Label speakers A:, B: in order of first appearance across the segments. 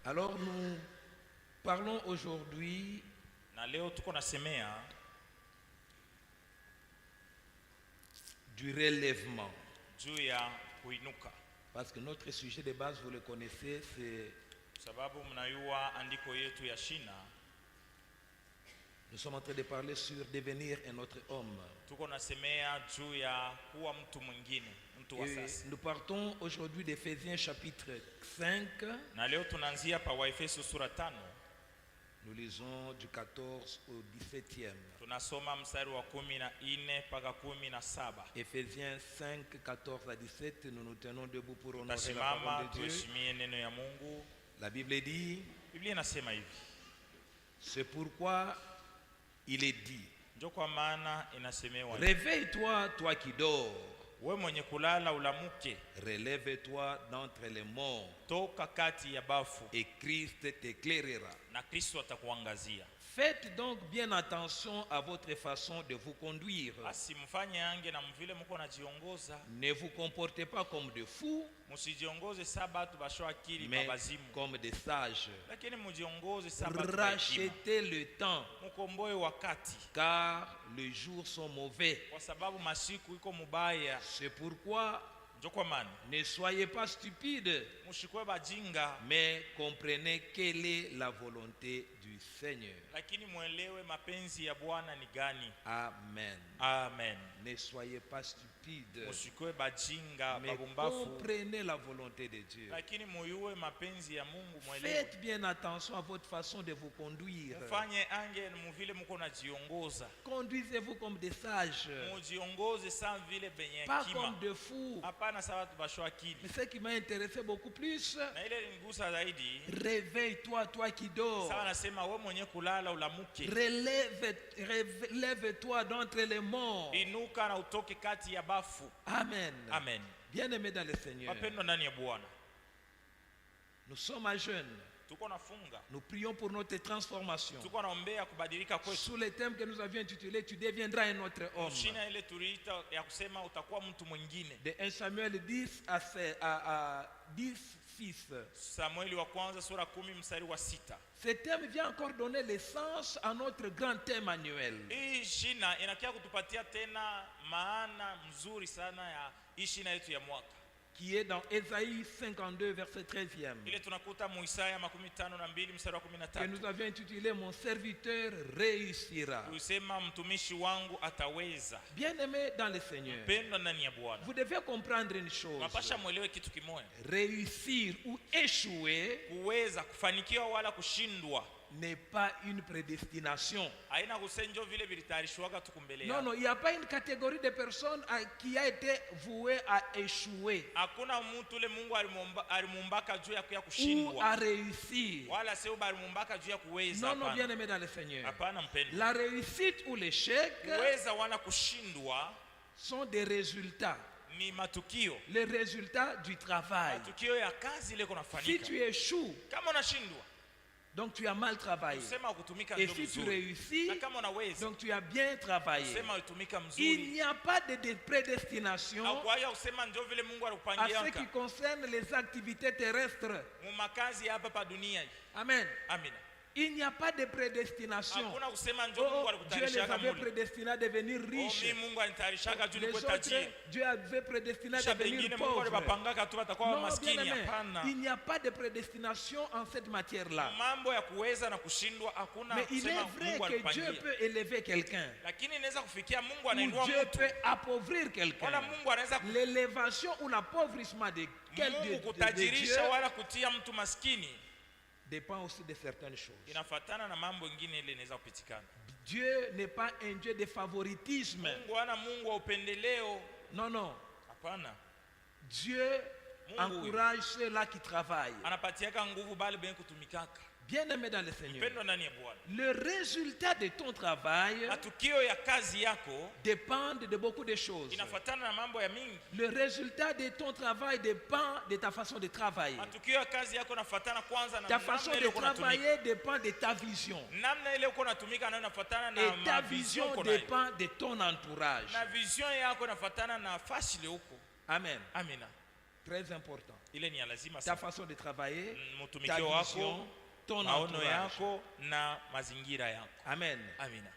A: Alors nous parlons aujourd'hui
B: Na leo tuko nasemea
A: du relèvement.
B: juu ya kuinuka,
A: Parce que notre sujet de base, vous le connaissez, c'est
B: sababu mnayua andiko yetu ya shina.
A: nous sommes en train de parler sur devenir un autre homme.
B: Tuko nasemea juu ya kuwa mtu mwingine, mtu wa
A: Et
B: sasa.
A: nous partons aujourd'hui d'Éphésiens chapitre 5.
B: Na leo tunaanzia pa Waefeso sura 5.
A: Nous lisons du 14 au 17e.
B: Tunasoma mstari wa 14 mpaka 17.
A: Éphésiens 5, 14 à 17, nous nous tenons debout pour honorer la
B: Tasimama
A: parole de Dieu.
B: tuheshimie neno ya Mungu.
A: La Bible dit,
B: Biblia inasema hivi.
A: c'est pourquoi il est dit,
B: Ndio kwa maana inasemewa hivi.
A: réveille-toi, toi qui dors,
B: We mwenye kulala ulamuke,
A: relève-toi d'entre les morts,
B: toka kati ya bafu
A: et Christ t'éclairera.
B: na Kristo atakuangazia.
A: Faites donc bien attention à votre façon de vous conduire.
B: Basi mfanye ange na mvile mko najiongoza,
A: Ne vous comportez pas comme des fous,
B: msijiongoze sabatu basho akili
A: mais
B: babazimu,
A: comme des sages.
B: lakini mjiongoze sabatu ba hekima.
A: Rachetez le temps,
B: Mkomboe wakati,
A: car les jours sont mauvais.
B: kwa sababu masiku iko mubaya.
A: C'est pourquoi
B: Ndio kwa maana
A: ne soyez pas stupides,
B: mshikwe bajinga,
A: mais comprenez quelle est la volonté du Seigneur.
B: lakini mwelewe mapenzi ya Bwana ni gani.
A: Amen.
B: Amen.
A: Ne soyez pas stupides,
B: Mshikwe bajinga
A: mais
B: babumbafu,
A: comprenez la volonté de Dieu.
B: lakini muyue mapenzi ya Mungu, mwelewe.
A: Faites bien attention à votre façon de vous conduire.
B: Mfanye ange muvile mko najiongoza,
A: Conduisez-vous comme des sages,
B: mujiongoze sa vile benye
A: pas
B: hekima,
A: comme des fous.
B: hapana sawa tubasho akili.
A: Mais ce qui m'a intéressé beaucoup plus,
B: Na ile nigusa zaidi,
A: réveille-toi, toi qui dors.
B: sawa nasema we mwenye kulala ulamuke,
A: Relève-toi d'entre les morts.
B: inuka na utoke kati ya bafu.
A: Amen.
B: Amen.
A: Bien-aimés dans le Seigneur,
B: Wapendwa ndani ya Bwana,
A: nous sommes à jeûne.
B: tuko nafunga,
A: Nous prions pour notre transformation.
B: tuko naombea kubadilika kwetu.
A: Sous le thème que nous avions intitulé, tu deviendras un autre homme.
B: Shina ile tuliita ya kusema utakuwa mtu mwingine.
A: De 1 Samuel 10 à 10, 6.
B: Samueli wa kwanza sura 10 mstari wa 6.
A: Ce thème vient encore donner l'essence à notre grand thème annuel.
B: Hii shina inakia kutupatia tena maana mzuri sana ya hii shina yetu ya mwaka,
A: Qui est dans Ésaïe 52, verset 13e.
B: ile tunakuta mu Isaya 52 mstari wa
A: Que
B: 13.
A: nous avions intitulé Mon serviteur réussira.
B: Usema mtumishi wangu ataweza.
A: Bien-aimés dans le Seigneur,
B: Pendwa ndani ya Bwana,
A: vous devez comprendre une chose.
B: mapasha mwelewe kitu kimoja.
A: Réussir ou échouer
B: Kuweza kufanikiwa wala kushindwa
A: n'est pas une prédestination.
B: haina kusenjo vile vilitayarishwaga tukumbele
A: Non,
B: yako.
A: non, il n'y a pas une catégorie de personnes qui a été vouée à échouer
B: Hakuna mtu ule Mungu alimumbaka juu ya
A: ou
B: kushindwa,
A: à réussir.
B: wala sio alimumbaka juu ya kuweza.
A: Non, non,
B: Hapana.
A: bien-aimés dans le Seigneur.
B: Hapana mpendwa.
A: La réussite ou l'échec
B: Kuweza wala kushindwa
A: sont des résultats.
B: ni matukio,
A: Les résultats du travail.
B: matukio ya kazi ile
A: Si
B: kunafanyika.
A: tu échoues,
B: Kama unashindwa
A: donc tu as mal travaillé.
B: usema kutumika
A: Et
B: ndio
A: si tu
B: mzuri,
A: réussis,
B: na kama unaweza
A: donc tu as bien travaillé.
B: usema utumika
A: Il
B: mzuri.
A: n'y a pas de prédestination
B: Au kwa hiyo usema ndio vile Mungu
A: à
B: alikupangia
A: ce qui concerne les activités terrestres.
B: mu makazi hapa pa dunia hii.
A: Amen.
B: Amina.
A: Il n'y a pas de prédestination.
B: Hakuna kusema ndio
A: Oh,
B: Mungu
A: Dieu les
B: alikutayarisha
A: avait
B: muli.
A: prédestinés à devenir riches.
B: Mimi Mungu alinitayarisha juu
A: Les
B: nikuwe
A: autres,
B: tajiri.
A: Dieu avait prédestiné à
B: Kisha
A: devenir
B: pengine Mungu
A: pauvres.
B: alibapangaka tu watakuwa
A: Non, bien
B: maskini.
A: aimé,
B: Hapana.
A: il n'y a pas de prédestination en cette matière-là.
B: Mambo ya kuweza na kushindwa hakuna
A: Mais il est
B: kusema
A: vrai
B: Mungu
A: que Dieu
B: alipangia.
A: peut élever quelqu'un.
B: Lakini inaweza kufikia Mungu
A: Ou
B: anainua
A: Dieu
B: mtu.
A: peut appauvrir quelqu'un.
B: Wala Mungu anaweza
A: L'élévation ou l'appauvrissement de
B: Mungu
A: Dieu
B: kutajirisha wala kutia mtu maskini.
A: dépend aussi de certaines choses.
B: Inafatana na mambo mengine ile inaweza kupitikana.
A: Dieu n'est pas un Dieu de favoritisme.
B: Mungu ana Mungu wa upendeleo.
A: Non, non.
B: Hapana.
A: Dieu
B: Mungu
A: encourage ceux-là qui travaillent.
B: anapatiaka nguvu bali ben kutumikaka.
A: Bien-aimé dans le Seigneur,
B: Pendwa ndani ya Bwana.
A: le résultat de ton travail
B: Matukio ya kazi yako
A: dépend de beaucoup de choses.
B: inafatana na mambo ya mingi.
A: Le résultat de ton travail dépend de ta façon de travailler.
B: Matukio ya kazi yako inafatana kwanza na
A: Ta façon
B: namna
A: de
B: ile uko unatumika.
A: travailler dépend de ta vision.
B: Namna ile uko unatumika nayo inafatana na
A: Et ta
B: vision
A: vision
B: uko nayo.
A: dépend de ton entourage.
B: Na vision yako inafatana na nafasi ile uko.
A: Amen.
B: Amina.
A: Très important.
B: ile ni ya lazima
A: ta
B: sana.
A: façon de travailler, ta
B: Mtumikio wako,
A: vision, ton
B: maono
A: entourage.
B: yako na mazingira yako.
A: Amen.
B: Amina.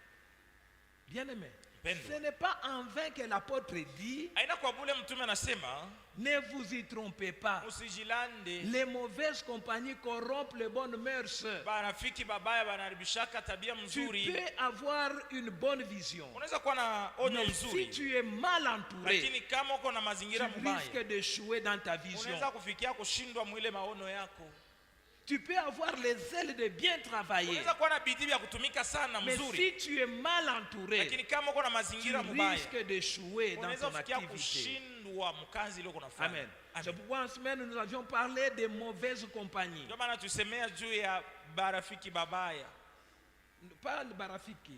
A: Bien-aimé,
B: Mpendwa.
A: ce n'est pas en vain que l'apôtre dit,
B: Aina kwa bule mtume anasema
A: ne vous y trompez pas.
B: usijilande.
A: Les mauvaises compagnies corrompent les bonnes mœurs.
B: Barafiki babaya banaribishaka tabia
A: Tu
B: mzuri.
A: peux avoir une bonne vision,
B: Unaweza kuwa na onyo
A: mais si
B: mzuri,
A: tu es mal entouré,
B: lakini kama uko na
A: tu
B: mazingira mbaya,
A: risques d'échouer dans ta vision.
B: unaweza kufikia kushindwa mwile maono yako.
A: Tu peux avoir les ailes de bien travailler,
B: Unaweza kuwa na bidii ya kutumika sana
A: mais
B: mzuri,
A: si tu es mal entouré,
B: lakini kama uko na
A: tu
B: mazingira mbaya,
A: risques d'échouer dans
B: unaweza
A: ton
B: kufikia
A: activité.
B: kushindwa mkazi ile uko nafanya.
A: Amen. C'est
B: Amen.
A: pourquoi en semaine nous avions parlé des mauvaises compagnies.
B: Ndio maana tusemea juu ya barafiki babaya,
A: Pas le barafiki,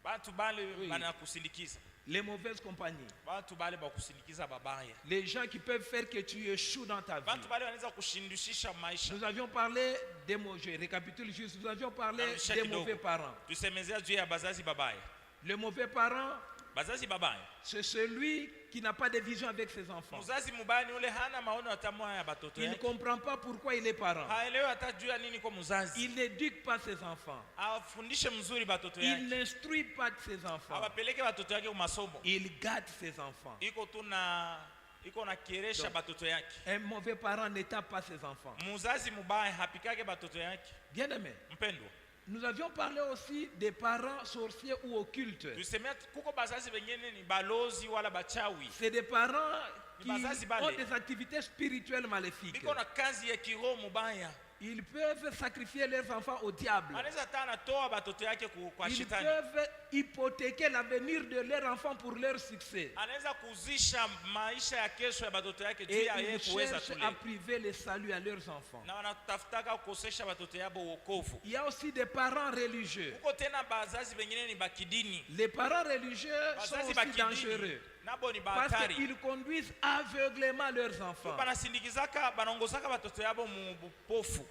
B: watu bale
A: Oui.
B: banakusindikiza,
A: les mauvaises compagnies.
B: watu bale bakusindikiza babaya,
A: Les gens qui peuvent faire que tu échoues dans ta vie.
B: watu bale wanaweza kushindushisha maisha.
A: Nous avions parlé des mauvais, je récapitule juste, nous avions parlé
B: Arudisha
A: des
B: kidogo.
A: mauvais parents.
B: Tusemezea juu ya bazazi babaya.
A: Le mauvais parent,
B: Bazazi babaya,
A: c'est celui qui n'a pas de vision avec ses enfants.
B: mzazi mubaya ni ule hana maono hata moja ya batoto
A: Il ne
B: yake,
A: comprend pas pourquoi il est parent.
B: haelewi hata juu ya nini kwa mzazi,
A: Il n'éduque pas ses enfants.
B: afundishe mzuri batoto
A: Il
B: yake,
A: n'instruit pas ses enfants.
B: awapeleke batoto yake kwa masomo,
A: Il gâte ses enfants.
B: iko na keresha
A: Donc,
B: batoto yake.
A: Un mauvais parent ne tape pas ses enfants.
B: Mzazi mubaya hapikake batoto yake.
A: Bien aimé,
B: Mpendwa,
A: nous avions parlé aussi des parents sorciers ou occultes.
B: tusemea kuko bazazi wengine ni balozi wala bachawi,
A: C'est des parents qui
B: Bazazi bale.
A: ont des activités spirituelles maléfiques.
B: biko na kazi ya kiroho mubaya.
A: Ils peuvent sacrifier leurs enfants au diable.
B: Anaweza hata anatoa batoto yake kwa
A: Ils
B: shetani,
A: peuvent hypothéquer l'avenir de leurs enfants pour leur succès.
B: anaweza kuzisha maisha ya kesho ya batoto yake juu
A: Et
B: ya yeye
A: ils
B: kuweza
A: cherchent
B: tule,
A: à priver le salut à leurs enfants.
B: na wanatafutaka kukosesha batoto yabo wokovu.
A: Il y a aussi des parents religieux.
B: Huko tena bazazi wengine ni bakidini,
A: Les parents religieux sont
B: bazazi
A: aussi
B: bakidini
A: dangereux
B: nabo ni
A: parce
B: bahatari,
A: qu'ils conduisent aveuglément leurs enfants
B: banasindikizaka banaongozaka batoto yabo mu bupofu,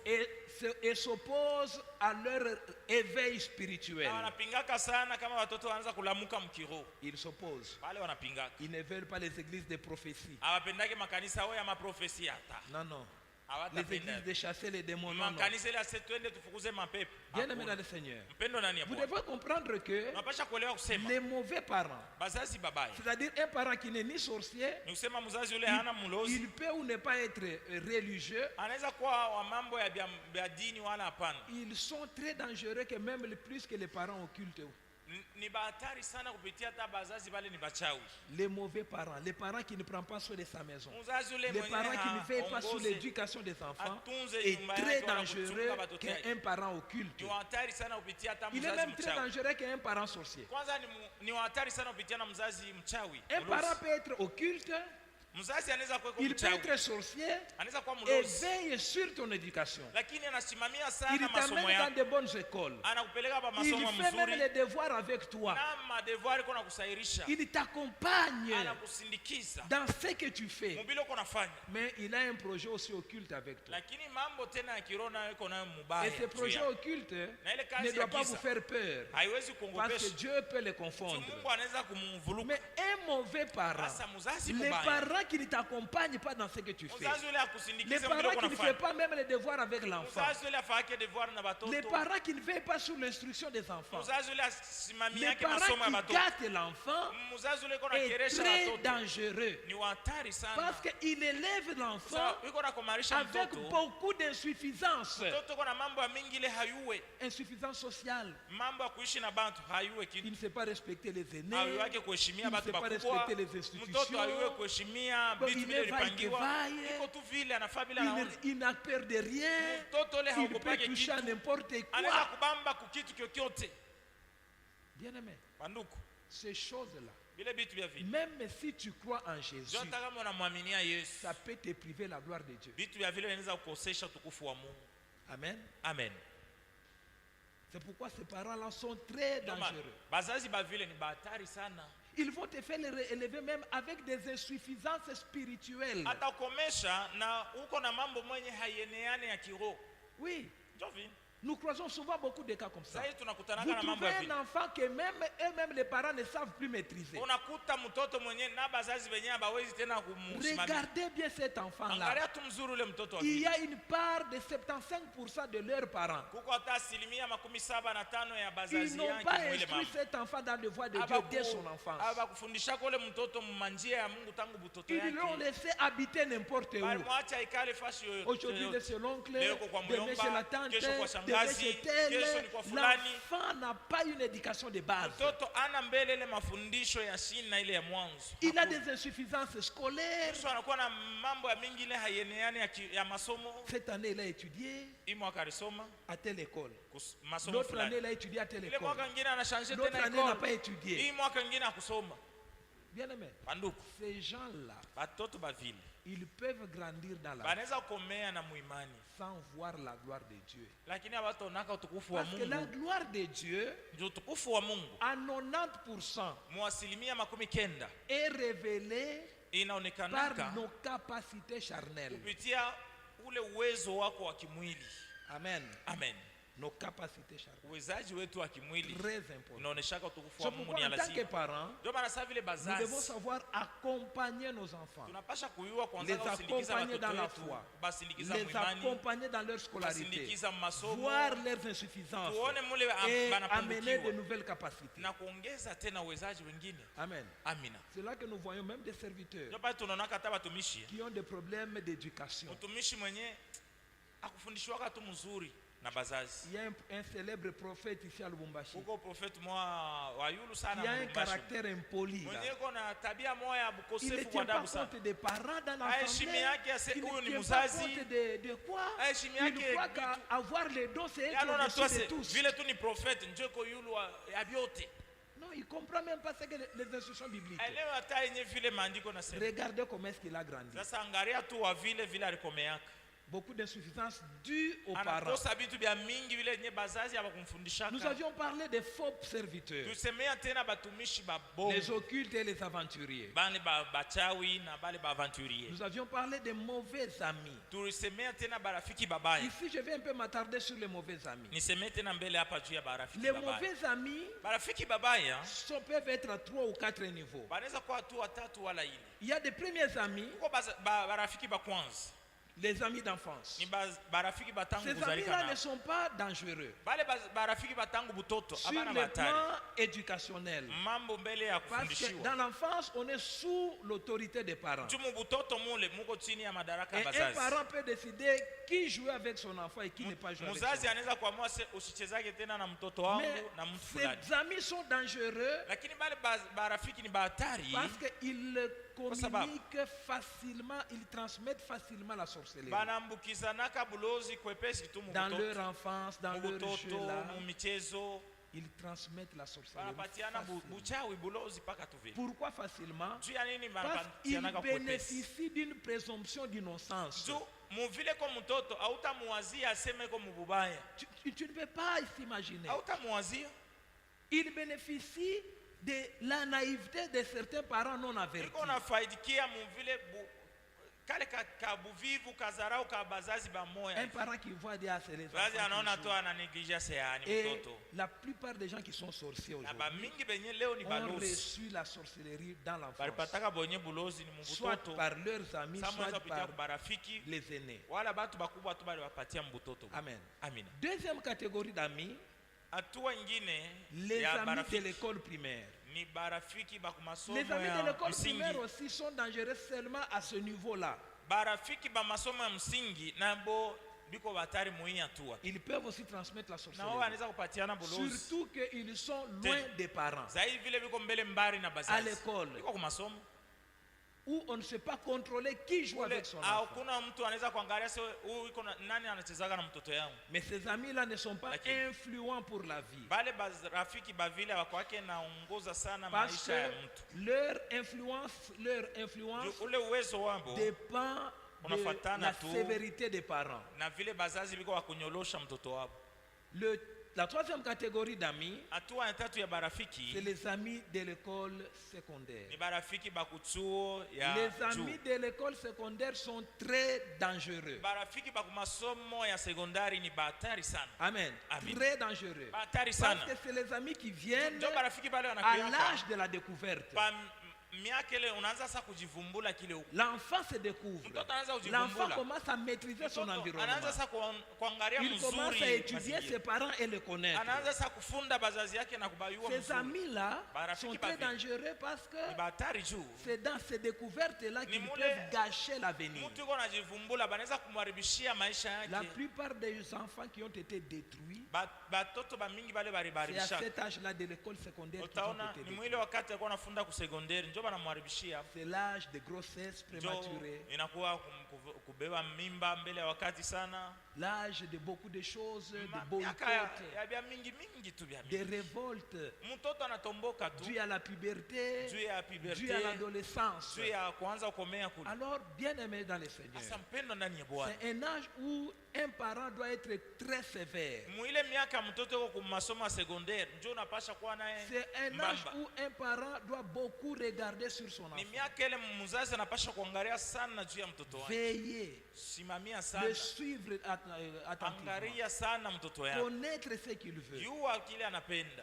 A: et s'opposent à leur éveil spirituel.
B: na wanapingaka sana kama watoto wanaanza kulamuka mkiroho,
A: Ils s'opposent.
B: wale wanapingaka.
A: Ils ne veulent pas les églises de prophétie.
B: Hawapendake makanisa ao ya maprofesi hata
A: Non, non. Les
B: hawatapenda
A: églises de chasser les démons. Non, non.
B: makanisa ile ase twende tufukuze mapepo.
A: Bien aimé dans
B: Hakuna.
A: le Seigneur.
B: Mpendo nani ya
A: Vous
B: Bwana,
A: devez comprendre que
B: unapasha kuelewa kusema
A: les mauvais parents,
B: bazazi babaya
A: c'est-à-dire un parent qui n'est ni sorcier,
B: ni kusema mzazi ule hana mulozi,
A: il peut ou ne pas être religieux.
B: anaweza kuwa wa mambo ya dini wala hapana.
A: Ils sont très dangereux que même plus que les parents occultes.
B: Ni bahatari sana kupitia hata bazazi bale ni bachawi.
A: Les mauvais parents, les parents qui ne prennent pas soin de sa maison,
B: Mzazi ule
A: les
B: mwenye
A: parents qui ne veillent pas sur
B: haongoze,
A: l'éducation des enfants,
B: atunze
A: est
B: nyumba
A: très
B: yake wala
A: dangereux
B: kuchunga batoto yake.
A: qu'un parent occulte.
B: Ni hatari sana kupitia hata
A: Il est
B: mzazi
A: même très
B: mchawi.
A: dangereux qu'un parent sorcier.
B: Kwanza ni hatari sana kupitia na mzazi mchawi.
A: Un
B: Mlozi.
A: parent peut être occulte,
B: Mzazi anaweza kuwa
A: il peut
B: mchawi,
A: être sorcier
B: anaweza kuwa
A: et
B: mlozi,
A: veille sur ton éducation.
B: lakini anasimamia
A: Il
B: sana masomo
A: t'amène dans
B: yako,
A: de bonnes écoles.
B: anakupeleka pa
A: Il
B: masomo
A: fait même
B: mzuri
A: les devoirs avec toi.
B: na madevoir iko nakusairisha,
A: Il t'accompagne
B: anakusindikiza
A: dans ce que tu fais.
B: mubile uko nafanya,
A: Mais il a un projet aussi occulte avec toi.
B: lakini mambo tena ya kiroho nayo iko nayo
A: Et
B: mubaya.
A: ce
B: juu
A: projet
B: yake.
A: occulte
B: Na ile
A: ne
B: kazi ya
A: doit pas vous
B: giza
A: faire peur.
B: haiwezi
A: Parce que
B: kuongopesha,
A: Dieu peut les
B: tu
A: confondre.
B: Mungu anaweza kumvuluka.
A: Mais un mauvais parent,
B: Sasa mzazi
A: les
B: mubaya,
A: parents qui ne t'accompagnent pas dans ce que tu fais,
B: mzazi ule
A: les
B: akusindikize mubile
A: parents
B: uko
A: qui ne font
B: nafanya,
A: pas même les devoirs avec l'enfant,
B: mzazi ule afake devoir na
A: les
B: batoto,
A: parents qui ne veillent pas sur l'instruction des enfants,
B: mzazi ule
A: les
B: asimamiake masomo ya
A: parents qui
B: batoto,
A: gâtent l'enfant
B: mzazi ule iko
A: est
B: nakeresha
A: très
B: watoto,
A: dangereux
B: ni hatari sana.
A: parce qu'il élève l'enfant
B: Sasa iko nakomarisha
A: avec
B: mtoto,
A: beaucoup d'insuffisance.
B: mtoto iko na mambo ya mingi ile hayuwe,
A: Insuffisance sociale.
B: mambo ya kuishi na bantu hayuwe
A: Il
B: kitu,
A: ne sait pas respecter les aînés.
B: hayuwake kuheshimia
A: Il ne
B: batu
A: sait pas
B: bakubwa,
A: respecter les institutions.
B: mtoto hayuwe kuheshimia
A: Donc,
B: vitu
A: il
B: vile
A: est vaille
B: vilipangiwa,
A: que vaille.
B: iko tu vile anafaa vile
A: Il
B: anaona.
A: il n'a peur de rien.
B: Mtoto ule
A: Il peut
B: haogopake
A: toucher à
B: kitu,
A: n'importe
B: anaweza
A: quoi.
B: kubamba kukitu kyokyote.
A: Bien aimé,
B: Banduku,
A: ces choses-là,
B: vile vitu vya vile,
A: même si tu crois en Jésus,
B: hata kama unamwaminia Yesu,
A: ça peut te priver la gloire de Dieu.
B: vitu vya vile vinaweza kukosesha utukufu wa Mungu.
A: Amen.
B: Amen.
A: C'est pourquoi ces parents-là sont très
B: Ndio maana,
A: dangereux.
B: bazazi ba vile ni bahatari sana,
A: Ils vont te faire élever même avec des insuffisances spirituelles.
B: atakomesha na uko na mambo mwenye haieneane ya kiroho.
A: Oui,
B: Ndio vile
A: nous croisons souvent beaucoup de cas comme ça.
B: sasa
A: Vous
B: tunakutanaka na mambo
A: trouvez
B: ya
A: un
B: vile,
A: enfant que même eux-mêmes les parents ne savent plus maîtriser.
B: Unakuta mtoto mwenye na bazazi wenyewe hawezi tena kumsimamia.
A: Regardez bien cet enfant-là.
B: Angalia tu mzuri ule mtoto wa
A: Il y
B: vile.
A: a une part de 75% de leurs parents.
B: Kuko hata 75% ya
A: Ils
B: bazazi
A: n'ont
B: yake
A: pas
B: mwile
A: instruit
B: mama.
A: cet enfant dans le voie de Dieu dès son enfance.
B: Aba kufundisha kule mtoto manjia ya Mungu tangu butoto
A: Ils l'ont
B: yake.
A: laissé habiter n'importe où.
B: Bali mwacha ikale fashi yoyote.
A: Aujourd'hui, il est chez l'oncle,
B: Leo kwa
A: demain chez la
B: mjomba,
A: tante,
B: kesho kwa
A: demain
B: shangazi,
A: chez tel.
B: kesho ni kwa fulani.
A: L'enfant n'a pas une éducation de base.
B: Mtoto ana mbele ile mafundisho ya chini na ile ya mwanzo.
A: Il a des insuffisances scolaires.
B: Yesu anakuwa na mambo ya mingi ile hayeneani ya masomo.
A: Cette année, il a étudié
B: Hii mwaka alisoma
A: à telle école.
B: masomo
A: L'autre année,
B: fulani.
A: il a étudié à telle
B: Ile
A: école.
B: mwaka mwingine anashanje
A: L'autre
B: tena
A: année, il n'a pas
B: ikolo.
A: étudié.
B: Hii mwaka mwingine akusoma.
A: Bien aimé,
B: Banduku,
A: ces gens-là,
B: batoto bavile.
A: ils peuvent grandir dans la vie
B: Banaweza kukomea na muimani.
A: sans voir la gloire de Dieu.
B: Lakini hawataonaka utukufu wa
A: Parce que la
B: Mungu.
A: gloire de Dieu,
B: Ndio utukufu wa Mungu.
A: à 90%,
B: Mwasilimia 90
A: est révélé par
B: inaonekanaka
A: nos capacités charnelles.
B: kupitia ule uwezo wako wa kimwili.
A: Amen.
B: Amen.
A: Nos capacités charnelles.
B: Uwezaji wetu wa kimwili
A: Très important.
B: unaoneshaka utukufu
A: C'est
B: wa Mungu
A: pourquoi
B: ni
A: en tant que
B: lazima.
A: parents,
B: Ndio maana sasa vile
A: nous devons
B: bazazi
A: savoir accompagner nos enfants,
B: tunapasha kuyua kwanza
A: les
B: kusindikiza
A: accompagner dans
B: watoto
A: la
B: wetu,
A: foi,
B: basindikiza
A: les
B: muimani,
A: accompagner dans leur scolarité,
B: basindikiza masomo,
A: voir leurs insuffisances
B: tuone mule
A: et amener de
B: banapungukiwa
A: nouvelles capacités.
B: na kuongeza tena uwezaji wengine.
A: Amen.
B: Amina.
A: C'est là que nous voyons même des serviteurs
B: Ndio pale tunaonaka hata watumishi,
A: qui ont des problèmes d'éducation.
B: mtumishi mwenye akufundishwaka tu mzuri na bazazi.
A: Il y a un célèbre prophète ici à Lubumbashi
B: Huko profeti mwa wa yulu sana
A: qui a un
B: Lubumbashi.
A: caractère impoli. là.
B: Mwenye na tabia moja ya
A: Il ne
B: bukosefu wa
A: tient pas
B: adabu sana.
A: compte des parents dans
B: Heshima
A: l'assemblée.
B: yake ase
A: Il
B: huyu
A: ne
B: ni
A: tient pas
B: mzazi.
A: compte de quoi.
B: Heshima
A: Il
B: yake
A: croit qu'avoir les dons, c'est être
B: Yalo na
A: au-dessus de
B: tuase
A: tous.
B: vile tu ni profeti njoko yulu ya vyote.
A: Non, il ne comprend même pas ce que les instructions bibliques.
B: Elewa hata yenye vile maandiko nasema.
A: Regardez comment est-ce qu'il a grandi.
B: Sasa angalia tu wa vile alikomeaka.
A: Beaucoup d'insuffisances dues aux parents.
B: Anakosa vitu vya mingi vile yenye bazazi abakumfundishaka.
A: Nous avions parlé des faux serviteurs,
B: Tusemea tena batumishi babongo.
A: les occultes et les aventuriers.
B: Bale bachawi na bale aventurier.
A: Nous avions parlé des mauvais amis.
B: Tulisemea tena barafiki babaya.
A: Ici, je vais un peu m'attarder sur les mauvais amis.
B: Nisemee tena mbele hapa juu ya barafiki
A: Les
B: babaya.
A: mauvais amis
B: Barafiki babaya
A: peuvent être à 3 ou 4 niveaux.
B: banaweza kuwa tu watatu wala ine.
A: Il y a des premiers amis,
B: Kuko barafiki ba kwanza
A: les amis d'enfance.
B: ni barafiki batangu
A: Ces
B: kuzalika
A: amis-là ne
B: nao.
A: sont pas dangereux.
B: Bale barafiki batangu butoto
A: Sur
B: abana
A: le
B: batari.
A: plan éducationnel.
B: Mambo mbele ya
A: Parce que
B: kufundishiwa.
A: dans l'enfance, on est sous l'autorité des parents.
B: Jumu butoto mule muko chini ya madaraka
A: Et
B: ya
A: un
B: bazazi.
A: parent peut décider qui joue avec son enfant et qui ne pas jouer avec son
B: Muzazi
A: enfant.
B: anaweza kuamua usichezake tena na mtoto wangu
A: Mais
B: na mtu fulani.
A: ces amis sont dangereux
B: Lakini bale barafiki ni batari
A: parce qu'ils communiquent facilement, ils transmettent facilement la sorcellerie.
B: banambukizanaka bulozi kwepesi tu
A: Dans leur
B: mubutoto.
A: enfance, dans leur jeu
B: Mubutoto,
A: là,
B: mumichezo.
A: ils transmettent la sorcellerie.
B: Banapatiana
A: facilement.
B: buchawi bulozi paka tu vile.
A: Pourquoi facilement?
B: Juu ya nini
A: Parce qu'ils
B: banapatianaka kwepesi?
A: bénéficient d'une présomption d'innocence.
B: Juu muvile ko mtoto hautamuwazia aseme ko mububaya.
A: Tu ne peux pas s'imaginer.
B: Hautamuwazia.
A: Ils bénéficient de la naïveté de certains parents non avertis.
B: Iko nafaidikia muvile kale ka buvivu kazarau ka bazazi ba moya.
A: Un parent qui voit dire c'est les
B: Bazazi
A: enfants
B: anaona
A: qui
B: tu
A: jouent.
B: ananeglige seani
A: Et
B: mtoto.
A: la plupart des gens qui sont sorciers
B: Na ba
A: aujourd'hui
B: mingi benye leo ni
A: ont
B: balozi.
A: reçu la sorcellerie dans l'enfance.
B: Balipataka bonye bulozi ni
A: Soit
B: mubutoto.
A: par leurs amis,
B: Samwa
A: soit
B: kupitia
A: par
B: kwa barafiki.
A: les aînés.
B: Wala batu bakubwa tu bali wapatia mbutoto.
A: Amen.
B: Amina.
A: Deuxième catégorie d'amis,
B: Hatua ingine
A: les
B: ya
A: amis de
B: barafiki
A: l'école primaire.
B: ni barafiki ba kumasomo
A: Les amis de
B: ya
A: l'école
B: msingi.
A: primaire aussi sont dangereux seulement à ce niveau-là.
B: Barafiki ba masomo ya msingi nabo biko batari muhii hatua.
A: Ils peuvent aussi transmettre la
B: Na wao
A: sorcellerie.
B: wanaweza kupatiana bulozi.
A: Surtout qu'ils sont loin des parents.
B: Zaidi vile biko mbele mbari na
A: À
B: bazazi.
A: l'école,
B: Biko kwa masomo.
A: où on ne sait pas contrôler qui joue avec son enfant.
B: Hakuna mtu anaweza kuangalia sio huyu iko nani anachezaga na mtoto yangu.
A: Mais ces amis-là ne sont pas
B: Lakini,
A: influents pour la vie.
B: Bale barafiki bavile wako wake naongoza sana
A: Parce
B: maisha ya
A: que
B: mtu.
A: leur influence
B: Ule uwezo wao
A: dépend de
B: unafuatana
A: la
B: tu
A: sévérité des parents.
B: na vile bazazi biko wakunyolosha mtoto wao.
A: Le La troisième catégorie d'amis,
B: Hatua ya tatu ya
A: c'est
B: barafiki
A: les amis de l'école secondaire.
B: ni barafiki bakuchuo ya
A: Les
B: juu.
A: amis de l'école secondaire sont très dangereux.
B: Barafiki bakumasomo ya sekondari ni batari sana.
A: Amen.
B: Amen.
A: Très dangereux.
B: Batari
A: Parce
B: sana.
A: que c'est les amis qui viennent
B: Ndio barafiki bale
A: à
B: wanakuyaka.
A: l'âge de la découverte.
B: Pa miaka ile unaanza sasa kujivumbula kile huko.
A: L'enfant se découvre.
B: Mtoto anaanza
A: L'enfant
B: kujivumbula.
A: commence à maîtriser son
B: Anaanza
A: environnement.
B: sasa kuangalia
A: Il commence à
B: mzuri.
A: étudier ses parents et les connaître.
B: Anaanza sasa kufunda bazazi yake na kubayua
A: Ces
B: mzuri.
A: amis-là
B: Barafiki
A: sont très
B: bavi.
A: dangereux parce que
B: Ni batari juu.
A: c'est dans ces découvertes-là qu'ils
B: Ni mule-
A: peuvent gâcher l'avenir.
B: Mtu yuko anajivumbula banaweza kumharibishia maisha
A: La
B: yake.
A: plupart des enfants qui ont été détruits,
B: Batoto bamingi bale
A: c'est à
B: baribaribisha.
A: cet âge-là de l'école secondaire qu'ils ont
B: Utaona
A: été
B: ni
A: détruits.
B: mwile wakati alikuwa anafunda ku secondary ndio banamharibishia.
A: C'est l'âge de grossesse
B: Ndio
A: prématurée,
B: inakuwa kubeba mimba mbele ya wakati sana.
A: l'âge de beaucoup de choses, de
B: Miaka
A: boycott,
B: ya bya mingi mingi tu bya
A: de
B: mingi.
A: révoltes,
B: Mtoto anatomboka tu
A: dues à la puberté,
B: juu ya
A: dues à
B: puberté,
A: l'adolescence.
B: juu ya kuanza kukomea kule.
A: Alors, bien aimé dans le Seigneur,
B: Sasa mpendo ndani ya Bwana.
A: c'est un âge où un parent doit être très sévère.
B: Mwile miaka mtoto yuko kumasomo ya secondaire ndio unapasha kuwa naye
A: C'est un âge
B: mbamba.
A: où un parent doit beaucoup regarder sur son
B: Ni
A: enfant.
B: miaka ile mzazi anapasha kuangalia sana juu ya mtoto wake.
A: Veiller,
B: Simamia
A: le
B: sana.
A: suivre attentivement,
B: Angalia sana mtoto yako.
A: connaître ce qu'il veut,
B: Jua kile anapenda.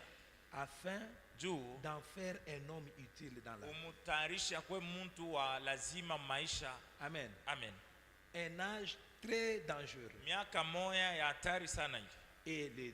A: afin
B: Juu
A: d'en faire un homme utile dans la vie.
B: umutayarishe akwe mtu wa lazima maisha.
A: Amen.
B: Amen.
A: Un âge très dangereux.
B: Miaka moya ya hatari sana hii.
A: Et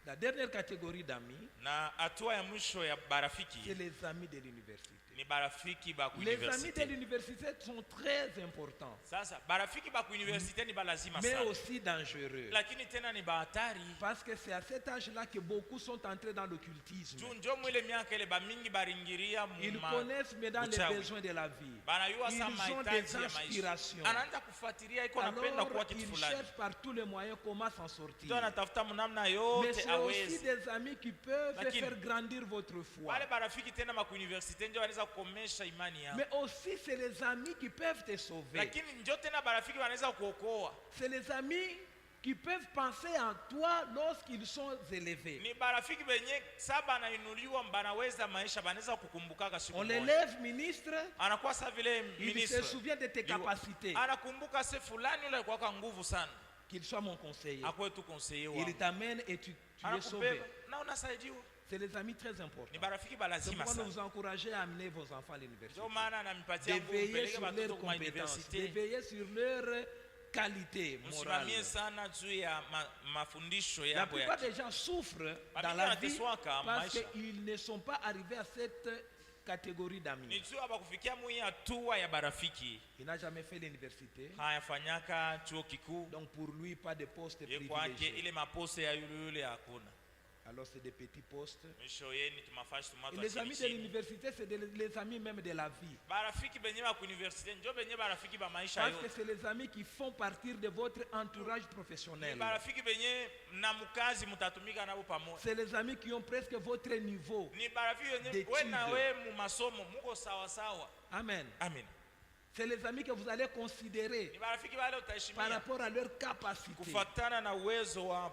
A: la dernière catégorie d'amis,
B: Na hatua ya mwisho ya
A: c'est
B: barafiki
A: les amis de l'université.
B: ni barafiki ba ku
A: Les amis de
B: university.
A: l'université sont très importants,
B: Sasa barafiki ba ku university ni balazima
A: mais
B: sana.
A: aussi dangereux.
B: Lakini tena ni bahatari.
A: Parce que c'est à cet âge-là que beaucoup sont entrés dans l'occultisme.
B: Juu njo mwile miaka ile bamingi baringiria
A: Ils
B: muma.
A: connaissent maintenant les
B: uchawi.
A: besoins de la vie.
B: Banayua
A: Ils
B: sa
A: ont des
B: mahitaji ya maisha.
A: inspirations.
B: Anaanza kufuatilia iko anapenda
A: Alors,
B: kuwa kitu
A: ils
B: fulani.
A: cherchent par tous les moyens comment s'en sortir.
B: Ndio anatafuta mnamna
A: Mais
B: yote
A: c'est aussi
B: awezi.
A: des amis qui peuvent
B: Lakini-
A: faire grandir votre foi.
B: Wale barafiki tena ma ku university ndio wanaweza kukomesha imani yao.
A: Mais aussi, c'est les amis qui peuvent te sauver.
B: Lakini ndio tena barafiki wanaweza kuokoa.
A: C'est les amis qui peuvent penser en toi lorsqu'ils sont élevés.
B: Ni barafiki benye saba anainuliwa banaweza maisha banaweza kukumbukaka siku
A: On
B: moja.
A: l'élève ministre,
B: Anakuwa sa vile
A: il se
B: ministre.
A: souvient de tes capacités.
B: Anakumbuka se fulani yule alikuwa kwa nguvu sana.
A: Qu'il soit mon conseiller.
B: Akwe tu conseiller
A: Il
B: wangu.
A: t'amène et tu es sauvé.
B: Anakubeba na unasaidiwa.
A: C'est les amis très
B: Ni
A: importants.
B: barafiki
A: C'est
B: balazima
A: pourquoi nous
B: sana.
A: vous encourageons à amener vos enfants à l'université.
B: Ndio maana anamipatia
A: De
B: nguvu
A: veiller
B: peleke
A: sur
B: watoto
A: leurs
B: kwa
A: compétences, de
B: university.
A: veiller sur leur qualité morale.
B: Msimamie sana juu ya mafundisho
A: La
B: yako
A: plupart
B: ya.
A: des gens souffrent dans
B: Bamingi
A: la vie
B: wanateswaka
A: parce
B: maisha.
A: qu'ils ne sont pas arrivés à cette catégorie
B: Ni
A: d'amis.
B: juu hapa kufikia mwi hatua ya barafiki.
A: Il n'a jamais fait l'université,
B: Hayafanyaka chuo kikuu.
A: donc pour lui, pas de poste
B: Ye kwake
A: privilégié.
B: ile mapose ya yule hakuna.
A: Alors c'est des petits postes.
B: Misho yeni tumafashi
A: Et
B: tumatu
A: les amis de
B: chini.
A: l'université, c'est les amis même de la vie.
B: Barafiki benye ba ku university ndio benye barafiki ba maisha
A: Parce que
B: yote.
A: c'est les amis qui font partir de votre entourage
B: Ni
A: professionnel.
B: barafiki benye na mkazi mtatumika nabo pamoja.
A: C'est les amis qui ont presque votre niveau.
B: Ni barafiki benye
A: D'études.
B: wewe na wewe mu masomo muko sawa sawa.
A: Amen.
B: Amen.
A: C'est les amis que vous allez considérer
B: Ni barafiki wale
A: par
B: utaheshimia
A: rapport à leur capacité,
B: kufuatana na uwezo wao.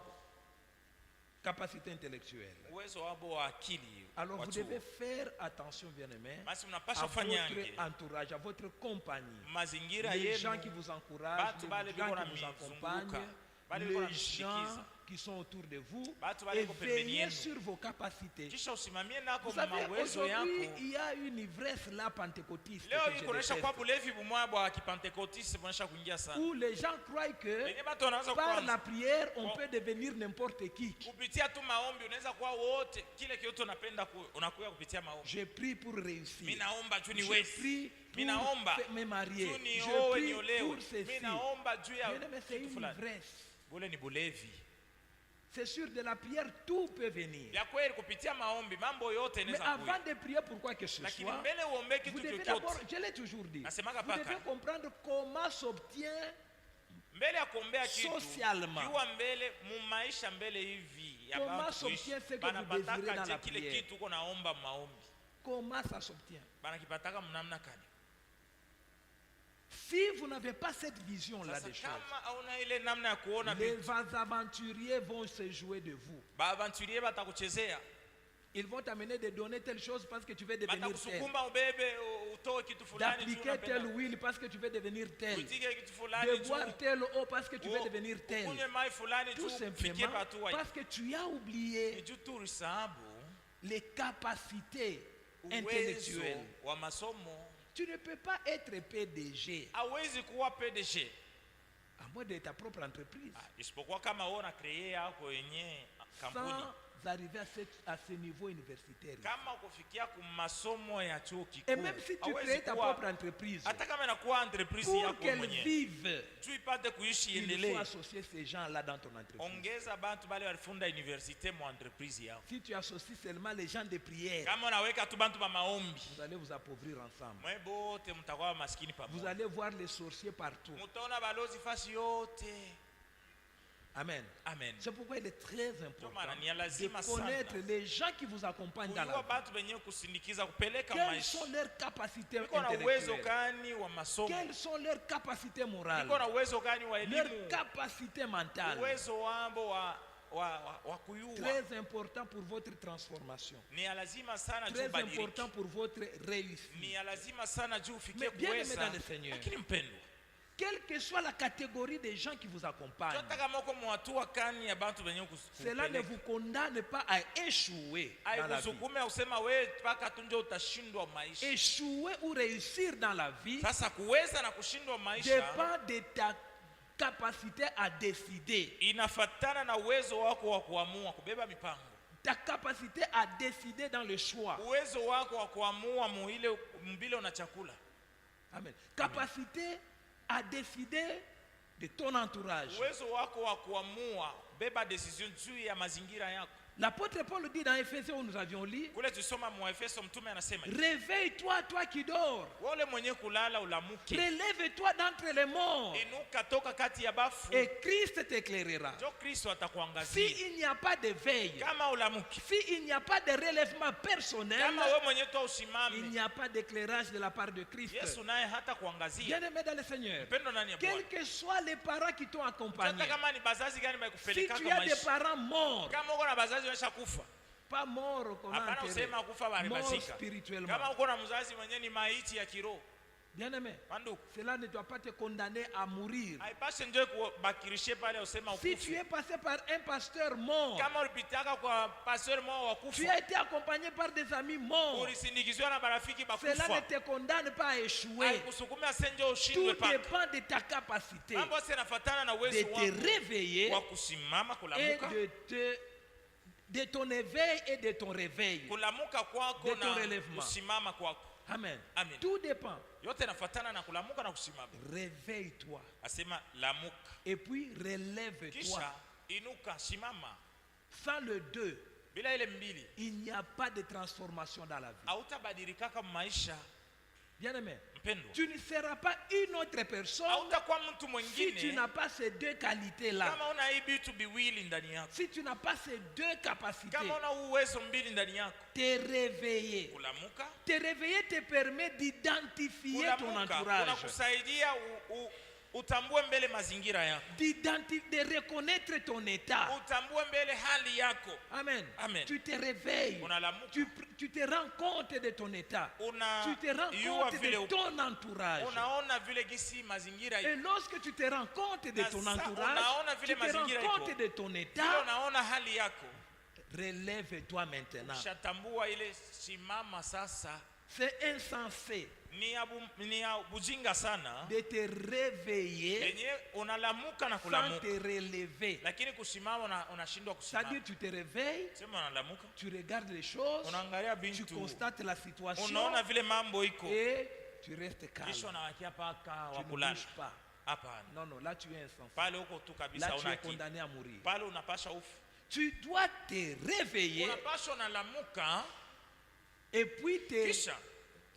A: capacité intellectuelle.
B: Uwezo wao wa akili.
A: Alors vous
B: watu.
A: devez faire attention, bien-aimés,
B: Basi
A: à
B: mnapasha
A: votre
B: fanyange
A: entourage, à votre compagnie.
B: mazingira
A: Les gens qui
B: yenu.
A: vous encouragent,
B: Batu bale
A: les
B: biko
A: gens
B: na
A: qui vous
B: mizunguka.
A: accompagnent,
B: Bale biko na
A: les
B: mshikiza.
A: gens qui sont autour de vous,
B: Batu bale
A: et
B: biko pembeni
A: veillez
B: yenu.
A: sur vos capacités.
B: Kisha usimamie nako
A: Vous savez,
B: mawezo
A: aujourd'hui,
B: yako.
A: il y a une ivresse là pentecôtiste
B: Leo
A: que
B: hii
A: je
B: kuonesha
A: déteste,
B: kwa bulevi bumwa bwa kipentekotiste buonesha kuingia sana.
A: où les gens croient que
B: Wenye batu wanaanza
A: par la
B: kuanza
A: prière, on
B: Oh.
A: peut devenir n'importe qui.
B: kupitia tu maombi unaweza kuwa wote kile kitu unapenda unakuya kupitia maombi.
A: Je prie pour
B: Mimi
A: réussir.
B: naomba juu
A: Je
B: niwezi.
A: prie
B: Mimi naomba
A: pour me marier.
B: juu
A: Je
B: nioe
A: prie
B: niolewe.
A: pour
B: Mimi
A: ceci.
B: naomba juu ya
A: Bien-aimé, c'est
B: kitu
A: une
B: fulani.
A: ivresse.
B: Bule ni bulevi.
A: C'est sûr, de la prière, tout peut venir.
B: Ya kweli kupitia maombi mambo yote
A: Mais
B: inaweza
A: avant
B: kuya.
A: de prier pour quoi que ce
B: Lakini
A: soit,
B: mbele uombe
A: vous
B: kitu
A: devez d'abord,
B: chochote.
A: je l'ai toujours dit,
B: Nasemaga
A: vous devez
B: paka.
A: comprendre comment s'obtient
B: Mbele ya kuombea kitu.
A: Socialement.
B: Jua mbele mu maisha mbele hivi ya
A: Comment
B: batu kuishi.
A: s'obtient ce que vous
B: Banapataka
A: désirez dans
B: je
A: la
B: kile
A: prière.
B: kitu uko naomba maombi.
A: comment ça s'obtient.
B: Banakipataka mnamna kani.
A: Si vous n'avez pas cette vision-là
B: Sasa
A: des choses,
B: kama hauna ile namna ya kuona
A: les
B: vitu,
A: aventuriers vont se jouer de vous.
B: baaventurier batakuchezea,
A: Ils vont t'amener de donner telle chose parce que tu veux devenir tel.
B: batakusukuma ubebe utoe kitu fulani juu
A: D'appliquer tel
B: unapenda,
A: huile parce que tu veux devenir tel.
B: uitike kitu
A: De
B: fulani
A: boire
B: juu
A: tel eau parce que tu veux devenir tel.
B: ukunywe mai fulani
A: Tout
B: juu fikie
A: simplement
B: hatua hii.
A: parce que tu as
B: Ni
A: oublié
B: juu tu ulisahabu
A: les capacités
B: uwezo
A: intellectuelles.
B: wa masomo.
A: Tu ne peux pas être PDG
B: Hawezi kuwa PDG
A: à moins de ta propre entreprise
B: isipokuwa kama wewe una create yako yenyewe kampuni.
A: sans arriver à ce niveau universitaire.
B: Kama kufikia ku masomo ya chuo
A: Et
B: kikuu,
A: même si tu
B: hawezi
A: crées ta
B: kuwa-
A: propre entreprise,
B: hata kama inakuwa entreprise
A: pour
B: yako
A: qu'elle
B: mwenyewe,
A: vive,
B: juu ipate kuishi
A: il faut
B: iendelee,
A: associer ces gens-là dans ton entreprise.
B: ongeza bantu bale walifunda universite mu entreprise yao.
A: Si tu associes seulement les gens de prière,
B: Kama unaweka tu bantu ba maombi,
A: vous allez vous appauvrir ensemble.
B: mwe bote mtakuwa maskini
A: Vous
B: pamoja.
A: allez voir les sorciers partout.
B: Mutaona balozi fasi yote.
A: Amen.
B: Amen.
A: C'est pourquoi il est très important
B: maana ni ya
A: de
B: lazima
A: connaître
B: sana
A: les gens qui vous accompagnent dans
B: kujua
A: la vie.
B: bantu wenyewe kusindikiza kupeleka
A: Quelles
B: maisha.
A: sont leurs capacités
B: Iko na uwezo
A: intellectuelles?
B: gani wa masomo?
A: Quelles sont leurs capacités morales?
B: Iko na uwezo gani wa
A: Leurs
B: elimu?
A: capacités mentales?
B: Uwezo wambo wa kuyua.
A: Très important pour votre transformation.
B: Ni ya lazima sana juu
A: Très
B: badiliki.
A: important pour votre réussite.
B: Ni ya lazima sana juu ufikie
A: Mais bien aimé
B: kuweza.
A: dans le Seigneur.
B: Lakini mpendwa,
A: Quelle que soit la catégorie des gens qui vous accompagnent,
B: hata kama uko mwatua kani ya bantu wenyewe
A: cela ne vous condamne pas à échouer dans la vie.
B: haikusukume usema wewe mpaka tu ndio utashindwa maisha.
A: Échouer ou réussir dans la vie
B: Sasa kuweza na kushindwa maisha
A: dépend de ta capacité à décider.
B: inafatana na uwezo wako wa kuamua kubeba mipango.
A: Ta capacité à décider dans le choix.
B: Uwezo wako wa kuamua muile mbile una chakula.
A: Amen. Capacité à décider de ton entourage.
B: Uwezo wako wa kuamua beba decision juu ya mazingira yako.
A: L'apôtre Paul dit dans Éphésiens où nous avions lu,
B: Kule tusoma mu Efeso mtume anasema,
A: réveille-toi, toi qui dors.
B: wale mwenye kulala ulamuke.
A: Relève-toi d'entre les morts
B: Inuka toka kati ya bafu.
A: et Christ t'éclairera.
B: Jo Kristo
A: Si
B: atakuangazia.
A: il n'y a pas de veille,
B: Kama ulamuke.
A: si il n'y a pas de relèvement personnel,
B: Kama wewe mwenye tu
A: il
B: usimame.
A: n'y a pas d'éclairage de la part de Christ.
B: Yesu naye hata kuangazia.
A: Bien-aimé dans le Seigneur,
B: Mpendo ndani ya
A: quels
B: Bwana.
A: que soient les parents qui t'ont accompagné,
B: Hata kama ni bazazi gani
A: si
B: bakupeleka
A: tu
B: kwa
A: as des
B: maisha.
A: parents morts,
B: Kama uko na bazazi wameshakufa.
A: pas morts comme
B: Hapana
A: enterrés,
B: usema kufa
A: morts
B: baribazika.
A: spirituellement.
B: Kama uko na mzazi mwenye ni maiti ya kiroho.
A: Bien-aimé,
B: Manduku.
A: cela ne doit pas te condamner à mourir.
B: Haipashe ndio kubakirishe pale usema
A: Si tu
B: ukufe.
A: es passé par un pasteur mort,
B: Kama ulipitaka kwa pastor mwa wa
A: tu
B: kufa.
A: as été accompagné par des amis morts,
B: Ulisindikizwa na marafiki
A: cela ne
B: bakufa.
A: te condamne pas à échouer.
B: Haikusukumia senjo
A: Tout
B: ushindwe paka.
A: dépend de ta capacité
B: Mambo yote yanafuatana na
A: de
B: uwezo
A: te
B: wako
A: réveiller
B: wa kusimama
A: et
B: kulamuka.
A: de ton éveil et de ton réveil.
B: Kulamuka kwako
A: De ton
B: na
A: relèvement.
B: kusimama kwako.
A: Amen.
B: Amen.
A: Tout dépend.
B: Yote yanafuatana na kulamuka na kusimama.
A: Réveille-toi.
B: Asema lamuka.
A: Et puis relève-toi.
B: Kisha inuka, simama.
A: Sans le 2,
B: Bila ile mbili,
A: il n'y a pas de transformation dans la vie.
B: hautabadilika kama maisha.
A: Bien-aimé,
B: Mpendwa,
A: tu ne seras pas une autre personne
B: hautakuwa mtu
A: si tu
B: mwingine
A: n'as pas ces deux qualités-là.
B: kama una hii vitu viwili ndani yako.
A: Si tu n'as pas ces deux capacités,
B: Kama una uwezo mbili ndani yako.
A: te réveiller.
B: Kulamuka,
A: Te réveiller te permet d'identifier ton
B: kulamuka
A: entourage,
B: unakusaidia utambue mbele mazingira yako.
A: de reconnaître ton état.
B: Utambue mbele hali yako.
A: Amen.
B: Amen.
A: Tu te réveilles.
B: Unalamuka.
A: Tu te rends compte de ton état. Tu te rends
B: Unajua
A: compte
B: vile
A: de ton entourage.
B: unaona vile gisi mazingira
A: Et
B: iko.
A: lorsque tu te rends compte de
B: Na
A: ton
B: sa-
A: entourage,
B: unaona
A: tu
B: vile
A: te rends
B: mazingira
A: compte
B: iko.
A: de ton
B: Vile
A: état,
B: unaona hali yako.
A: relève-toi maintenant.
B: Ushatambua ile simama sasa.
A: C'est insensé
B: Ni ya bujinga sana.
A: de te réveiller
B: Yenye unalamuka na
A: sans
B: kulamuka.
A: te relever.
B: Lakini kusimama unashindwa kusimama.
A: C'est-à-dire tu te réveilles,
B: Sema unalamuka.
A: tu regardes les choses,
B: Unaangalia
A: tu
B: bintu.
A: constates la situation
B: Unaona vile mambo iko.
A: et tu restes calme.
B: Kisha unawakia paka
A: Tu
B: wa
A: ne
B: kulala.
A: bouges pas.
B: Hapana.
A: Non, non, là tu es insensé.
B: Pale uko tu kabisa
A: Là tu
B: una
A: es
B: akili.
A: condamné à mourir.
B: Pale unapasha ufu.
A: Tu dois te réveiller
B: Unapasha unalamuka.
A: et puis te
B: Kisha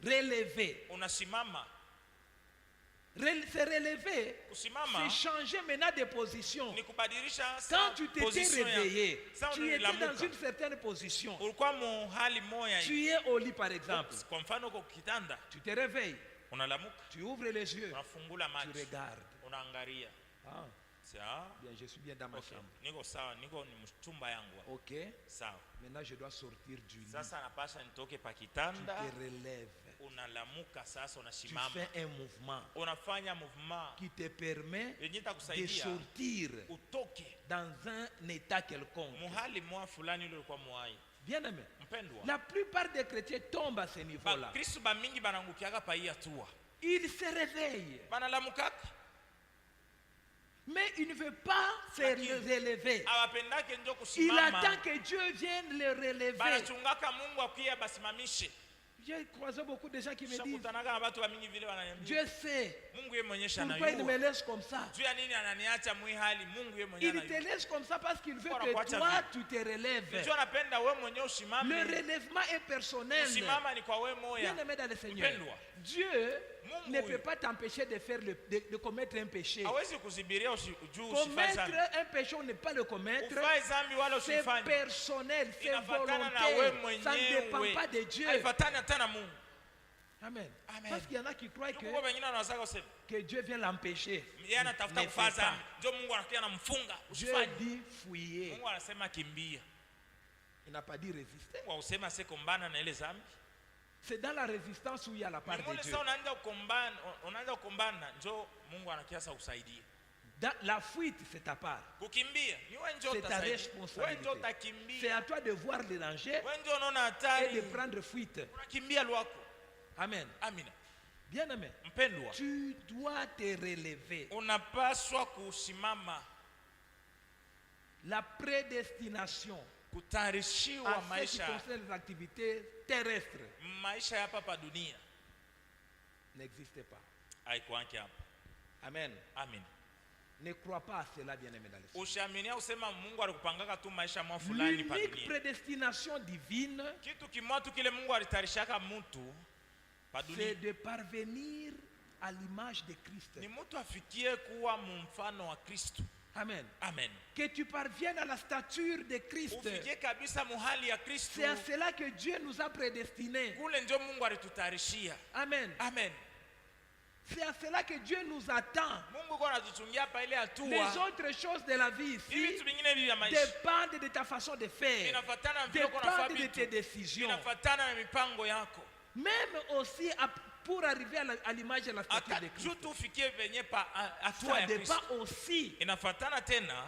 A: relever.
B: unasimama.
A: Se relever,
B: Kusimama
A: c'est changer maintenant de position.
B: ni kubadilisha
A: Quand tu t'étais
B: position ya-
A: réveillé,
B: Sa
A: tu étais
B: unalamuka.
A: dans une certaine position.
B: Ulikuwa mu hali moya hivi.
A: Tu es au lit par exemple.
B: Kwa mfano uko kitanda,
A: Tu te réveilles.
B: unalamuka,
A: tu ouvres les yeux,
B: unafungula
A: tu
B: macho,
A: regardes.
B: unaangalia.
A: Ah,
B: Sawa?
A: bien, je suis bien dans ma
B: Okay.
A: chambre.
B: Niko sawa, niko ni mchumba yangu.
A: Ok,
B: Sawa.
A: maintenant je dois sortir du lit.
B: Sasa napasha nitoke pa
A: Tu
B: kitanda,
A: te relèves.
B: unalamuka sasa,
A: Tu
B: unasimama.
A: fais un mouvement
B: Unafanya mouvement
A: qui te permet
B: yenye
A: de
B: itakusaidia
A: sortir
B: utoke
A: dans un état quelconque.
B: muhali mwa fulani ule ulikuwa mwai.
A: Bien aimé,
B: Mpendwa,
A: la plupart des chrétiens tombent à ce niveau-là.
B: Bakristo bamingi banangukiaka pa hii hatua,
A: Ils se réveillent,
B: banalamukaka
A: mais il ne veut pas se
B: Lakini,
A: relever.
B: awapendake njo
A: Il
B: kusimama,
A: attend que Dieu vienne le relever.
B: banachungaka Mungu akuye basimamishe.
A: J'ai croisé beaucoup de gens qui me disent,
B: Shakutanaka na watu bamingi vile wananiambia,
A: Dieu sait
B: Mungu yeye mwenyesha
A: pourquoi il me
B: anayua
A: laisse comme ça.
B: juu ya nini ananiacha mwi hali. Mungu yeye mwenyewe
A: Il te
B: anayua.
A: laisse comme ça parce qu'il veut
B: Bora
A: que
B: kuacha
A: toi,
B: vile.
A: tu te relèves.
B: Ndio anapenda wewe mwenyewe
A: Le
B: usimame.
A: relèvement est personnel.
B: Kusimama ni kwa wewe moya.
A: Bien aimé dans le Seigneur,
B: Mpendwa,
A: Dieu
B: Mungu
A: ne
B: huyu
A: peut pas t'empêcher de faire de commettre un péché.
B: hawezi kuzibiria juu usifae
A: Commettre
B: zambi.
A: un péché, on ne peut pas le commettre.
B: Ufae zambi wala
A: C'est
B: usifanye.
A: personnel, c'est
B: Inafatana na wewe
A: volontaire. Ça ne dépend
B: mwenyewe.
A: pas de Dieu.
B: Haifatani hata na Mungu.
A: Amen.
B: Amen.
A: Parce qu'il y en a qui croient
B: Tuko wengine wanaweza kusema
A: que Dieu vient l'empêcher.
B: yeye anatafuta
A: Ne
B: kufaa
A: fais pas.
B: zambi. Ndio Mungu anakuja anamfunga.
A: Dieu
B: Usifanye.
A: dit fouiller.
B: Mungu anasema kimbia.
A: Il n'a pas dit résister.
B: Mungu usema sikumbana na ile zambi.
A: C'est dans la résistance où il y a la part de
B: Mbona
A: Dieu.
B: sasa unaanza kukumbana ndio Mungu anakiasa kusaidia.
A: La fuite, c'est ta part.
B: Kukimbia ni wewe ndio
A: C'est ta
B: utasaidia. Wewe
A: responsabilité.
B: ndio
A: C'est
B: utakimbia.
A: à toi de voir le danger
B: Wewe ndio unaona
A: et
B: hatari.
A: de prendre fuite.
B: Unakimbia lwako.
A: Amen.
B: Amina.
A: Bien aimé,
B: Mpendwa,
A: tu dois te relever.
B: unapaswa kusimama,
A: La prédestination
B: kutayarishiwa
A: à ce qui
B: maisha
A: concerne les activités terrestres
B: maisha ya hapa pa dunia
A: n'existe pas.
B: haikuanki hapa.
A: Amen.
B: Amin.
A: Ne crois pas à cela, bien aimé dans le Seigneur.
B: Usiaminia usema Mungu alikupangaka tu maisha mwa fulani pa
A: L'unique
B: dunia.
A: prédestination divine,
B: Kitu kimoja tu kile Mungu alitarishaka mtu pa
A: c'est
B: dunia
A: de parvenir à l'image de Christ.
B: ni mtu afikie kuwa mfano wa Kristo.
A: Amen.
B: Amen.
A: Que tu parviennes à la stature de Christ.
B: Ufikie kabisa muhali ya Kristo.
A: C'est à cela que Dieu nous a prédestinés.
B: Kule ndio Mungu alitutayarishia.
A: Amen.
B: Amen.
A: C'est à cela que Dieu nous attend.
B: Mungu kwa anatuchungia pa ile
A: Les
B: hatua.
A: autres choses de la vie
B: Hivi
A: ici
B: vitu vingine vya maisha
A: dépendent de ta façon de faire,
B: vinafatana na vile uko nafanya
A: dépendent de tes
B: vitu.
A: décisions.
B: Vinafatana na mipango yako.
A: Même aussi pour arriver à l'image et à la stature
B: Hata
A: de
B: juu
A: Christ.
B: tu ufikie venye pa hatua
A: Ça
B: ya
A: dépend
B: Kristo.
A: aussi
B: Inafatana tena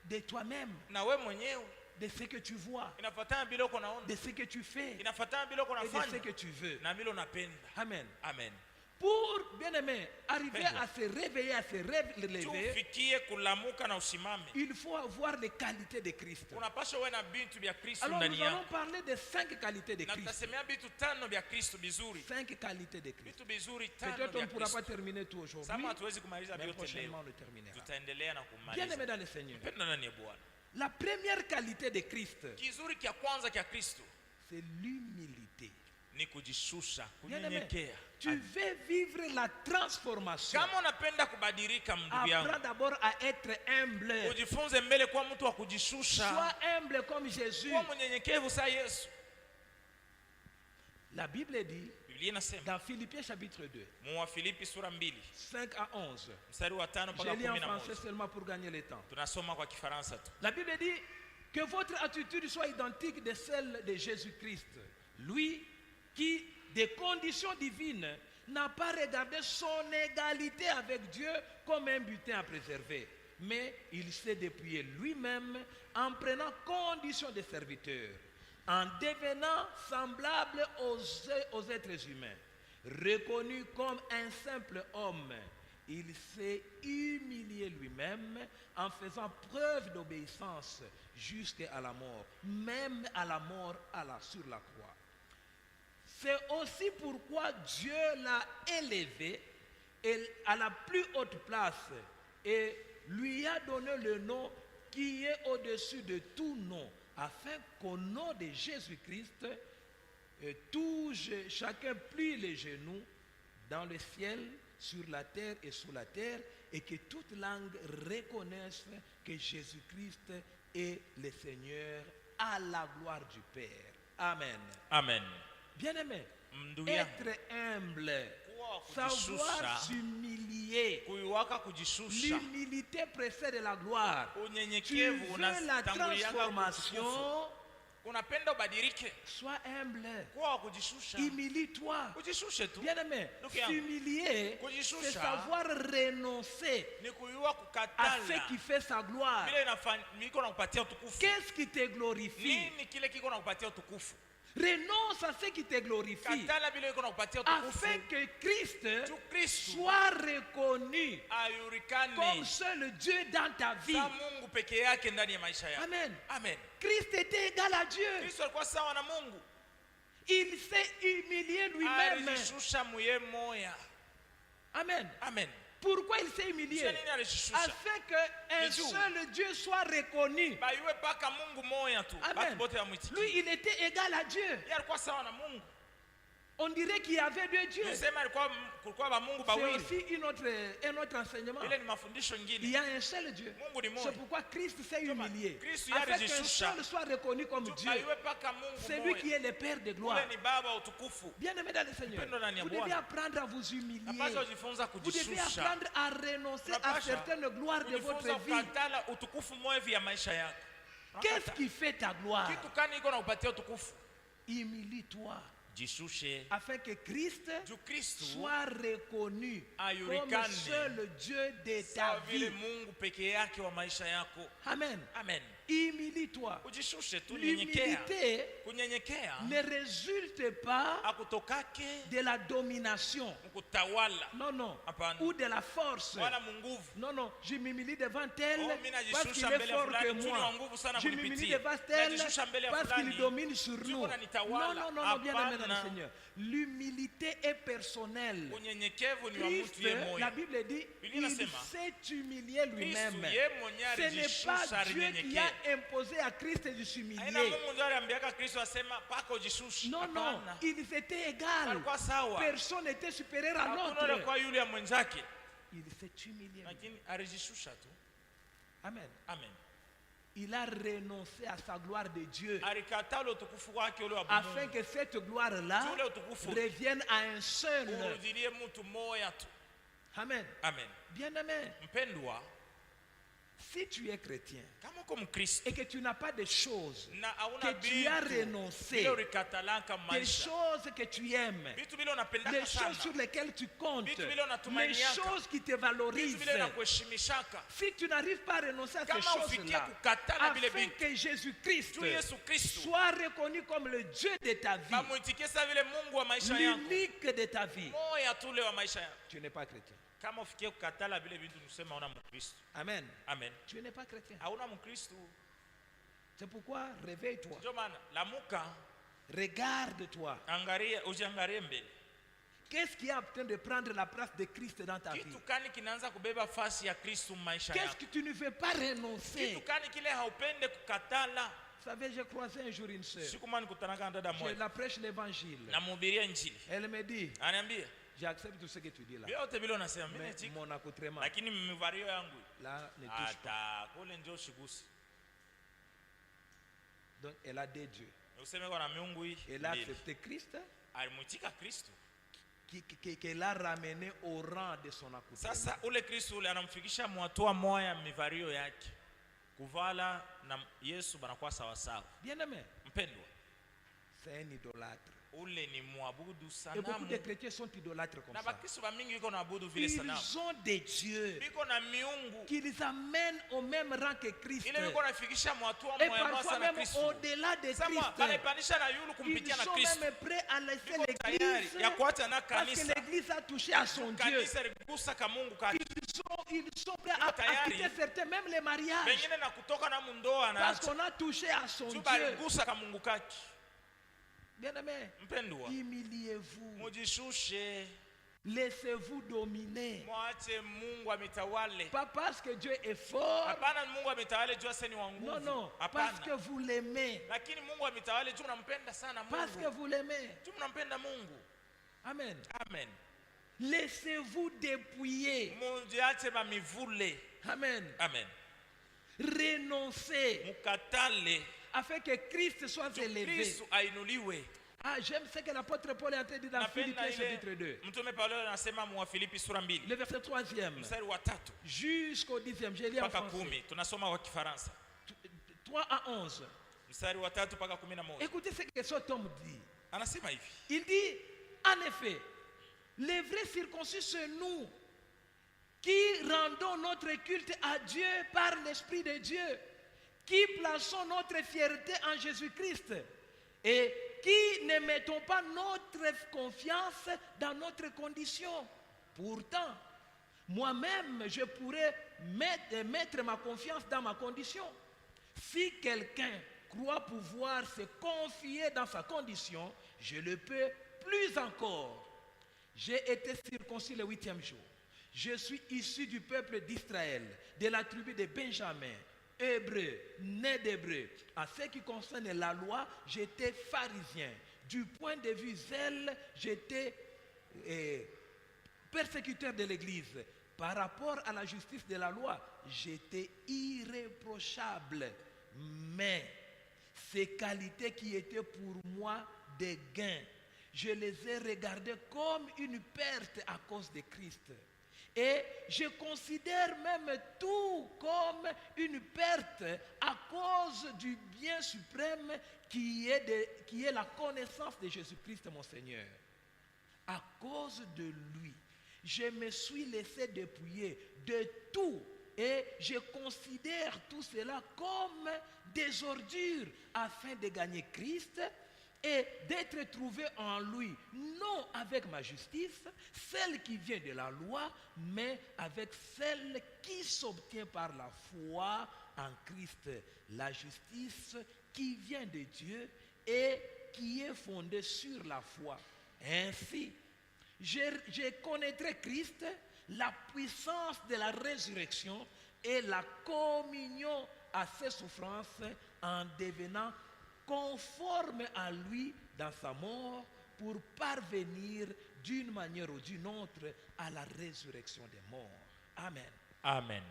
A: de toi-même,
B: na we mwenyewe.
A: de ce que tu vois,
B: Inafatana bila uko naona.
A: de ce que tu fais
B: Inafatana bila uko
A: et de ce
B: nafanya
A: que tu veux.
B: na bila unapenda.
A: Amen.
B: Amen.
A: Pour, bien aimé, arriver
B: Pendwa.
A: à se réveiller, à se
B: Tu
A: relever,
B: ufikie kulamuka na usimame.
A: il faut avoir les qualités de Christ.
B: Unapaswa uwe na bintu vya Kristo
A: Alors
B: ndani
A: nous allons
B: yako.
A: parler de 5 qualités de
B: Na
A: Christ.
B: tutasemea vitu 5 vya Kristo vizuri.
A: 5 qualités de Christ.
B: Vitu vizuri 5
A: Peut-être on
B: vya
A: ne pourra pas
B: Kristo.
A: terminer tout aujourd'hui,
B: Sama hatuwezi kumaliza
A: mais
B: vyote
A: prochainement
B: leo.
A: on le terminera.
B: Tutaendelea na
A: Bien aimé
B: kumaliza.
A: dans le Seigneur,
B: Mpenda ndani ya Bwana.
A: la première qualité de Christ,
B: Kizuri kia kwanza kia Kristo
A: c'est l'humilité.
B: ni kujishusha,
A: Bien aimé,
B: kunyenyekea.
A: tu veux vivre la transformation.
B: Kama unapenda kubadilika ndugu yangu,
A: Apprends d'abord à être humble.
B: ujifunze mbele kuwa mtu wa kujishusha,
A: Sois humble comme Jésus.
B: kuwa mnyenyekevu saa Yesu.
A: La Bible dit
B: Biblia inasema
A: dans Philippiens chapitre 2,
B: mu Filipi sura 2
A: 5 à 11.
B: mstari wa 5
A: Je
B: mpaka
A: lis en français
B: 11.
A: seulement pour gagner le temps.
B: Tunasoma kwa Kifaransa tu.
A: La Bible dit que votre attitude soit identique de celle de Jésus-Christ. Lui qui, des conditions divines, n'a pas regardé son égalité avec Dieu comme un butin à préserver, mais il s'est dépouillé lui-même en prenant condition de serviteur, en devenant semblable aux êtres humains. Reconnu comme un simple homme, il s'est humilié lui-même en faisant preuve d'obéissance jusqu'à la mort, même à la mort sur la croix. C'est aussi pourquoi Dieu l'a élevé à la plus haute place et lui a donné le nom qui est au-dessus de tout nom, afin qu'au nom de Jésus-Christ, chacun plie les genoux dans le ciel, sur la terre et sous la terre, et que toute langue reconnaisse que Jésus-Christ est le Seigneur, à la gloire du Père. Amen.
B: Amen.
A: Bien-aimé,
B: Ndugu yangu,
A: être humble,
B: kuwa
A: Savoir s'humilier.
B: Kuiwaka kujishusha.
A: L'humilité précède la gloire. Tu
B: Unyenyekevu
A: veux la
B: unatangulianga kutukufu.
A: transformation?
B: Unapenda ubadilike.
A: Sois humble.
B: Kuwa kujishusha.
A: Humilie-toi.
B: Ujishushe tu.
A: Bien-aimé, s'humilier, c'est savoir renoncer
B: Ni kuiwa
A: à
B: kukatala.
A: ce qui fait sa gloire.
B: Vile inafanyika na kupatia utukufu.
A: Qu'est-ce qui te glorifie?
B: Nini kile kiko na kupatia utukufu?
A: Renonce à ce qui te glorifie,
B: Katala vile iko na kupatia utukufu.
A: afin que Christ
B: Tu Kristo
A: soit reconnu
B: ayurikane
A: comme seul Dieu dans ta vie.
B: sa Mungu peke yake ndani ya maisha yako.
A: Amen.
B: Amen.
A: Christ était égal à Dieu.
B: Kristo alikuwa sawa na Mungu.
A: Il s'est humilié lui-même.
B: Alijishusha muye moya.
A: Amen.
B: Amen.
A: Pourquoi il s'est humilié?
B: Sio nini alijishusha?
A: Afin qu'un seul Dieu soit reconnu.
B: Baiwe paka Mungu moya tu.
A: Amen.
B: Batu bote wamwitikie.
A: Lui, il était égal à Dieu.
B: Yeye alikuwa sawa na Mungu.
A: On dirait qu'il y avait deux dieux.
B: Tuseme alikuwa kulikuwa ba Mungu
A: C'est
B: bawili.
A: aussi un autre enseignement.
B: Ile ni mafundisho
A: Il
B: ngine.
A: y a un seul Dieu.
B: Mungu ni
A: C'est
B: moja.
A: pourquoi Christ s'est humilié.
B: Christ
A: Afin qu'un
B: alijishusha.
A: seul soit reconnu comme Dieu.
B: Baiwe paka Mungu
A: C'est lui
B: moya.
A: qui est le Père de gloire.
B: Ule ni baba wa utukufu.
A: Bien-aimé dans le Seigneur,
B: Mpendo ndani ya
A: vous devez
B: Bwana.
A: apprendre à vous humilier.
B: Napaswa kujifunza
A: Vous devez
B: kujishusha.
A: apprendre à renoncer à
B: Unapaswa
A: certaines gloires de votre
B: kujifunza
A: vie.
B: kukatala utukufu mwevi ya maisha yako.
A: Qu'est-ce qui fait ta gloire?
B: Kitu kani iko na kupatia utukufu?
A: Humilie-toi
B: Jishushe.
A: afin que Christ
B: Juu Kristo
A: soit reconnu comme
B: ayulikane
A: seul Dieu de ta
B: sawa vile
A: vie.
B: Mungu peke yake wa maisha yako.
A: Amen.
B: Amen.
A: Humilie-toi.
B: Ujishushe tu, nyenyekea.
A: L'humilité
B: Kunyenyekea
A: ne résulte pas
B: akutokake
A: de la domination.
B: mkutawala
A: Non, non.
B: Hapana.
A: Ou de la force.
B: wala munguvu.
A: Non, non. Je m'humilie devant elle
B: Oh, mimi
A: parce qu'il
B: najishusha
A: est
B: mbele ya
A: fort que
B: fulani, tu ni wa
A: moi.
B: nguvu sana
A: Je m'humilie
B: kunipitia.
A: devant elle
B: Najishusha mbele ya
A: parce qu'il
B: fulani,
A: domine sur
B: tu
A: nous.
B: uko
A: Non,
B: unanitawala.
A: non, non, non, bien aimé dans le
B: Hapana.
A: Seigneur. L'humilité est personnelle.
B: Unyenyekevu ni wa
A: Christ,
B: mtu ye
A: la
B: moyo.
A: Bible dit,
B: Biblia
A: il
B: inasema,
A: s'est humilié lui-même.
B: Kristo ye mwenyewe
A: Ce n'est pas
B: alijishusha,
A: Dieu qui
B: alinyenyekea.
A: a imposé à Christ de
B: Haina
A: s'humilier.
B: Mungu ndio aliambiaka Kristo asema paka ujishushe.
A: Non, non,
B: Hapana.
A: ils étaient égaux.
B: Alikuwa sawa.
A: Personne n'était supérieur à
B: Hakuna
A: l'autre.
B: alikuwa yule ya mwenzake.
A: Il s'est humilié.
B: Lakini alijishusha tu.
A: Amen.
B: Amen.
A: Il a renoncé à sa gloire de Dieu
B: Alikataa ule utukufu wake ule wa
A: afin
B: Mungu.
A: que cette gloire-là
B: Ule utukufu
A: revienne à un seul.
B: urudilie mtu moya tu.
A: Amen.
B: Amen.
A: Bien-aimé,
B: Mpendwa,
A: si tu es chrétien
B: kama uko Mkristo
A: et que tu n'as pas de choses
B: na hauna
A: que tu as
B: vitu
A: renoncé,
B: vile ulikatalaka
A: des
B: maisha,
A: choses que tu aimes,
B: vitu vile unapendaka
A: les choses sur
B: sana,
A: lesquelles tu comptes,
B: Vitu vile
A: les
B: unatumainiaka.
A: choses qui te
B: vitu
A: valorisent.
B: vile unakuheshimishaka,
A: Si tu n'arrives pas à renoncer à ces
B: kama ufikie
A: choses-là,
B: kukatala vile
A: afin
B: vitu,
A: que Jésus-Christ
B: tu Yesu Kristo
A: soit reconnu comme le Dieu de ta vie,
B: bamwitikie sa vile Mungu wa maisha yako,
A: l'unique de ta vie,
B: moya tu ule wa maisha yako.
A: tu n'es pas chrétien.
B: Kama ufikie kukatala vile vitu, nusema hauna Mkristo.
A: Amen.
B: Amen.
A: Tu n'es pas chrétien.
B: Hauna Mkristo.
A: C'est pourquoi réveille-toi.
B: Ndio maana lamuka,
A: Regarde-toi.
B: ujiangalie mbele.
A: Qu'est-ce qui est en train de prendre la place de Christ dans ta vie?
B: Kitu kani kinaanza kubeba fasi ya Kristo maisha
A: Qu'est-ce
B: yako?
A: que tu ne veux pas renoncer?
B: Kitu kani kile haupende kukatala?
A: Vous savez, j'ai croisé un jour une sœur.
B: Siku moja nikutanaka na dada
A: Je
B: moja,
A: la prêche l'évangile.
B: namhubiria injili,
A: Elle me dit,
B: ananiambia
A: j'accepte tout ce que tu dis là.
B: vyote vile unasema mimi
A: Mais
B: natika,
A: mon accoutrement,
B: lakini mivario yangu
A: là, ne touche pas.
B: hata kule ndio shigusi.
A: Donc, elle a des dieux.
B: Useme kwa na miungu hii
A: Elle a
B: mbili.
A: accepté Christ,
B: Alimwitika Kristo.
A: qu'elle a ramené au rang de son accoutrement.
B: Sasa ule Kristo ule anamfikisha mwatua moya mivario yake, kuvala na Yesu banakuwa sawa sawa.
A: Bien aimé,
B: Mpendwa,
A: c'est un idolâtre.
B: ule ni muabudu
A: Et beaucoup
B: sanamu.
A: de chrétiens sont idolâtres comme
B: Na
A: ça.
B: bakristo bamingi iko naabudu vile
A: Ils
B: sanamu,
A: ont des dieux
B: biko na miungu
A: qui les amènent au même rang que Christ.
B: ile biko nafikisha mwatua
A: Et
B: moya moya
A: parfois
B: sana
A: même
B: Kristo.
A: au-delà de
B: Sasa
A: Christ.
B: banaipanisha na yulu
A: Ils
B: kumpitia na
A: sont
B: Kristo.
A: même prêts à laisser
B: Biko tayari
A: l'église
B: ya kuacha na
A: parce que
B: kanisa.
A: l'église a touché à son Dieu.
B: Kanisa ligusa ka Mungu kati.
A: Ils sont prêts à
B: tayari.
A: quitter certains, même les mariages,
B: Wengine na kutoka na mundoa
A: parce
B: na
A: qu'on a touché à son
B: tu
A: Dieu.
B: baligusa ka Mungu kati.
A: Bien-aimés,
B: Mpendwa,
A: humiliez-vous,
B: mujishushe,
A: laissez-vous dominer.
B: mwache Mungu amitawale.
A: Pas parce que Dieu est fort,
B: Hapana, Mungu amitawale juu aseni wa nguvu.
A: non, non, parce que
B: Hapana.
A: vous l'aimez,
B: Lakini Mungu amitawale juu mnampenda sana
A: parce que
B: Mungu.
A: vous l'aimez.
B: Juu mnampenda Mungu.
A: Amen.
B: Amen.
A: Laissez-vous dépouiller.
B: Mujiache mamivule.
A: Amen.
B: Amen.
A: Renoncez
B: Mukatale
A: afin que Christ soit
B: juu
A: élevé.
B: Kristo ainuliwe.
A: Ah, j'aime ce que l'apôtre Paul est en train de dire dans
B: Napenda
A: Philippiens
B: ile
A: chapitre 2.
B: mtume Paulo anasema mu Wafilipi sura 2
A: Le verset 3e
B: mstari wa 3
A: jusqu'au 10e. Je lis en
B: mpaka
A: français.
B: 10. Tunasoma kwa Kifaransa.
A: 3 à 11.
B: Mstari wa 3 mpaka 11.
A: Écoutez ce que cet homme dit.
B: Anasema hivi.
A: Il dit, en effet, les vrais circoncis, c'est nous qui rendons notre culte à Dieu par l'Esprit de Dieu, qui plaçons notre fierté en Jésus-Christ et qui ne mettons pas notre confiance dans notre condition. Pourtant, moi-même, je pourrais mettre ma confiance dans ma condition. Si quelqu'un croit pouvoir se confier dans sa condition, je le peux plus encore. J'ai été circoncis le 8e jour. Je suis issu du peuple d'Israël, de la tribu de Benjamin, hébreu, né d'hébreu. À ce qui concerne la loi, j'étais pharisien. Du point de vue zèle, j'étais persécuteur de l'Église. Par rapport à la justice de la loi, j'étais irréprochable. Mais ces qualités qui étaient pour moi des gains, je les ai regardées comme une perte à cause de Christ. Et je considère même tout comme une perte à cause du bien suprême qui est la connaissance de Jésus-Christ mon Seigneur. À cause de lui, je me suis laissé dépouiller de tout et je considère tout cela comme des ordures afin de gagner Christ et d'être trouvé en lui, non avec ma justice, celle qui vient de la loi, mais avec celle qui s'obtient par la foi en Christ, la justice qui vient de Dieu et qui est fondée sur la foi. Ainsi, je connaîtrai Christ, la puissance de la résurrection et la communion à ses souffrances en devenant conforme à lui dans sa mort pour parvenir d'une manière ou d'une autre à la résurrection des morts. Amen.
B: Amen.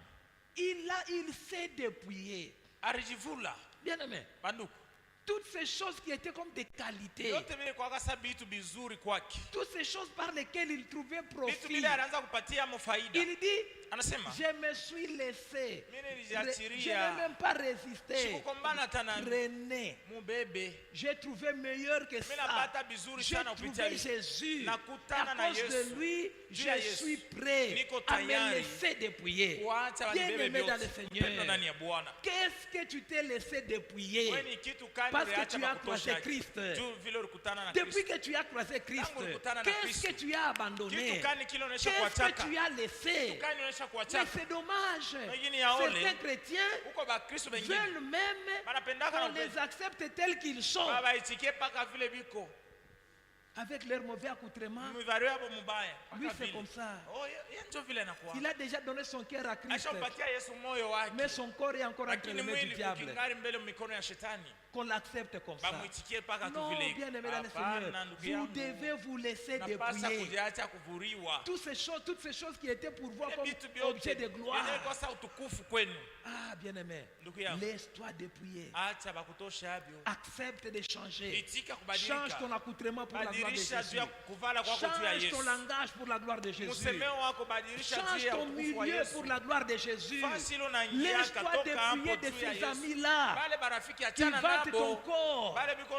A: Il s'est dépouillé.
B: Arijivula.
A: Bien aimé.
B: Banduku.
A: Toutes ces choses qui étaient comme des qualités.
B: Yote vile kwa kasa bitu bizuri kwake.
A: Toutes ces choses par lesquelles il trouvait
B: Vitu
A: profit.
B: vile anaanza kupatia mo faida.
A: Il dit,
B: Anasema,
A: je me suis laissé.
B: mimi
A: Je
B: nilijiachiria.
A: n'ai même pas résisté.
B: Sikukombana tana
A: Prenez.
B: mubebe.
A: J'ai trouvé meilleur que
B: Mimi
A: ça.
B: napata bizuri
A: J'ai
B: sana kupitia
A: trouvé
B: lui.
A: Jésus.
B: Nakutana
A: À
B: na
A: cause
B: Yesu.
A: de lui,
B: Juu ya
A: je
B: Yesu.
A: suis prêt
B: Niko
A: à me
B: tayari
A: laisser dépouiller.
B: Kuacha
A: Bien
B: wanibebe
A: aimé dans le
B: vyote. Mpendwa
A: Seigneur.
B: ndani ya Bwana.
A: Qu'est-ce que tu t'es laissé dépouiller?
B: Wewe ni kitu kani
A: Parce que
B: uliacha
A: tu as
B: makutosha
A: croisé Christ.
B: juu vile ulikutana na
A: Depuis
B: Kristo.
A: que tu as croisé Christ,
B: Tangu ulikutana na
A: qu'est-ce que
B: Kristo.
A: tu as abandonné?
B: Kitu kani kile unaisha
A: Qu'est-ce que
B: kuachaka?
A: tu as laissé?
B: Kitu kani unaisha
A: Mais
B: kuachaka?
A: c'est dommage.
B: Wengine ya ole.
A: Certains chrétiens
B: Uko ba Kristo wengine.
A: veulent même
B: Banapendaka
A: qu'on
B: na
A: les accepte tels qu'ils sont,
B: baba itikie paka vile biko.
A: avec leur mauvais accoutrement.
B: Mwivario yabo mubaya.
A: Lui,
B: Paka
A: c'est
B: vile.
A: comme ça.
B: Oh, yeye ndio vile anakuwa.
A: Il a déjà donné son cœur à Christ,
B: Ashampatia Yesu moyo wake.
A: mais son corps est encore entre
B: Lakini
A: les mains du
B: mwili
A: diable.
B: ukingari mbele mikono ya shetani.
A: Qu'on l'accepte comme ça.
B: Bamwitikie paka tu
A: Non,
B: vile.
A: bien aimé dans le
B: Hapana,
A: Seigneur,
B: ndugu
A: vous
B: yangu.
A: devez vous laisser
B: Napasa
A: dépouiller.
B: kujiacha kuvuriwa.
A: Toutes ces choses qui étaient pour voir comme
B: Vitu vyote
A: objet de gloire.
B: vyenye kosa utukufu kwenu.
A: Ah, bien aimé,
B: Ndugu yangu.
A: laisse-toi dépouiller.
B: Acha bakutosha havyo.
A: Accepte de changer.
B: Itika
A: Change ton
B: kubadilika.
A: accoutrement pour la gloire de
B: Badilisha
A: Jésus.
B: juu ya kuvala kwako juu ya
A: Change
B: Yesu.
A: ton langage pour la gloire de Jésus.
B: Msemeo wako badilisha juu
A: Change
B: ya
A: ton
B: utukufu wa
A: milieu
B: Yesu.
A: pour la gloire de Jésus.
B: Fasi ilo naingia
A: Laisse-toi
B: katoka hapo
A: dépouiller de
B: juu ya
A: ces
B: Yesu.
A: amis-là
B: Bale barafiki
A: qui
B: achana
A: vantent ton
B: nabo.
A: corps.
B: Bale biko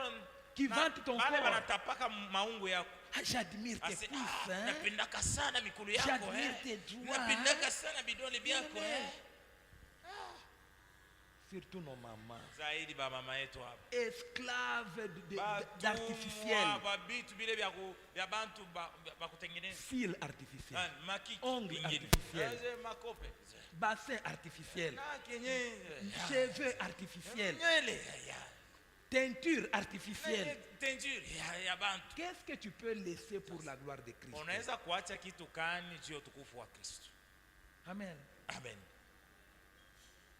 A: Qui vantent ton
B: bale
A: corps.
B: banatapaka maungu yako.
A: Ah, j'admire tes
B: Asi,
A: pouces. Hein?
B: napendaka sana mikulu yako
A: J'admire tes doigts.
B: napendaka sana vidole vyako
A: Bien-aimé. Surtout nos mamans.
B: zaidi ba mama yetu hapa.
A: Esclaves d'artificiel.
B: Batumwa ba bitu bile vya bantu bakutengeneza.
A: Fil artificiel.
B: Makiki
A: Ongles
B: ingine.
A: artificiels.
B: Makope.
A: Bassin artificiel.
B: Na kenye.
A: Cheveux artificiels.
B: Nywele ya.
A: Teinture artificielle.
B: Teinture ya bantu.
A: Qu'est-ce que tu peux laisser pour la gloire de Christ?
B: Unaweza kuacha kitu kani juu ya utukufu wa Kristo.
A: Amen.
B: Amen.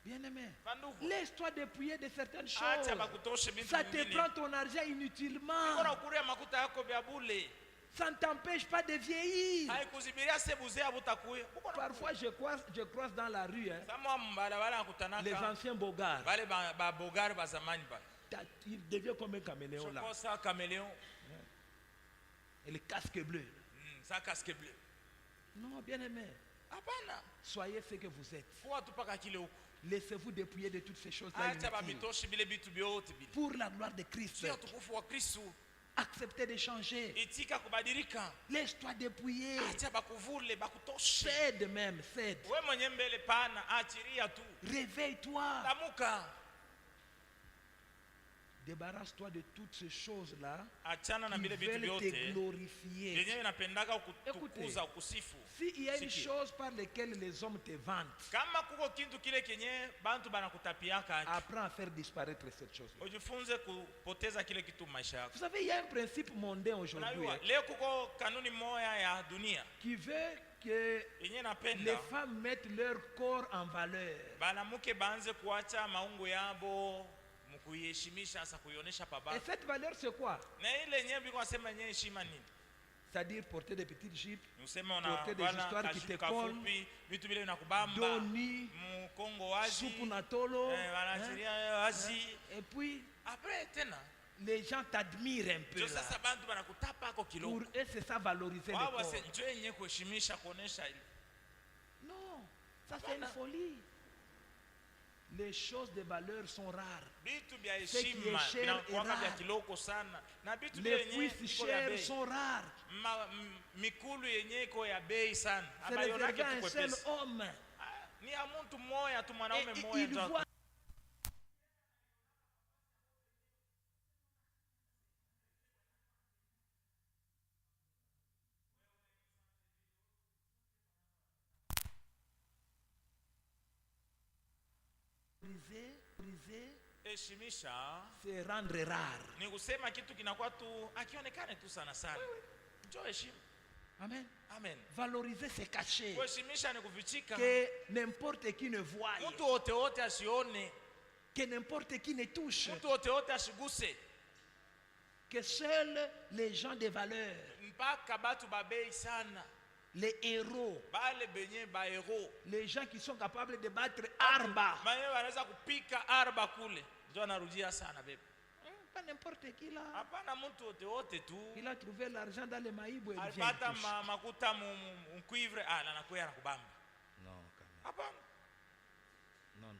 A: Bien-aimé,
B: Bandugu.
A: laisse-toi dépouiller de certaines
B: Acha
A: choses.
B: bakutoshe bintu
A: Ça te
B: vingine.
A: prend ton argent inutilement.
B: Bora ukuria makuta yako vya bule.
A: Ça ne t'empêche pas de vieillir.
B: haikuzibiria se buzee abutakuya.
A: Parfois, je croise dans la rue
B: Sama mbalabala
A: les
B: nakutanaka
A: anciens bogards.
B: bale ba bogari ba zamani ba.
A: Il devient comme un caméléon là.
B: Chokosa caméléon.
A: Et le casque bleu.
B: Sa casque bleu.
A: Non, bien aimé.
B: Hapana.
A: Soyez ce que vous êtes.
B: Fuwa tupaka kile huko.
A: Laissez-vous dépouiller de toutes ces choses-là
B: Acha ba
A: inutiles.
B: mitoshi bile bitu byote bile.
A: Pour la gloire de Christ.
B: Sio tukufu wa Kristo.
A: Acceptez de changer.
B: Itika kubadilika.
A: Laisse-toi dépouiller.
B: Acha bakuvule bakutoshe.
A: Cède même, cède.
B: Wewe mwenye mbele pana achiria tu.
A: Réveille-toi.
B: Tamuka.
A: Débarrasse-toi de toutes ces choses-là
B: Achana na
A: qui
B: bile bitu
A: veulent te
B: byote.
A: glorifier.
B: Yenyewe inapendaka
A: Écoutez.
B: kutukuza ukusifu.
A: S'il y a une
B: Sikia.
A: chose par laquelle les hommes te vantent,
B: Kama kuko kintu kile kenye bantu banakutapiaka ati.
A: apprends à faire disparaître cette chose-là.
B: Ujifunze kupoteza kile kitu maisha yako.
A: Vous savez, il y a un principe mondain aujourd'hui
B: Unajua leo kuko kanuni moya ya dunia
A: qui veut que
B: yenye
A: les
B: napenda
A: femmes mettent leur corps en valeur.
B: banamuke banze kuacha maungo yabo mkuiheshimisha hasa kuionesha
A: Et
B: pababa.
A: cette valeur, c'est quoi?
B: Na ile yenyewe biko nasema yenyewe heshima nini?
A: C'est-à-dire porter des petites jupes,
B: Useme
A: Porter des
B: unavana
A: histoires qui te
B: kashuka
A: collent,
B: fupi, vitu vile vinakubamba,
A: doni,
B: mkongo wazi,
A: soupe natolo.
B: wanachiria wazi.
A: Et puis,
B: Après tena
A: les gens t'admirent un peu.
B: ndio
A: Là.
B: sasa bantu banakutapa ako
A: Pour
B: kiloko.
A: eux, c'est ça valoriser le
B: Wao
A: corps.
B: wase njoo yenyewe kuheshimisha kuonesha ile.
A: Non, ça c'est une folie. Les choses de valeur sont rares.
B: Vitu vya
A: Ce qui est
B: heshima
A: cher
B: vinakuwa
A: est
B: vya
A: rare.
B: kiloko sana. Na vitu vile
A: Les
B: yenyewe
A: cuisses
B: iko ya
A: chères
B: bei.
A: sont rares.
B: Mikulu yenyewe iko ya bei sana.
A: C'est
B: Abayonake
A: réservé à un
B: tu
A: seul
B: kwepesi.
A: homme.
B: Ni ya mtu mmoja tu, mwanaume
A: Et
B: mmoja
A: il
B: tu.
A: voit briser,
B: Heshimisha
A: c'est rendre rare.
B: ni kusema kitu kinakuwa tu akionekane tu sana sana. Njoo heshima.
A: Amen.
B: Amen.
A: Valoriser, c'est cacher.
B: Kuheshimisha ni kufichika.
A: Que n'importe qui ne voie.
B: Mtu wote wote asione,
A: Que n'importe qui ne touche.
B: mtu wote wote asiguse.
A: Que seuls les gens de valeur,
B: Mpaka batu babei sana.
A: les héros,
B: Bale benye ba hero.
A: les gens qui sont capables de battre arba.
B: Maana wanaweza kupika arba kule. Ndio anarudia sana bebe.
A: Pas n'importe qui là.
B: Hapana mtu wote wote tu.
A: Il a trouvé l'argent dans les maïbou et il vient.
B: Alipata
A: il touche.
B: makuta mkuivre na nakuya nakubamba.
A: Non, quand même.
B: Hapana.
A: Non, non.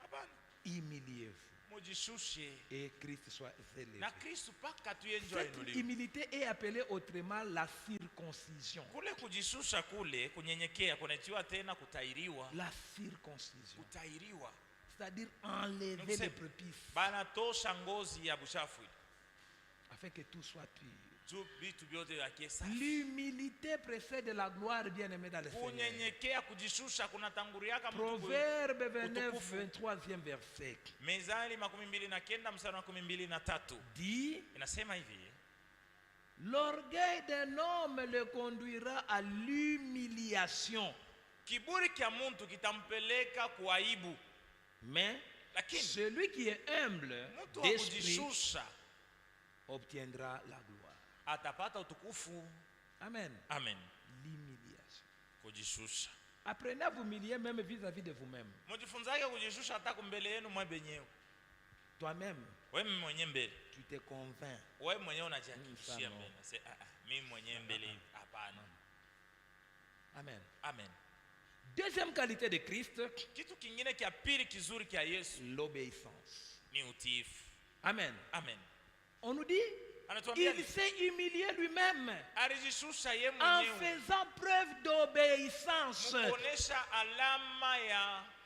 B: Hapana.
A: Humiliez-vous.
B: Mujishushe.
A: Et Christ soit élevé.
B: Na Kristo paka tu enjoy
A: Cette
B: inuliwe.
A: humilité est appelée autrement la circoncision.
B: Kule kujishusha kule kunyenyekea kunaitiwa tena kutairiwa.
A: La circoncision.
B: Kutairiwa.
A: C'est-à-dire enlever
B: Donc
A: les
B: c'est-
A: prépuces
B: Banatosha ngozi ya buchafu
A: afin que tout soit pur.
B: juu vitu vyote vyakie safi.
A: L'humilité précède la gloire, bien-aimé dans le Seigneur.
B: Kunyenyekea kujishusha kunatanguriaka mtu
A: Proverbe 29,
B: utukufu.
A: 23e verset
B: Mezali 29 mstari wa 13
A: dit:
B: inasema hivi:
A: l'orgueil d'un homme le conduira à l'humiliation,
B: kiburi kya muntu kitampeleka kuaibu,
A: mais
B: lakini
A: celui qui est humble
B: mtu wa
A: d'esprit
B: kujishusha
A: obtiendra la gloire.
B: atapata utukufu.
A: Amen.
B: Amen.
A: L'humiliation.
B: Kujishusha,
A: Apprenez à vous humilier même vis-à-vis de vous-même.
B: mujifunzake kujishusha hata kumbele yenu mwe benyewe.
A: Toi-même,
B: Wewe mwenyewe mbele,
A: tu te convaincs.
B: wewe mwenyewe unajihakikishia
A: Sana.
B: mbele, sasa mimi mwenyewe mbele hivi, hapana.
A: Amen.
B: Amen.
A: Deuxième qualité de Christ,
B: Kitu kingine kia pili kizuri kia Yesu
A: l'obéissance.
B: ni utiifu.
A: Amen.
B: Amen.
A: On nous dit,
B: Anatuambia
A: il s'est humilié lui-même
B: alijishusha ye
A: en
B: mwenyewe
A: faisant preuve d'obéissance
B: mkuonesha alama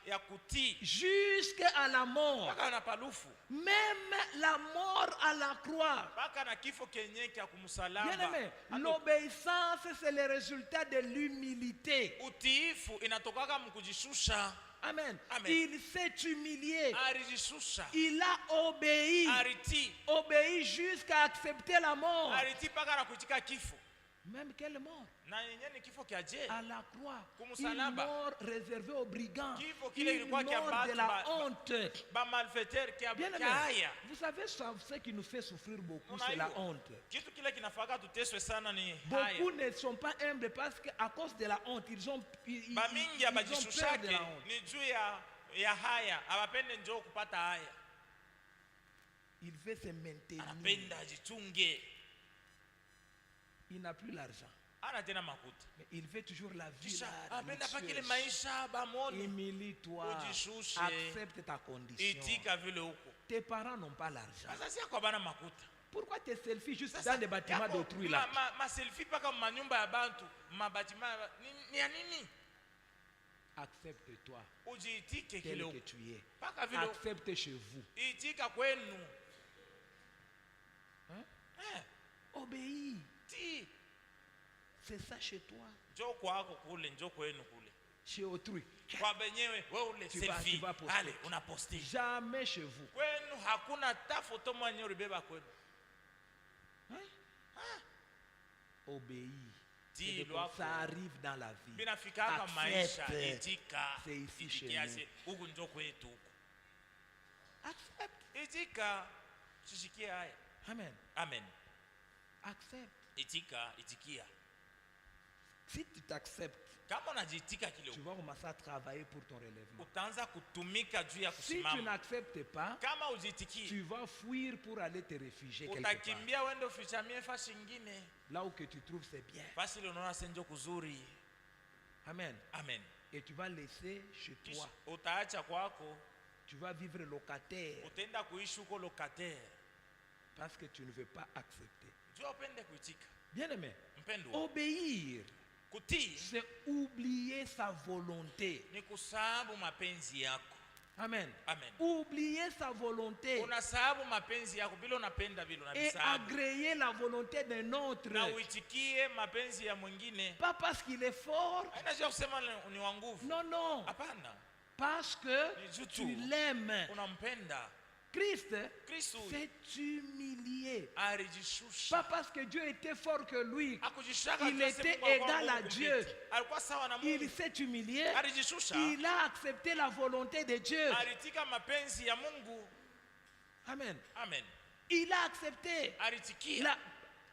B: ya kutii
A: jusqu'à la mort,
B: mpaka na palufu,
A: même la mort à la croix.
B: mpaka na kifo kenye kya
A: Bien
B: kumsalaba.
A: aimé, l'obéissance c'est le résultat de l'humilité.
B: Utiifu inatokaka mkujishusha.
A: Amen.
B: Amen.
A: Il s'est humilié.
B: Alijishusha,
A: Il a obéi.
B: alitii,
A: Obéi jusqu'à accepter la mort.
B: alitii mpaka na kuitika kifo.
A: Même quelle mort?
B: Na yenyewe ni kifo kya je.
A: À la croix. Une
B: Kumusalaba.
A: mort réservée aux brigands.
B: Kifo kile
A: Une
B: ilikuwa kya
A: mort de
B: batu
A: la honte.
B: ba malfaiteur kya
A: Bien aimé,
B: haya.
A: vous savez ce qui nous fait souffrir beaucoup,
B: Unajua,
A: c'est la honte.
B: Kitu kile kinafaka tuteswe sana ni
A: Beaucoup
B: haya.
A: ne sont pas humbles parce qu'à cause de la honte, ils ont
B: Bamingi
A: peur de
B: abajishushake
A: la honte.
B: ni juu ya haya. Abapende njoo kupata haya.
A: Il veut se maintenir.
B: Anapenda ajichunge.
A: Il n'a plus l'argent.
B: Ana tena makuta.
A: Mais il veut toujours la vie.
B: Kisha
A: la
B: apenda pa kile
A: luxueuse.
B: maisha bamoni.
A: Humilie-toi.
B: Ujishushe.
A: Accepte ta condition.
B: Itika vile huko.
A: Tes parents n'ont pas l'argent.
B: Sasa si kwa bana makuta.
A: Pourquoi tes selfies juste
B: Sasa,
A: dans des bâtiments
B: yako,
A: d'autrui là?
B: ma selfie paka manyumba ya bantu, mabatima ni ya nini?
A: Accepte-toi
B: Ujiitike kile
A: tel que
B: huko.
A: tu es.
B: Paka vile huko.
A: Accepte chez vous.
B: Itika kwenu.
A: Hein?
B: Eh,
A: Obéis.
B: ti.
A: C'est ça chez toi.
B: Njoo kwako kule, njoo kwenu kule.
A: Chez autrui.
B: Kwa benyewe wewe ule
A: Tu
B: selfie.
A: vas poster.
B: Ale unaposti.
A: Jamais chez vous.
B: Kwenu hakuna ta foto mwenye ulibeba kwenu.
A: Obéis.
B: Dis
A: C'est de-
B: loi
A: Ça arrive dans la vie.
B: Binafika hapa maisha
A: Accepte.
B: itika.
A: C'est ici chez
B: Itikiaje huku njoo kwetu huku.
A: Accepte.
B: Itika tushikie haya.
A: Amen.
B: Amen.
A: Accepte.
B: Itika, itikia.
A: Si tu t'acceptes,
B: Kama unajiitika kile
A: tu vas commencer à travailler pour ton relèvement.
B: utaanza kutumika juu ya
A: Si tu
B: kusimama.
A: n'acceptes pas,
B: Kama ujiitikie,
A: tu vas fuir pour aller te réfugier quelque part.
B: utakimbia uende ufichamie fasi ingine.
A: Là où que tu trouves c'est bien.
B: Fasi ile unaona senjo kuzuri.
A: Amen.
B: Amen.
A: Et tu vas laisser chez
B: Kisha
A: toi.
B: utaacha kwako,
A: Tu vas vivre locataire
B: utaenda kuishi huko locataire.
A: parce que tu ne veux pas accepter.
B: Jua upende kuitika.
A: Bien aimé,
B: Mpendwa,
A: obéir,
B: kutii
A: c'est oublier sa volonté.
B: ni kusahabu mapenzi yako.
A: Amen.
B: Amen.
A: Oublier sa volonté
B: Unasahabu mapenzi yako vile unapenda vile
A: et
B: unavisahabu.
A: agréer la volonté d'un autre.
B: Na uitikie mapenzi ya mwingine.
A: Pas parce qu'il est fort.
B: Haina shida kusema ni wa nguvu.
A: Non, non.
B: Hapana.
A: Parce que
B: Ni juu
A: tu
B: tu.
A: l'aimes.
B: Unampenda.
A: Christ
B: Kristo
A: s'est humilié.
B: alijishusha.
A: Pas parce que Dieu était fort que lui.
B: Hakujishaka
A: Il
B: tu ase
A: était
B: Mungu alikuwa
A: égal à
B: Mungu
A: Dieu.
B: kumpita. Alikuwa sawa na
A: Il
B: Mungu.
A: s'est humilié.
B: Alijishusha.
A: Il a accepté la volonté de Dieu.
B: Alitika mapenzi ya Mungu.
A: Amen.
B: Amen.
A: Il a accepté
B: Alitikia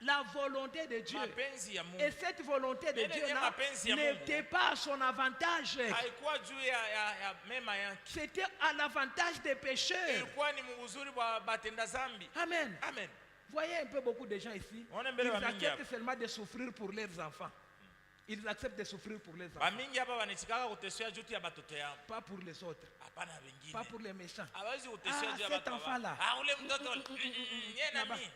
A: la volonté de Dieu.
B: mapenzi ya Mungu.
A: Et cette volonté de
B: Mais
A: Dieu
B: les
A: là
B: mapenzi ya
A: n'était
B: Mungu.
A: pas à son avantage.
B: Haikuwa juu ya mema yake.
A: C'était à l'avantage des pécheurs.
B: Ilikuwa ni uzuri wa batenda zambi.
A: Amen.
B: Amen.
A: Voyez un peu beaucoup de gens ici.
B: On aime
A: Ils
B: bien la mingi
A: acceptent
B: hapa.
A: seulement de souffrir pour leurs enfants. Ils acceptent de souffrir pour leurs enfants.
B: Bamingi hapa wanichikaka kutesea juu ya batoto yao.
A: Pas pour les autres.
B: Hapana
A: Pas
B: wengine.
A: pour les méchants.
B: Hawezi kutesea
A: Ah,
B: juu ya
A: cet
B: batoto
A: enfant-là.
B: yao. Ah, ule mtoto. Yeye na
A: Là-bas.
B: mimi.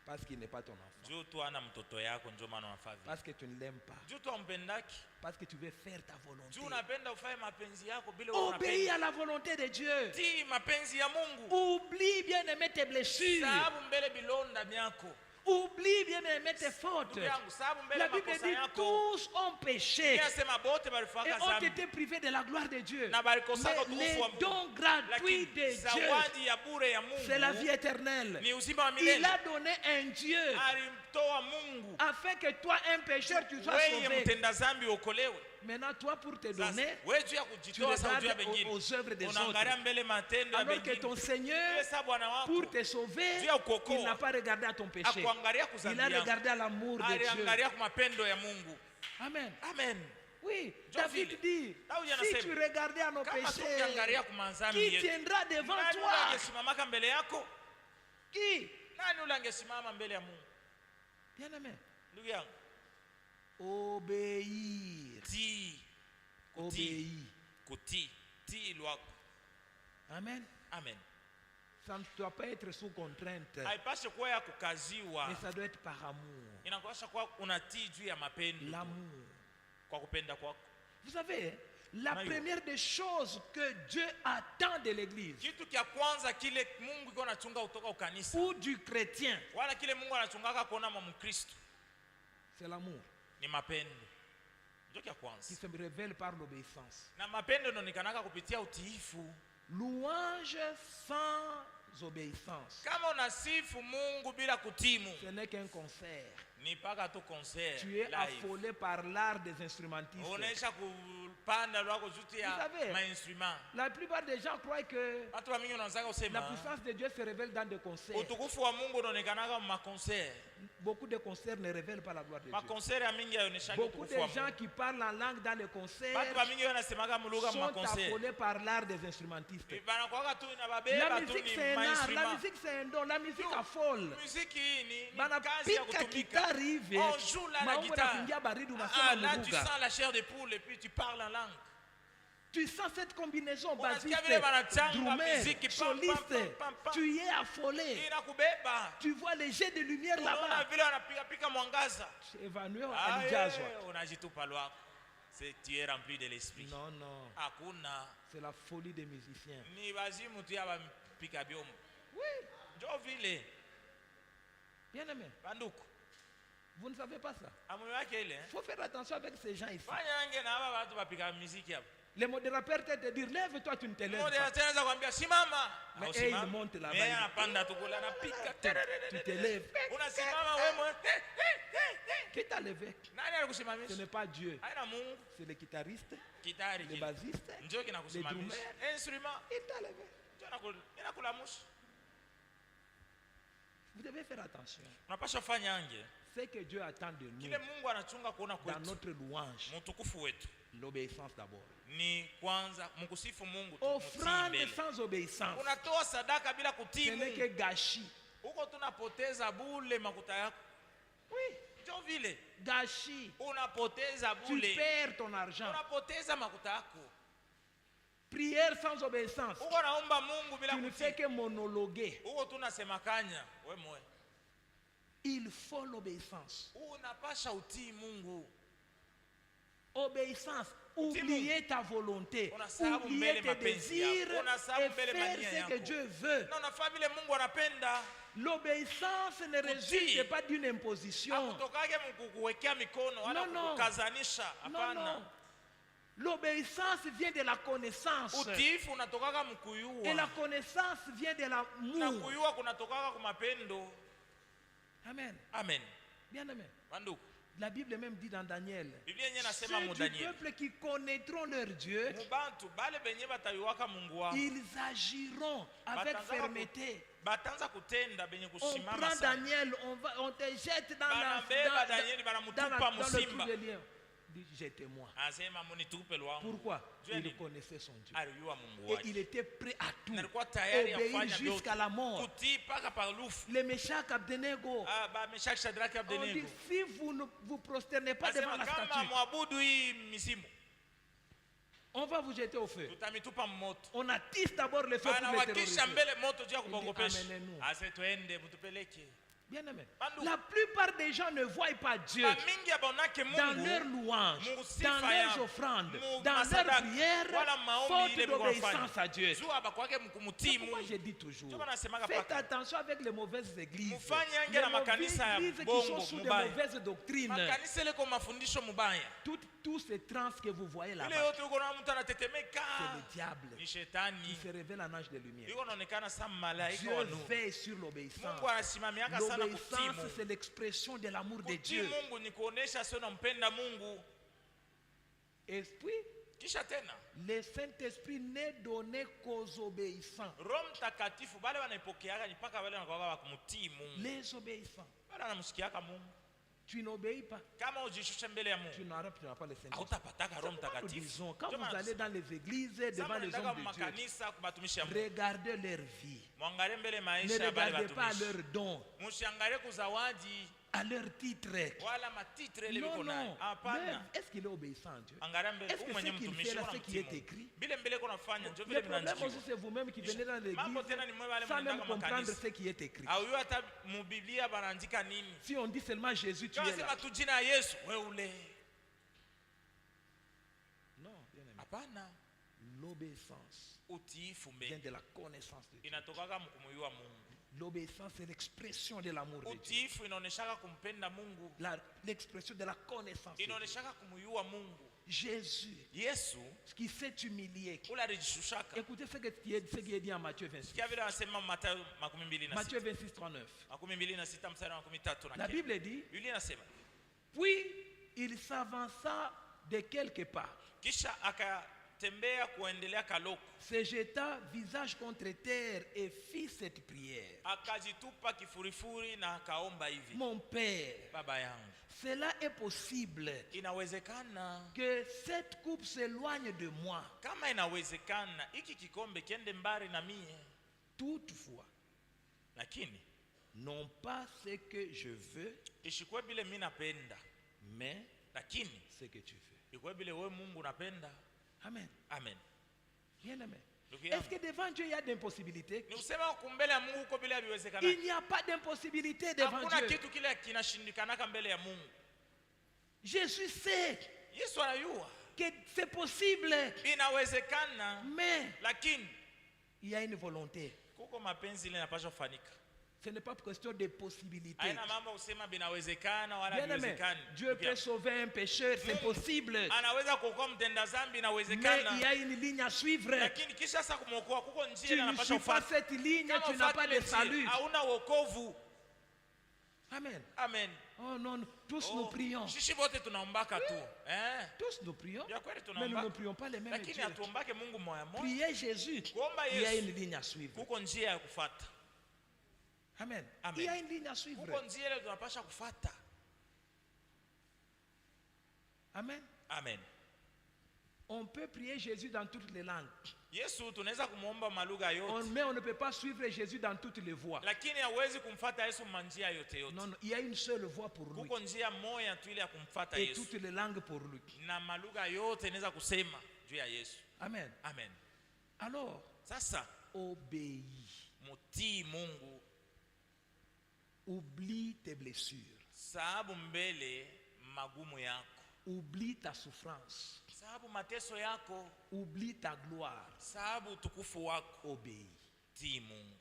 A: Parce qu'il n'est pas ton enfant.
B: Juu tu ana mtoto yako ndio maana unafanya vile.
A: Parce que tu ne l'aimes pas.
B: Juu tu ampendaki.
A: Parce que tu veux faire ta volonté.
B: Juu unapenda ufanye mapenzi yako bila
A: Obéis
B: unapenda.
A: à la volonté de Dieu.
B: Tii mapenzi ya Mungu.
A: Oublie bien aimer tes blessures.
B: Sababu mbele bilonda byako.
A: Oublie bien aimer tes fautes.
B: Ndugu yangu, sababu mbele
A: La Bible
B: makosa
A: dit
B: yako.
A: tous ont péché
B: Inasema bote
A: et
B: balifaka
A: ont
B: zambi.
A: été privés de la gloire de Dieu.
B: Na balikosaka
A: Mais
B: utukufu
A: les
B: wa Mungu.
A: dons gratuits
B: Lakini
A: de Dieu,
B: zawadi ya bure ya Mungu
A: c'est la vie éternelle.
B: ni uzima wa
A: Il
B: milele.
A: a donné un Dieu
B: Alimtoa Mungu
A: afin que toi, un pécheur, tu sois
B: wewe
A: sauvé.
B: mtenda zambi uokolewe.
A: Maintenant, toi, pour te
B: Sasa
A: donner,
B: wewe juu ya
A: tu
B: kujitoa sa juu ya
A: regardes
B: wengine.
A: aux œuvres des
B: Unaangalia
A: autres.
B: mbele matendo ya
A: Alors que ton
B: wengine.
A: Seigneur,
B: Wewe sa Bwana wako
A: pour te sauver,
B: juu ya kuokoa.
A: il n'a pas regardé à ton péché.
B: Akuangalia
A: Il a
B: kuzambia.
A: regardé à l'amour de Dieu.
B: Aliangalia kwa mapendo ya Mungu.
A: Amen.
B: Amen.
A: Oui,
B: Ndio
A: David
B: vile.
A: dit,
B: Daudi
A: si
B: anasema,
A: tu regardais à nos
B: Kama
A: péchés,
B: tukiangalia kwa mazambi
A: qui
B: yetu.
A: tiendra devant
B: Nani ule
A: toi?
B: angesimamaka mbele yako?
A: Qui?
B: Nani ule angesimama mbele ya Mungu?
A: Bien aimé.
B: Ndugu yangu,
A: Obéir.
B: tii.
A: Obéir.
B: Kutii. Tii lwako.
A: Amen.
B: Amen.
A: Ça ne doit pas être sous contrainte,
B: Haipashe kuwa ya kukaziwa.
A: mais ça doit être par amour.
B: Inapasha kuwa unatii juu ya mapendo.
A: L'amour.
B: Kwa kupenda kwako.
A: Vous savez, la
B: Nayo.
A: première des choses que Dieu attend de l'église
B: Kitu kia kwanza kile Mungu iko anachunga kutoka ukanisa.
A: ou du chrétien,
B: Wala kile Mungu anachungaka kuona mwa Mkristo
A: c'est l'amour
B: ni mapendo. Ndio kia
A: qui
B: kwanza.
A: se révèle par l'obéissance.
B: Na mapendo inaonekanaka kupitia utiifu.
A: Louange sans obéissance,
B: Kama unasifu Mungu bila kutimu,
A: ce n'est qu'un concert.
B: ni paka tu concert
A: Tu es
B: live.
A: affolé par l'art des instrumentistes.
B: Unaisha kupanda lwako juti
A: Vous
B: ya
A: savez,
B: mainstrument.
A: la plupart des gens croient que
B: Watu wa mingi wanaanza
A: la
B: kusema
A: puissance de Dieu se révèle dans des concerts.
B: utukufu wa Mungu unaonekanaka mu maconcert.
A: Beaucoup de concerts ne révèlent pas la gloire de Dieu.
B: Maconcert ya mingi yaoneshaka
A: Beaucoup
B: utukufu wa
A: de gens
B: Mungu.
A: qui parlent en langue dans les concerts
B: Watu wa mingi wanasemaka muluga mu
A: sont
B: maconcert.
A: affolés par l'art des instrumentistes.
B: Banakwaka tu
A: La
B: inababeba tu
A: musique
B: ni
A: c'est un art, la
B: mainstrument.
A: musique c'est un don, la musique affole.
B: Muziki hii ni kazi ya
A: Banapika
B: kutumika.
A: guitare hivi,
B: On joue là la
A: maumbo
B: guitare.
A: yanakuingia baridi,
B: Ah,
A: unasema
B: là tu
A: lugha.
B: sens la chair de poule et puis tu parles en langue.
A: Tu sens cette combinaison
B: Unasikia
A: bassiste,
B: vile wanachanga
A: drummer,
B: muziki, pam,
A: soliste.
B: pam, pam, pam.
A: Tu y es affolé.
B: Inakubeba.
A: Tu vois les jets de lumière
B: Unaona
A: là-bas.
B: vile wanapiga pika mwangaza.
A: Tu es évanoui
B: Ah,
A: alijazwa.
B: unajitupa lwako. C'est tu es rempli de l'esprit.
A: Non, non.
B: Hakuna
A: C'est la folie des musiciens.
B: ni wazimu tu ya pika biomo.
A: Oui,
B: Njo vile
A: bien aimé.
B: banduku.
A: Vous ne savez pas ça.
B: Amume wake ile.
A: Il faut faire attention avec ces gens ici.
B: Fanya ange na aba watu bapika muziki hapo.
A: Les modérateurs te disent lève-toi, tu ne te lèves
B: Mmoja
A: pas.
B: anaweza kuambia simama.
A: Mais
B: Au
A: il
B: simama.
A: monte là-bas,
B: Mais
A: il-
B: anapanda tu kula anapika.
A: Tu te lèves.
B: Unasimama wewe mwe.
A: Qui t'a levé?
B: Nani
A: Ce
B: alikusimamisha?
A: n'est pas Dieu.
B: Haina Mungu.
A: C'est les guitaristes,
B: Kitari
A: les
B: kile.
A: bassistes.
B: Njoo kinakusimamisha. Instrument.
A: Il t'a levé.
B: Njoo inakulamusha.
A: Vous devez faire attention.
B: Unapaswa fanya ange.
A: Ce que Dieu attend de nous
B: Kile Mungu anachunga kuona
A: dans
B: kwetu.
A: notre louange,
B: Mtukufu wetu
A: l'obéissance d'abord.
B: ni kwanza mkusifu Mungu tu, mutii
A: Offrande
B: mbele.
A: sans obéissance,
B: Unatoa sadaka bila kutii
A: ce n'est
B: Mungu.
A: que gâchis.
B: Huko tunapoteza bule makuta yako.
A: Oui,
B: Njoo vile.
A: gâchis.
B: Unapoteza
A: Tu
B: bule.
A: perds ton argent.
B: Unapoteza makuta yako.
A: Prière sans obéissance,
B: Huko naomba Mungu bila
A: tu ne fais
B: kutii.
A: que monologuer.
B: Huko tunasemakanya we mwe.
A: Il faut l'obéissance.
B: Unapasha utii Mungu.
A: Obéissance. Oublier ta volonté.
B: Unasahau
A: Oublier
B: mbele
A: tes
B: mapenzi yako.
A: désirs
B: Unasahau
A: et
B: mbele
A: faire
B: mania
A: ce que
B: yako.
A: Dieu veut.
B: Na unafaa vile Mungu anapenda.
A: L'obéissance ne résulte pas d'une imposition.
B: Hakutokage mkukuwekea mikono wala
A: Non, non.
B: kukukazanisha.
A: Non,
B: Hapana.
A: non. L'obéissance vient de la connaissance.
B: Utiifu unatokaga
A: Et la
B: mkuyua.
A: connaissance vient de
B: Na
A: l'amour.
B: kuyua kunatokaga kumapendo.
A: Amen.
B: Amen.
A: Bien aimé.
B: Banduku.
A: La Bible même dit dans Daniel,
B: Biblia yenyewe
A: ceux
B: nasema mu
A: du
B: Daniel.
A: peuple qui connaîtront leur Dieu,
B: Mubantu bale benye batayuwaka Mungu wao.
A: ils agiront avec
B: Batanza
A: fermeté.
B: Batanza kutenda benye
A: On
B: kusimama
A: prend
B: sana.
A: Daniel, on te jette dans
B: Banabeba Danieli banamutupa
A: dans le trou
B: musimba.
A: des lions. Dit, jetez-moi.
B: Asema munitupe lwangu.
A: Pourquoi?
B: Jua
A: Il
B: nini?
A: connaissait son Dieu.
B: Aliyua Mungu
A: Et
B: wake.
A: il était prêt à tout.
B: Na alikuwa tayari
A: Obéir
B: afanya
A: jusqu'à la mort.
B: Kutii paka par lufu.
A: Les Meshach, Abednego
B: Ba Meshaki, Shadraki,
A: on dit,
B: Abednego.
A: si vous ne vous prosternez pas devant
B: Asema
A: la
B: kama
A: statue,
B: mwabudu hii misimu,
A: on va vous jeter au feu.
B: tutamitupa moto.
A: On attise d'abord le feu pour les
B: Wanawakisha
A: terroriser.
B: mbele moto juu ya
A: Il dit,
B: kubogopesha.
A: amenez-nous.
B: Ase twende mutupeleke.
A: Bien aimé.
B: Bandu.
A: La plupart des gens ne voient pas Dieu
B: Bamingi abonake
A: dans leurs
B: Mungu
A: louanges,
B: Musifa
A: dans
B: ya-
A: leurs offrandes,
B: mu-
A: dans leurs
B: masadaka,
A: prières,
B: wala maombi
A: faute
B: ile
A: d'obéissance à Dieu.
B: juu abakwake mkumutii
A: Pourquoi
B: Mungu.
A: je dis toujours,
B: Ndio maana nasemaga
A: faites
B: paka.
A: attention avec les mauvaises églises,
B: Mufanye ange
A: les
B: na
A: mauvaises
B: makanisa ya
A: églises qui
B: bongo,
A: sont sous de
B: mubaya.
A: mauvaises doctrines.
B: Makanisa ile kwa mafundisho mubaya.
A: Tous ces trans que vous voyez
B: Ile
A: là-bas,
B: yote uko na mtu
A: c'est
B: anatetemeka.
A: le diable
B: Ni
A: qui
B: shetani.
A: se révèle en ange de lumière.
B: Iko naonekana sama malaika
A: Dieu
B: wa nuru.
A: veille sur l'obéissance.
B: Mungu anasimamiaka sana kutii
A: L'obéissance,
B: Mungu.
A: c'est l'expression de l'amour de
B: Kutii
A: Dieu.
B: Mungu ni kuonesha sio nampenda Mungu.
A: Esprit,
B: Kisha tena
A: le Saint-Esprit n'est donné qu'aux obéissants.
B: Roho Mtakatifu bale wanaipokeaga ni paka wale wanakuwa wa kumtii Mungu.
A: Les obéissants.
B: Bale wanamsikiaka Mungu.
A: Tu n'obéis pas,
B: Kama ujishushe mbele ya
A: tu
B: Mungu,
A: n'auras pas le Saint-Esprit.
B: hautapataka Roho
A: Nous
B: Mtakatifu.
A: disons, quand
B: Ndio
A: vous
B: maana
A: allez dans les églises,
B: Sama
A: devant les
B: mnaendaga
A: hommes de Dieu,
B: makanisa kubatumishi ya Mungu.
A: regardez leur vie.
B: Mwangalie mbele
A: Ne
B: maisha ya bale
A: regardez pas à
B: watumishi.
A: leurs dons,
B: Msiangalie kuzawadi
A: à leur titre.
B: wala matitre ile
A: Non,
B: biko nayo.
A: non.
B: Hapana.
A: Mais est-ce qu'il est obéissant à Dieu?
B: Angalia mbele
A: Est-ce que
B: huyu mwenye
A: ce qu'il
B: mtumishi
A: fait là,
B: wana
A: ce qui est
B: mtii Mungu.
A: écrit?
B: Bile mbele kuna fanya ndio
A: Le
B: vile
A: problème
B: vinaandikiwa.
A: aussi, c'est vous-même qui venez dans
B: Mambo
A: l'église
B: tena ni mwe wale
A: sans même
B: mnaendaka
A: comprendre
B: makanisa.
A: ce qui est écrit.
B: Au hiyo hata mu Biblia banaandika nini?
A: Si on dit seulement Jésus, tu
B: Kama
A: es là.
B: sema tu jina ya Yesu, wewe ule.
A: Non, bien aimé.
B: Hapana.
A: L'obéissance
B: Utiifu
A: vient
B: mbele
A: de la connaissance de Dieu.
B: inatokaga mkumuyua Mungu.
A: L'obéissance, c'est l'expression de l'amour de Dieu.
B: Utiifu inaoneshaka kumpenda Mungu.
A: L'expression de la connaissance de Dieu.
B: Inaoneshaka kumuyua Mungu.
A: Jésus,
B: Yesu
A: qui s'est humilié.
B: ule alijishushaka.
A: Écoutez ce qui est dit en Matthieu 26.
B: Kia vile anasema Mathayo 26.
A: Matthieu 26, 39.
B: 26 mstari wa 13
A: La Bible dit,
B: Biblia inasema,
A: puis il s'avança de quelque part,
B: kisha akatembea kuendelea kaloko,
A: se jeta visage contre terre et fit cette prière.
B: akajitupa kifurifuri na akaomba hivi:
A: Mon Père,
B: Baba yangu,
A: cela est possible
B: inawezekana,
A: que cette coupe s'éloigne de moi.
B: kama inawezekana hiki kikombe kiende mbali na mie,
A: Toutefois,
B: lakini
A: non pas ce que je veux,
B: ishikwe bile mimi napenda,
A: mais
B: lakini
A: ce que tu veux.
B: ikwe bile wewe Mungu napenda.
A: Amen.
B: Amen.
A: Bien-aimé.
B: Ndugu yangu,
A: Est-ce que devant Dieu il y a d'impossibilités?
B: ni kusema kumbele ya Mungu uko bila viwezekana.
A: Il n'y a pas d'impossibilité devant
B: Hakuna
A: Dieu.
B: kitu kile kinashindikanaka mbele ya Mungu.
A: Jésus sait
B: Yesu anajua
A: que c'est possible,
B: inawezekana,
A: mais
B: lakini
A: il y a une volonté.
B: kuko mapenzi ile yanapaswa kufanika.
A: Ce n'est pas question de possibilité.
B: Haina mambo kusema binawezekana wala
A: Bien-aimé,
B: biwezekani.
A: Dieu peut sauver un pécheur, c'est possible.
B: Anaweza kuokoa mtenda dhambi,
A: Mais
B: inawezekana.
A: il y a une ligne à suivre.
B: Lakini kisha sasa kumwokoa kuko njia
A: Tu
B: ile
A: ne
B: anapaswa
A: suis pas
B: kufuata.
A: cette ligne,
B: Kama
A: tu n'as
B: ufuate
A: pas de
B: ile njia,
A: salut.
B: hauna wokovu.
A: Amen.
B: Amen.
A: Oh non, tous nous prions.
B: Sisi wote tunaombaka tu.
A: Tous nous prions.
B: Ya kweli
A: Mais nous
B: tunaomba.
A: ne prions pas les mêmes
B: Lakini
A: dieux.
B: hatuombake Mungu moya moja.
A: Priez Jésus.
B: Kuomba
A: Il y a
B: Yesu.
A: une ligne à suivre.
B: Kuko njia ya kufuata.
A: Amen.
B: Amen.
A: Il y a une ligne à suivre.
B: Kuko njia ile tunapaswa kufuata.
A: Amen.
B: Amen.
A: On peut prier Jésus dans toutes les langues.
B: Yesu tunaweza kumuomba malugha yote.
A: Mais on ne peut pas suivre Jésus dans toutes les voies.
B: Lakini hawezi kumfuata Yesu manjia yote yote.
A: Non, non, il y a une seule voie pour lui.
B: Kuko njia moja tu ile ya kumfuata
A: Et
B: Yesu.
A: toutes les langues pour lui.
B: Na malugha yote inaweza kusema juu ya Yesu.
A: Amen.
B: Amen.
A: Alors,
B: Sasa
A: obéis.
B: mutii Mungu,
A: Oublie tes blessures.
B: sababu mbele magumu yako,
A: Oublie ta souffrance.
B: sababu mateso yako,
A: Oublie ta gloire.
B: sababu utukufu wako.
A: Obéis.
B: Tii Mungu.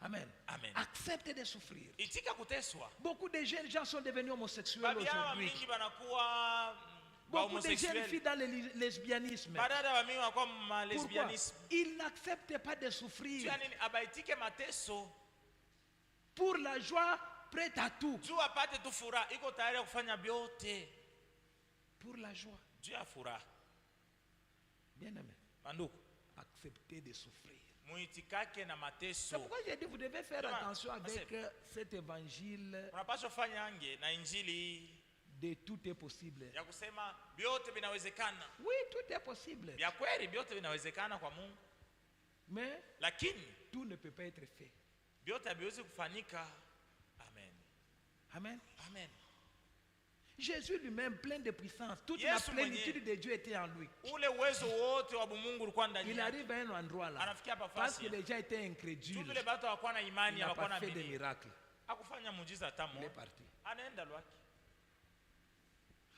A: Amen.
B: Amen.
A: Accepte de souffrir.
B: Itika kuteswa.
A: Beaucoup de jeunes gens sont devenus homosexuels
B: Babi hawa
A: aujourd'hui.
B: mingi banakuwa
A: Beaucoup de jeunes
B: homosexuels.
A: filles dans le lesbianisme.
B: Badada wa mingi wanakuwa
A: Pourquoi?
B: lesbianisme.
A: Ils n'acceptent pas de souffrir.
B: Jua nini? Abaitike mateso
A: Pour la joie, prête à tout.
B: juu apate tu furaha, iko tayari ya kufanya vyote
A: Pour la joie.
B: juu ya furaha.
A: Bien-aimé,
B: Manduku,
A: acceptez de souffrir.
B: muitikake na
A: C'est
B: mateso.
A: pourquoi j'ai dit vous devez faire
B: Comment?
A: attention avec
B: Assez.
A: cet évangile
B: Unapaswa fanya ange na injili
A: de tout est possible.
B: ya kusema vyote vinawezekana.
A: Oui, tout est possible.
B: Vya kweli vyote vinawezekana kwa Mungu,
A: Mais
B: lakini
A: tout ne peut pas être fait.
B: vyote haviwezi kufanyika. Amen.
A: Amen.
B: Amen.
A: Jésus lui-même, plein de puissance, toute
B: Yesu
A: la plénitude de Dieu était en lui.
B: Ule uwezo wote wa Mungu ulikuwa ndani
A: Il
B: yake.
A: arrive à un endroit là,
B: Anafikia hapa
A: parce que
B: fasi.
A: les gens étaient
B: Tu
A: incrédules.
B: vile batu hawakuwa na
A: Il
B: imani,
A: n'a
B: hawakuwa
A: pas
B: na
A: fait de
B: bidii.
A: miracles.
B: Hakufanya muujiza hata
A: Il est
B: mmoja.
A: parti.
B: Anaenda lwake.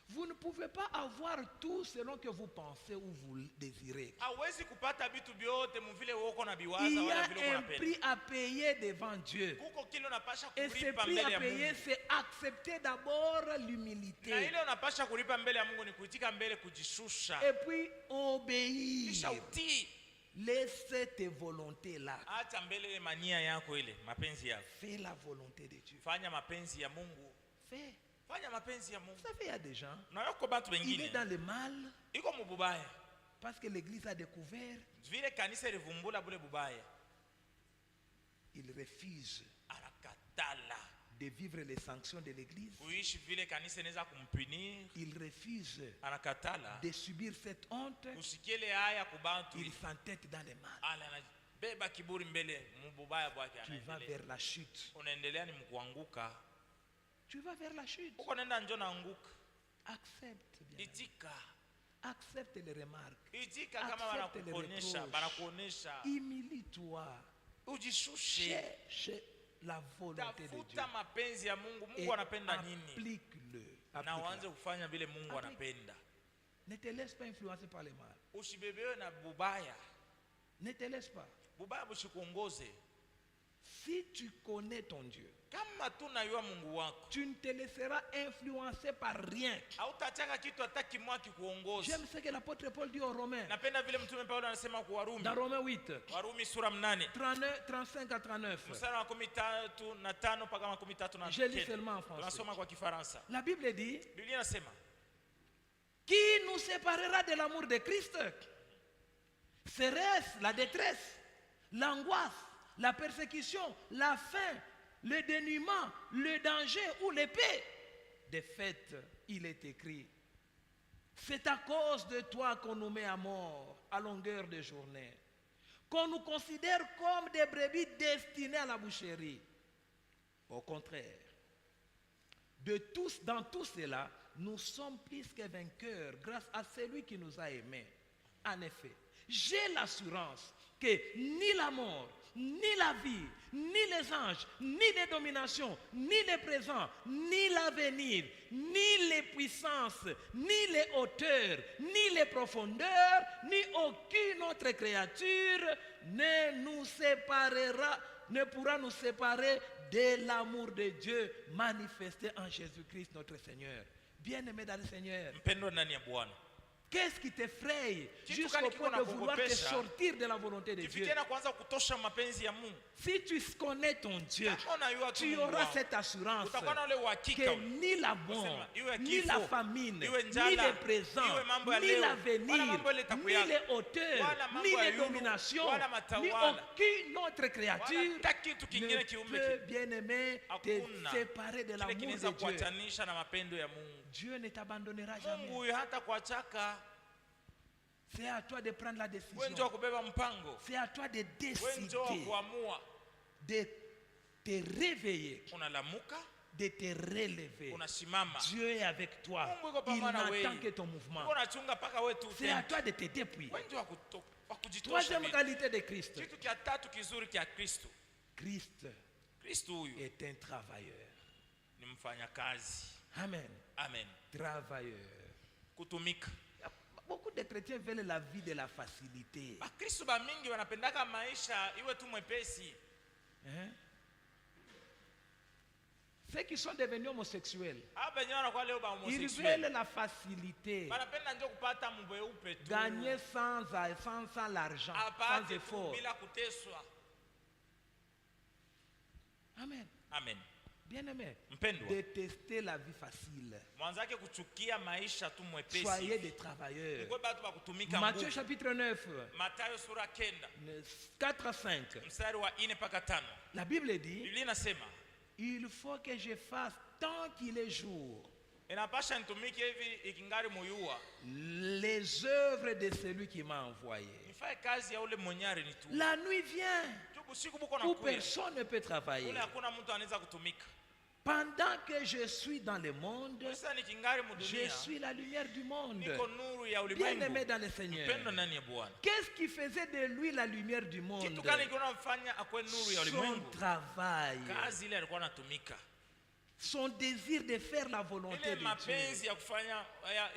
A: Vous ne pouvez pas avoir tout selon que vous pensez ou vous désirez.
B: Hawezi kupata vitu vyote mvile uko na biwaza
A: Il y
B: wala
A: a
B: vile
A: un
B: unapenda.
A: prix à payer devant Dieu.
B: Kuko kile unapasha
A: Et ce
B: kulipa
A: prix
B: mbele
A: à
B: ya
A: payer,
B: Mungu.
A: c'est accepter d'abord
B: Na
A: l'humilité.
B: ile unapasha kulipa mbele ya Mungu ni kuitika mbele, kujishusha.
A: Et puis obéir.
B: Kisha utii.
A: Laisse tes volontés là.
B: Acha mbele ile mania yako ile, mapenzi yako.
A: Fais la volonté de Dieu.
B: Fanya mapenzi ya Mungu.
A: Fais.
B: Fanya mapenzi ya
A: Vous
B: Mungu.
A: savez, il y a des gens,
B: Na yako bantu
A: il est
B: wengine
A: dans le mal
B: iko mububaya.
A: parce que l'église a découvert,
B: Vile kanisa livumbula bule bubaya,
A: il refuse
B: anakatala
A: de vivre les sanctions de l'église.
B: kuishi vile kanisa inaweza kumpunir,
A: Il refuse
B: anakatala
A: de subir cette honte.
B: kusikiele haya kubantu.
A: Il s'entête dans le mal.
B: Ala anabeba kiburi mbele mububaya bwake,
A: Tu vas
B: anaendelea.
A: vers la chute.
B: Unaendelea ni mkuanguka.
A: Tu vas vers la chute.
B: Uko nenda njo naanguka.
A: Accepte bien.
B: Itika.
A: Accepte les remarques.
B: Itika kama
A: Accepte les
B: wanakuonyesha,
A: reproches.
B: banakuonyesha.
A: Humilie-toi.
B: Ujishushe.
A: Cherche la volonté de Dieu.
B: Tafuta mapenzi ya Mungu.
A: Et
B: Mungu anapenda nini?
A: applique-le.
B: Na
A: Applique-la.
B: uanze kufanya vile Mungu
A: Applique.
B: anapenda.
A: Ne te laisse pas influencer par le mal.
B: Usibebewe na bubaya.
A: Ne te laisse pas.
B: Bubaya bushikuongoze.
A: Si tu connais ton Dieu,
B: kama tunayua Mungu wako,
A: tu ne te laisseras influencer par rien.
B: hautachaka kitu hata kimwa kikuongoza.
A: J'aime ce que l'apôtre Paul dit aux Romains.
B: Napenda vile mtume Paulo anasema kwa Warumi,
A: Dans Romains 8,
B: Warumi sura 8
A: 35 à 39.
B: mstari wa 13 mpaka 13
A: Je lis seulement en français.
B: tunasoma kwa Kifaransa.
A: La Bible dit,
B: Biblia inasema,
A: qui nous séparera de l'amour de Christ? Serait-ce la détresse, l'angoisse, la persécution, la faim, le dénuement, le danger ou l'épée? De fait, il est écrit, c'est à cause de toi qu'on nous met à mort à longueur de journée, qu'on nous considère comme des brebis destinées à la boucherie. Au contraire, dans tout cela, nous sommes plus que vainqueurs grâce à celui qui nous a aimés. En effet, j'ai l'assurance que ni la mort, ni la vie, ni les anges, ni les dominations, ni les présents, ni l'avenir, ni les puissances, ni les hauteurs, ni les profondeurs, ni aucune autre créature ne pourra nous séparer de l'amour de Dieu manifesté en Jésus-Christ notre Seigneur. Bien-aimé dans le Seigneur,
B: mpendwa ndani ya Bwana,
A: qu'est-ce qui t'effraie
B: Kitu
A: jusqu'au
B: gani
A: point
B: kiko
A: de vouloir te
B: nakukopesha?
A: sortir de la volonté de Dieu?
B: kifikia na kuanza kutosha mapenzi ya Mungu.
A: Si tu connais ton Dieu,
B: Kama unayua tu
A: tu
B: Mungu
A: auras
B: wako,
A: cette assurance
B: utakuwa na ule uhakika
A: que ni la mort,
B: Kusema, iwe
A: ni
B: kifo,
A: la famine,
B: iwe
A: ni
B: njala,
A: les présents,
B: iwe mambo ya
A: ni
B: leo,
A: l'avenir,
B: wala mambo ile
A: ni
B: itakuya,
A: les hauteurs,
B: wala mambo
A: ni
B: ya
A: les
B: yulu,
A: dominations,
B: wala
A: ni
B: matawala,
A: aucune autre créature
B: wala hata kitu kingine
A: ne
B: kiumbe
A: peut, bien-aimé, te
B: hakuna
A: séparer de
B: kile
A: l'amour
B: kinaweza
A: de Dieu.
B: kuachanisha na mapendo ya Mungu.
A: Dieu ne t'abandonnera
B: Mungu
A: jamais.
B: huyu hata kuachaka.
A: C'est à toi de prendre la
B: Wewe njoo
A: décision.
B: kubeba mpango,
A: C'est à toi de
B: wewe njoo
A: décider,
B: kuamua.
A: de te réveiller,
B: Unalamuka,
A: de te relever.
B: unasimama.
A: Dieu est avec toi.
B: Mungu yuko
A: Il
B: pamoja na
A: n'attend
B: wewe.
A: que ton mouvement.
B: Uko unachunga paka wewe tu
A: C'est à
B: utende.
A: toi de te dépouiller.
B: Wewe njoo wa kujitosha.
A: Troisième
B: mimi.
A: qualité de Christ.
B: Kitu kia tatu kizuri kia Kristo.
A: Christ
B: Kristo huyu
A: est un travailleur.
B: ni mfanyakazi.
A: Amen.
B: Amen.
A: Travailleur.
B: Kutumika.
A: Beaucoup de chrétiens veulent la vie de la facilité.
B: Bakristo ba mingi wanapendaka maisha iwe tu mwepesi.
A: Hein? Ceux qui sont devenus homosexuels,
B: Hapa wenyewe wanakuwa leo ba
A: ils
B: homosexuel.
A: veulent la facilité.
B: Wanapenda njoo kupata mbweupe tu.
A: Gagner sans l'argent, sans
B: Apate tu
A: effort.
B: bila kuteswa.
A: Amen.
B: Amen.
A: Bien-aimé,
B: Mpendwa.
A: détestez la vie facile.
B: Mwanzake kuchukia maisha tu mwepesi.
A: Soyez des travailleurs.
B: Kwa batu ba kutumika
A: Matthieu
B: nguvu.
A: chapitre 9,
B: Mathayo sura 9
A: 4 à 5.
B: mstari wa 4 mpaka 5.
A: La Bible dit,
B: Biblia inasema,
A: il faut que je fasse tant qu'il est jour
B: inapasha nitumike hivi ikingali muyua.
A: les œuvres de celui qui m'a envoyé.
B: Nifae kazi ya ule mwenyari ni tu.
A: La nuit vient
B: Usiku buko
A: où
B: nakuya.
A: personne ne peut travailler.
B: Ule hakuna mtu anaweza kutumika.
A: Pendant que je suis dans le monde,
B: Sasa nikingali
A: je
B: mudunia.
A: suis la lumière du monde.
B: Niko nuru ya
A: Bien-aimé
B: ulimwengu.
A: dans le Seigneur.
B: Mpendo ndani ya Bwana.
A: Qu'est-ce qui faisait de lui la lumière du monde?
B: Kitu gani kinamfanya akwe nuru ya
A: Son
B: ulimwengu?
A: travail,
B: Kazi ile alikuwa anatumika.
A: son désir de faire la volonté
B: Ile
A: de Dieu.
B: mapenzi ya kufanya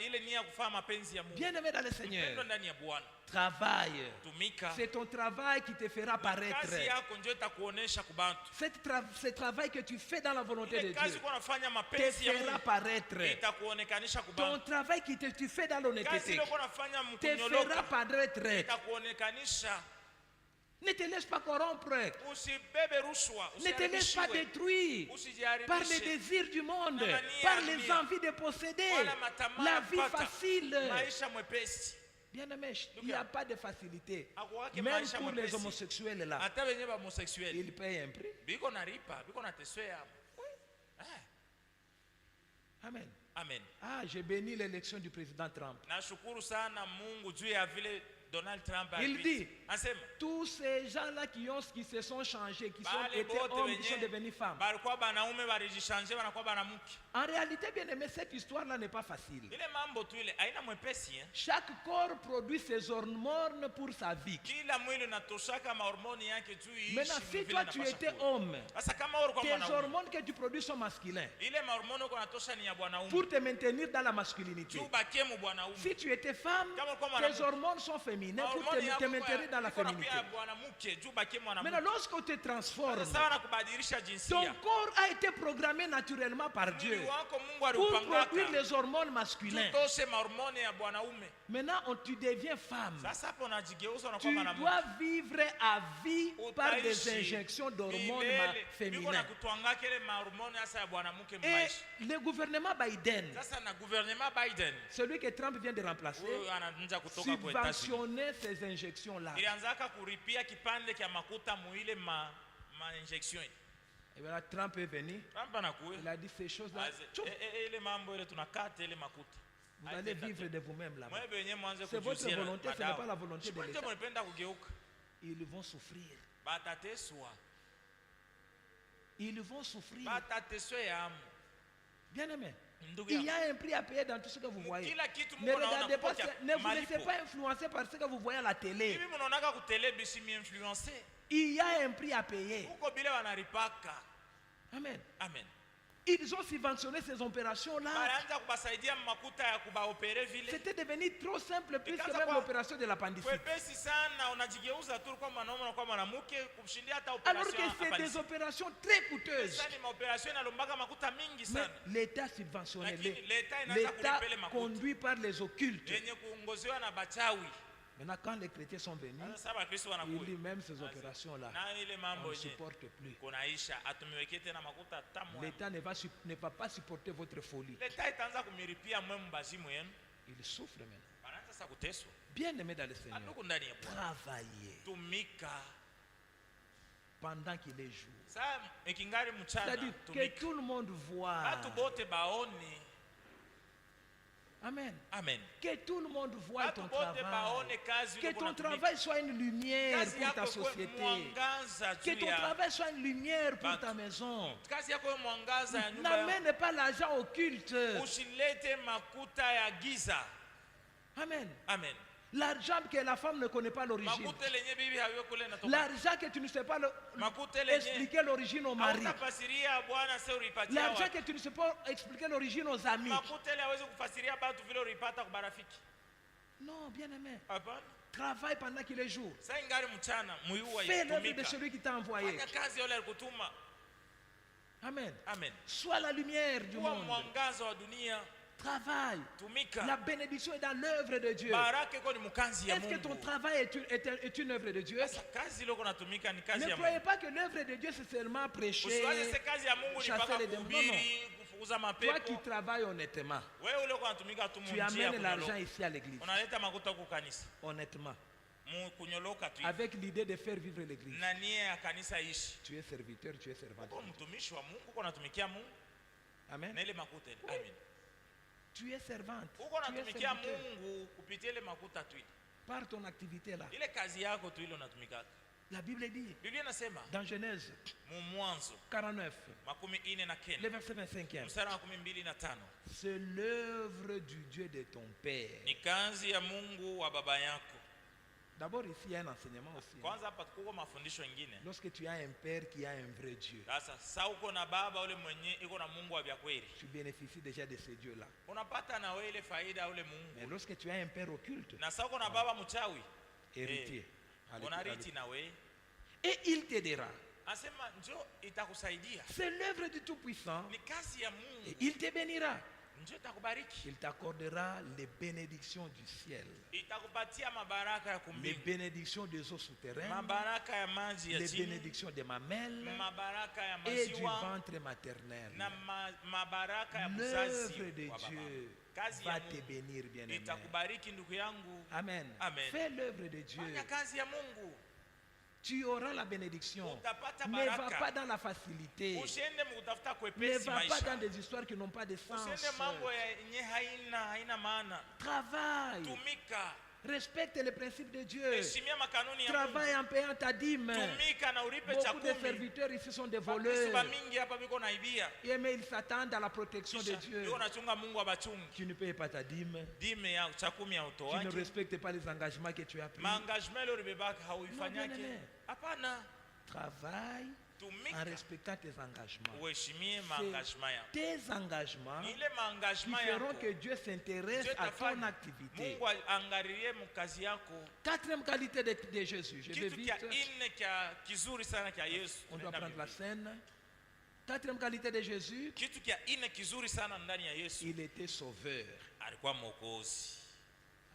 B: ile nia ya kufanya mapenzi ya Mungu.
A: Bien-aimé dans le
B: Mpendo
A: Seigneur,
B: ndani ya Bwana.
A: travaille.
B: Tumika.
A: C'est ton travail qui te fera paraître.
B: Kazi yako ndio itakuonesha kubantu.
A: Ce travail que tu fais dans la volonté de
B: Ile kazi
A: Dieu
B: kwa nafanya
A: te
B: mapenzi ya
A: fera
B: Mungu
A: paraître.
B: itakuonekanisha
A: Ton
B: kubantu.
A: travail que tu fais dans
B: Kazi
A: l'honnêteté
B: ile kwa nafanya
A: te fera
B: mkunyoloka
A: paraître.
B: itakuonekanisha.
A: Ne te laisse pas corrompre.
B: Usibebe rushwa,
A: Ne te laisse pas
B: usiharibishiwe,
A: détruire par les
B: usijiharibishe.
A: désirs du monde,
B: Na
A: par
B: mania,
A: les
B: mania.
A: envies de posséder,
B: Wala matamaa
A: la
B: ya
A: vie
B: kupata.
A: facile.
B: Maisha mwepesi.
A: Bien-aimé, il n'y a pas de facilité.
B: Hakuwake
A: Même
B: maisha
A: pour les
B: mwepesi.
A: homosexuels là,
B: Hata wenye ba homosexuel.
A: ils payent un prix.
B: Biko naripa, biko nateswea.
A: Amen.
B: Amen.
A: Ah, j'ai béni l'élection du président Trump.
B: Nashukuru sana Mungu juu ya vile Donald Trump
A: Il
B: alipita.
A: dit,
B: Anasema
A: tous ces gens-là qui se sont changés, qui sont
B: bale
A: été
B: bote
A: hommes, qui sont
B: wenye
A: devenus femmes.
B: balikuwa banaume balijishanje banakuwa banamuke.
A: En réalité, bien aimé, cette histoire-là n'est pas facile.
B: Ile mambo tu ile haina mwepesi eh.
A: Chaque corps produit ses hormones pour sa vie.
B: Kila mwili unatoshaka mahormoni yake juu iishi.
A: Maintenant, si
B: vile
A: toi tu
B: inapasha
A: étais
B: kuwa.
A: homme,
B: Sasa kama wewe ulikuwa
A: tes
B: mwanaume,
A: hormones que tu produis sont masculins
B: ile mahormoni uko natosha ni ya bwanaume.
A: pour te maintenir dans la masculinité.
B: Juu bakie mu bwanaume.
A: Si tu étais femme,
B: Kama ulikuwa
A: tes
B: mwanamke,
A: hormones sont féminines féminin pour
B: Mahormone yako
A: te maintenir dans la
B: iko na
A: féminité.
B: kuya bwanamke juu bakie
A: Maintenant,
B: mwanamke.
A: lorsqu'on te transforme,
B: Sawa na kubadilisha
A: ton
B: jinsia.
A: corps a été programmé naturellement par Dieu
B: Mwili wako Mungu
A: pour
B: aliupangaka.
A: produire les hormones masculines.
B: Tutoshe mahormone ya bwanaume.
A: Maintenant, tu deviens femme.
B: Sasa hapo unajigeuza unakuwa
A: Tu
B: mwanamke.
A: dois vivre à vie par des
B: Utaishi
A: injections d'hormones
B: milele. Biko na
A: féminines.
B: kutwanga kile mahormone hasa ya bwanamke
A: Et
B: mmaisha.
A: le gouvernement Biden,
B: Sasa na gouvernement Biden
A: celui que Trump vient de remplacer,
B: huyu anaanza kutoka kwa Etats-Unis.
A: subventionnait ces injections-là.
B: Ilianzaka kuripia kipande kya makuta muile ma injection.
A: Et voilà, Trump est venu.
B: Trump anakuya.
A: Il a dit ces choses-là. Tchou,
B: Ile mambo ile tunakata ile makuta.
A: vous allez vivre de vous-même là-bas.
B: Mwe benye mwanze
A: C'est votre
B: kujuzia
A: volonté, ce n'est
B: madawa.
A: pas la volonté de
B: Shikwenje
A: l'État.
B: mnapenda kugeuka.
A: Ils vont souffrir.
B: Batateswa.
A: Ils vont souffrir.
B: Batateswa ya amu.
A: Bien aimé.
B: Ndugu
A: Il y
B: yangu.
A: a un prix à payer dans tout ce que vous voyez.
B: Kila kitu
A: Ne
B: Mungu anaona
A: regardez pas,
B: kupokea
A: ne vous laissez
B: malipo.
A: pas influencer par ce que vous voyez à la télé.
B: Hivi mnaonaka kutele bisi mi-influencer.
A: Il y a un prix à payer.
B: Huko bile wanaripaka.
A: Amen.
B: Amen.
A: Ils ont subventionné ces opérations-là.
B: Banaanza kubasaidia makuta ya kubaopere vile.
A: C'était devenu trop simple plus que
B: Ikaanza
A: même
B: kwa-
A: l'opération de l'appendicite.
B: Kwepesi sana unajigeuza tu kwa mwanaume na kwa mwanamke kumshindia hata
A: Alors que
B: operation.
A: c'est des
B: appendicite.
A: opérations très coûteuses.
B: Sasa ni maoperation inalombaka makuta mingi
A: Mais
B: sana.
A: l'État subventionné.
B: Lakini l'État inaanza
A: L'État
B: kulipele makuta.
A: conduit par les occultes.
B: Yenye kuongozewa na bachawi.
A: Maintenant, quand les chrétiens sont venus,
B: Sasa Bakristo
A: il
B: wanakuja.
A: dit même ces opérations-là,
B: Na ile
A: on
B: mambo
A: ne
B: yenye
A: supporte plus.
B: kunaisha atumiweke tena makuta tamu.
A: L'État ne va pas supporter votre folie.
B: L'État itaanza kumiripia mwe mbazimu yenu.
A: Il souffre maintenant.
B: Banaanza sasa kuteswa.
A: Bien aimé dans le Seigneur,
B: Aduku ndani ya Bwana.
A: travaillez
B: Tumika.
A: pendant qu'il est jour.
B: Sasa ikingari mchana
A: C'est-à-dire que
B: tumika.
A: tout le monde voit.
B: Watu bote baone.
A: Amen.
B: Amen.
A: Que tout le monde voit
B: Watu
A: ton
B: bote
A: travail.
B: baone kazi
A: Que
B: uliko
A: ton
B: unatumika.
A: travail soit une lumière
B: Kazi
A: pour ta
B: yako kuwe
A: société.
B: mwangaza
A: Que
B: juu
A: ton
B: ya
A: travail soit une lumière pour
B: Batu.
A: ta maison.
B: kazi yako iwe mwangaza ya nyumba yako.
A: N'amène pas l'argent occulte.
B: Usilete makuta ya giza.
A: Amen.
B: Amen.
A: L'argent que la femme ne connaît pas l'origine.
B: Makuta lenye bibi hayo kule natoka.
A: L'argent que tu ne sais pas
B: Makuta lenye
A: expliquer l'origine au mari.
B: hautafasiria bwana sasa ulipatia
A: L'argent
B: wapi.
A: que tu ne sais pas expliquer l'origine aux amis.
B: Makuta ile hawezi kufasiria batu vile ulipata kwa barafiki.
A: Non, bien aimé.
B: Hapana.
A: Travaille pendant qu'il est jour.
B: Sasa ingari mchana muiua
A: Fais l'œuvre de
B: itumika.
A: celui qui t'a envoyé.
B: Fanya kazi yule alikutuma.
A: Amen.
B: Amen.
A: Sois la lumière du
B: Kuwa
A: monde.
B: mwangaza wa dunia.
A: Travaille.
B: Tumika.
A: La bénédiction est dans l'œuvre de Dieu.
B: Baraka iko ni mkanzi ya
A: Est-ce que ton
B: Mungu.
A: travail est une œuvre de Dieu?
B: Sasa kazi ile uko natumika ni kazi
A: Ne
B: ya
A: croyez
B: Mungu.
A: pas que l'œuvre de Dieu c'est seulement prêcher.
B: Usiwaze se kazi ya Mungu ni
A: chasser
B: mpaka
A: les démons.
B: kuhubiri, kufukuza
A: Toi qui
B: mapepo.
A: travailles honnêtement,
B: Wewe ule uko natumika tu
A: tu
B: munjia
A: amènes l'argent
B: kunyoloka.
A: ici à l'église.
B: Unaleta makuta kwa kanisa.
A: Honnêtement.
B: Kunyoloka tu.
A: Avec l'idée de faire vivre l'église.
B: Na nia ya kanisa ishi.
A: Tu es serviteur, tu es servant.
B: Uko mtumishi wa Mungu, uko natumikia Mungu.
A: Amen.
B: Na ile makuta ile. Amen.
A: Tu es servante.
B: Uko
A: Tu es
B: natumikia
A: serviteur.
B: Mungu kupitia ile makuta tu ile.
A: Par ton activité là.
B: Ile kazi yako tu ile unatumika.
A: La Bible dit
B: Biblia inasema
A: dans Genèse
B: mu Mwanzo
A: 49,
B: makumi ine na
A: le
B: kenda
A: verset 25e.
B: mstari wa 25.
A: C'est l'œuvre du Dieu de ton Père.
B: Ni kazi ya Mungu wa baba yako.
A: D'abord ici il y a un enseignement aussi.
B: Kwanza hapa kuko mafundisho mengine.
A: Lorsque tu as un Père qui a un vrai Dieu,
B: Sasa sasa uko na baba ule mwenye iko na Mungu wa vya kweli.
A: tu bénéficies déjà de ce Dieu-là.
B: Unapata na wewe ile faida ule
A: Mais
B: Mungu.
A: lorsque tu as un Père occulte,
B: Na sasa uko na baba mchawi.
A: héritier,
B: Unariti na wewe.
A: et il t'aidera.
B: Anasema njoo itakusaidia.
A: C'est l'œuvre du Tout-Puissant
B: Ni kazi ya
A: et
B: Mungu.
A: il te bénira.
B: Njoo itakubariki.
A: Il t'accordera les bénédictions du ciel,
B: Itakupatia mabaraka ya
A: les
B: kumbingu.
A: bénédictions des eaux souterraines,
B: Mabaraka ya maji ya
A: les
B: chini.
A: bénédictions des mamelles
B: Mabaraka ya
A: et du
B: maziwa
A: ventre maternel.
B: na mabaraka ya mzazi
A: L'œuvre de
B: wa baba.
A: Dieu
B: Kazi ya
A: va te
B: Mungu
A: bénir, bien-aimé.
B: itakubariki ndugu yangu.
A: Amen.
B: Amen.
A: Fais l'œuvre de Dieu.
B: Fanya kazi ya Mungu.
A: Tu auras la bénédiction.
B: Utapata
A: Ne va
B: baraka.
A: pas dans la facilité.
B: Usiende mkutafuta
A: Ne
B: kwepesi
A: va pas dans
B: maisha.
A: des histoires qui n'ont pas de sens.
B: Usiende mambo yenye haina maana.
A: Travaille.
B: Tumika.
A: Respecte les principes de Dieu.
B: Heshimia makanuni ya Mungu.
A: Travaille en payant ta dîme.
B: Tumika na ulipe cha
A: Beaucoup de
B: kumi.
A: serviteurs ici sont des
B: Bakristo
A: voleurs.
B: ba mingi hapa biko naibia.
A: Mais ils s'attendent à la protection de Dieu.
B: Biko nachunga Mungu abachungi.
A: Tu ne payes pas ta dîme.
B: Dime ya cha kumi ya
A: Tu ne
B: utoaji.
A: respectes pas les engagements que tu as pris.
B: Maangagement ile ulibebaka
A: Non, bien-aimé.
B: hauifanyake. Hapana.
A: Travaille
B: tumika
A: respectant tes engagements.
B: uheshimie
A: C'est
B: maengagement yako.
A: tes engagements
B: Ni ile
A: qui
B: maengagement
A: feront
B: yako
A: que Dieu s'intéresse
B: Dieu
A: à ton
B: tafanya
A: activité.
B: Mungu angalie mkazi yako.
A: Quatrième qualité de Jésus. Je vais
B: Kitu
A: vite.
B: kia ine kia kizuri sana kia Yesu.
A: On doit
B: Tunaenda
A: prendre la
B: mbele.
A: scène. Quatrième qualité de Jésus.
B: Kitu kia ine kizuri sana ndani ya Yesu.
A: Il était sauveur.
B: Alikuwa mwokozi.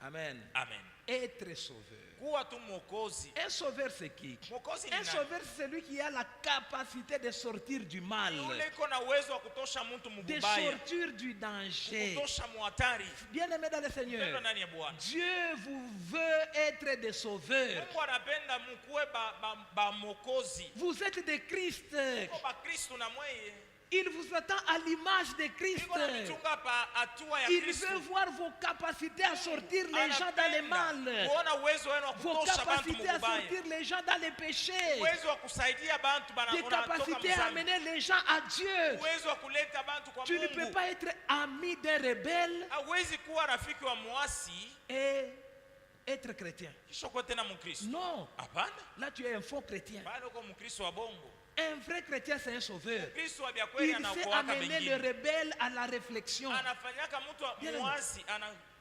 A: Amen.
B: Amen.
A: Être sauveur.
B: Kuwa tu mwokozi.
A: Un sauveur, c'est qui?
B: Mwokozi ni
A: Un
B: nani?
A: sauveur, c'est celui qui a la capacité de sortir du mal,
B: Yule iko na uwezo wa kutosha mtu
A: de
B: mubaya.
A: sortir du danger.
B: Kutosha muhatari.
A: Bien-aimés dans le
B: Mpendwa
A: Seigneur,
B: ndani ya Bwana.
A: Dieu vous veut être des sauveurs.
B: Mungu anapenda mkuwe ba mwokozi.
A: Vous êtes des Christ.
B: Kwa ba Kristo na mweye.
A: Il vous attend à l'image de Christ.
B: Iko na michunga pa hatua ya
A: Il
B: Kristo.
A: veut voir vos capacités à sortir les gens dans le mal,
B: kuona uwezo wenu wa
A: vos
B: kutosha bantu
A: capacités à
B: mubaya.
A: sortir les gens dans les péchés,
B: Uwezo wa kusaidia bantu
A: des capacités à amener les gens à Dieu.
B: Uwezo wa kuleta bantu kwa
A: Tu ne peux
B: Mungu.
A: pas être ami d'un rebelle
B: Hawezi kuwa rafiki wa muasi
A: et être chrétien.
B: kisha kuwa tena Mkristo.
A: Non,
B: Hapana.
A: là tu es un faux chrétien.
B: Bado kwa Mkristo wa bongo.
A: Un vrai chrétien, c'est un sauveur.
B: Mkristo wa bia kweli
A: Il sait
B: anaokoaka
A: amener le
B: bengine.
A: rebelle à la réflexion.
B: Anafanyaka mtu wa
A: Bien
B: muasi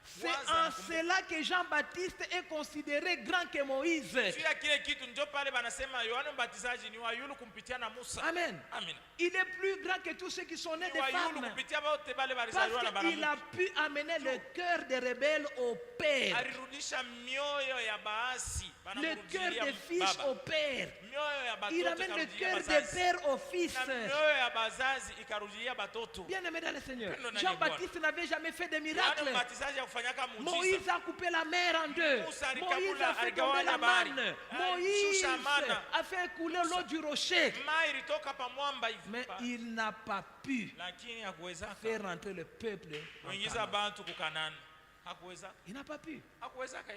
A: C'est en cela que Jean-Baptiste est considéré grand que Moïse.
B: Sio kile kitu ndio pale banasema Yohana Mbatizaji ni wa yule kumpitia na Musa.
A: Amen.
B: Amen.
A: Il est plus grand que tous ceux qui sont nés
B: Ni
A: de
B: wa yule
A: femmes.
B: kupitia wote bale
A: Parce
B: balizaliwa na
A: qu'il a
B: baramu.
A: pu amener le cœur des rebelles au Père.
B: Alirudisha mioyo ya baasi.
A: Le cœur des fils au Père.
B: Mioyo ya
A: Il
B: batoto
A: amène le
B: ikarudia
A: cœur des
B: bazazi.
A: pères au fils.
B: Na mioyo ya bazazi ikarudia batoto.
A: Bien aimé dans le Seigneur.
B: Pendo na
A: Jean-Baptiste n'avait jamais fait de
B: Yohana
A: miracle.
B: Mbatizaji hakufanyaka muujiza.
A: Moïse a coupé la mer en deux.
B: Musa
A: Moïse a fait tomber
B: aligawanya
A: la
B: bahari.
A: manne.
B: Alishusha
A: Moïse
B: mana.
A: a fait couler l'eau du rocher.
B: Mai ilitoka pa mwamba hivi.
A: Mais il n'a pas pu
B: Lakini hakuwezaka.
A: faire rentrer le peuple en
B: Kuingiza
A: Canaan.
B: bantu kukanani. Hakuwezaka.
A: Il n'a pas pu.
B: Hakuwezaka.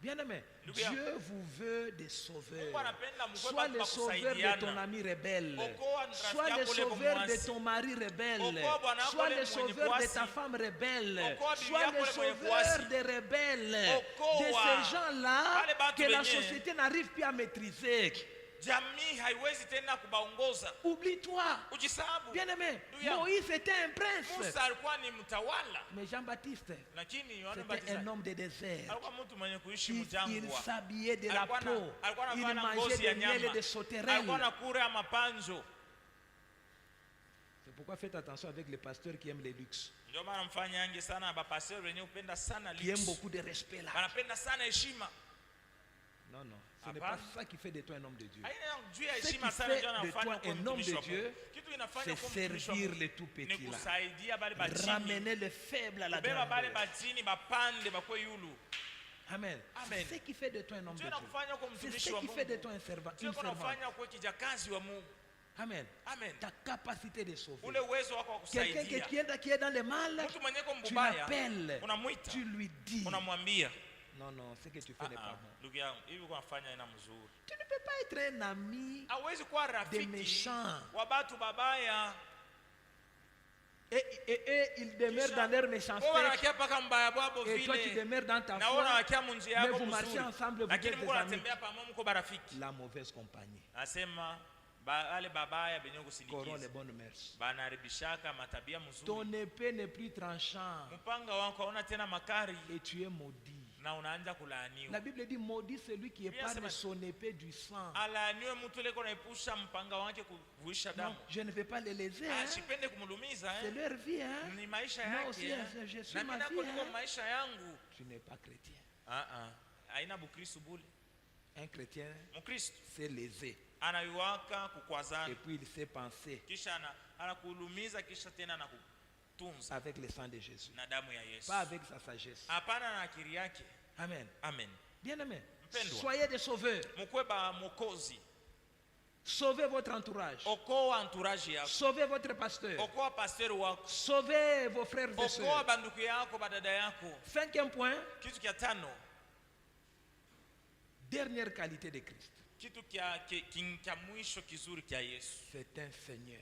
A: Bien aimé,
B: Lugia.
A: Dieu vous veut des sauveurs.
B: Mungu anapenda mkwe
A: Sois
B: bantu
A: le sauveur de ton
B: kusaidiana.
A: ami rebelle.
B: Okoa rafiki
A: Sois le
B: yako ule
A: sauveur de
B: muasi.
A: ton mari rebelle.
B: Okoa bwana wako
A: Sois
B: ule
A: le
B: mwenye
A: sauveur de
B: kuasi.
A: ta femme rebelle.
B: Okoa bibi
A: Sois
B: yako
A: le
B: ule mwenye
A: sauveur
B: kuasi.
A: des rebelles.
B: Okoa.
A: De ces gens-là
B: Wale batu
A: que la
B: wenye.
A: société n'arrive plus à maîtriser.
B: Jamii haiwezi tena kubaongoza.
A: Oublie-toi.
B: Ujisahabu.
A: Bien aimé,
B: Lugia.
A: Moïse était un prince.
B: Musa alikuwa ni mtawala.
A: Mais Jean-Baptiste,
B: Lakini Yohana
A: c'était un
B: Mbatizaji
A: homme de désert.
B: alikuwa mtu mwenye kuishi
A: Il
B: mjangwa.
A: s'habillait de la
B: Alikuwa na-
A: peau.
B: alikuwa
A: Il
B: anavaa na
A: mangeait
B: ngozi
A: des
B: ya
A: miel et
B: nyama.
A: des sauterelles.
B: Alikuwa na kura ya mapanjo.
A: C'est pourquoi faites attention avec les pasteurs qui aiment les luxes,
B: Ndio maana mfanyange sana bapasteur wenye upenda sana
A: qui aiment
B: luxe.
A: beaucoup de respect là.
B: Wanapenda sana heshima.
A: Non, non, ce n'est
B: Hapana.
A: pas ça qui fait de toi un homme de Dieu.
B: Haina juu ya
A: Ce
B: heshima
A: qui
B: sana
A: fait
B: ndio
A: de
B: anafanya
A: toi
B: kuwa
A: un homme
B: mtumishi
A: de
B: wa
A: Dieu,
B: Mungu. Kitu inafanya
A: c'est
B: kuwa mtumishi wa
A: servir
B: Mungu
A: les tout
B: ni
A: petits là.
B: kusaidia bale batini.
A: Ramener les faibles à la
B: Kubeba bale
A: grandeur.
B: batini bapande bakwe yulu.
A: Amen.
B: Amen.
A: C'est ce qui fait de toi un homme de
B: Ndio
A: Dieu.
B: inakufanya kuwa
A: C'est
B: mtumishi
A: ce
B: wa
A: qui fait de
B: Mungu.
A: toi un servant.
B: Ndio
A: Une servante.
B: kunafanya kuwa kijakazi wa Mungu.
A: Amen.
B: Amen.
A: Ta capacité de sauver.
B: Ule uwezo wako wa
A: Quelqu'un
B: kusaidia.
A: qui est dans le mal,
B: Mtu mwenye kwa
A: tu
B: mbaya
A: l'appelles,
B: unamwita,
A: tu lui dis.
B: unamwambia.
A: Non, non, ce que tu fais n'est pas bon.
B: Ndugu yangu, hivi kunafanya ina mzuri.
A: Tu ne peux pas être un ami
B: Hawezi kuwa
A: des
B: rafiki
A: méchants.
B: wa batu babaya.
A: Et ils demeurent dans leur méchanceté.
B: Wewe unakia paka mbaya bwabo
A: Et toi, tu
B: vile.
A: demeures dans ta
B: Na wewe
A: foi.
B: unakia munjia
A: Mais
B: yako
A: vous marchez
B: mzuri.
A: ensemble, vous
B: Lakini
A: êtes
B: mko
A: des amis.
B: natembea pamoja mko barafiki.
A: La mauvaise compagnie
B: Nasema wale babaya benye
A: corrompt les
B: kusindikiza.
A: bonnes mœurs.
B: Banaribishaka matabia mzuri.
A: Ton épée n'est plus tranchant
B: Mpanga wako hauna tena makari
A: et tu es maudit.
B: na unaanza kulaaniwa.
A: La Bible dit maudit celui qui
B: Bien,
A: épargne
B: c'est vrai.
A: son épée du sang.
B: Alaaniwe mtu leko naepusha mpanga wake kuvuisha
A: Non,
B: damu.
A: je ne vais pas les léser. Hein.
B: Sipende kumulumiza
A: C'est leur vie. Hein.
B: ni maisha
A: Moi aussi,
B: yake.
A: je suis
B: Na
A: ma
B: mimi
A: vie.
B: nako niko
A: Hein.
B: maisha yangu.
A: Tu n'es pas chrétien.
B: Haina bukristo bule.
A: Un chrétien
B: Mkristo
A: sait léser
B: anaiwaka
A: et
B: kukwazana.
A: puis il sait penser
B: Kisha anakulumiza kisha tena anakutunza
A: avec le sang de Jésus.
B: na damu ya Yesu.
A: Pas avec sa sagesse.
B: Hapana na akili yake.
A: Amen.
B: Amen.
A: Bien aimé,
B: Mpendwa.
A: soyez des sauveurs.
B: Mkwe ba mokozi.
A: Sauvez votre entourage.
B: Okoa entourage yako.
A: Sauvez votre pasteur.
B: Okoa pasteur wako.
A: Sauvez vos frères et
B: Okoa
A: sœurs.
B: banduku yako badada yako.
A: Cinquième point,
B: Kitu kia tano.
A: dernière qualité de Christ.
B: Kitu kia mwisho kizuri kia Yesu.
A: C'est un Seigneur.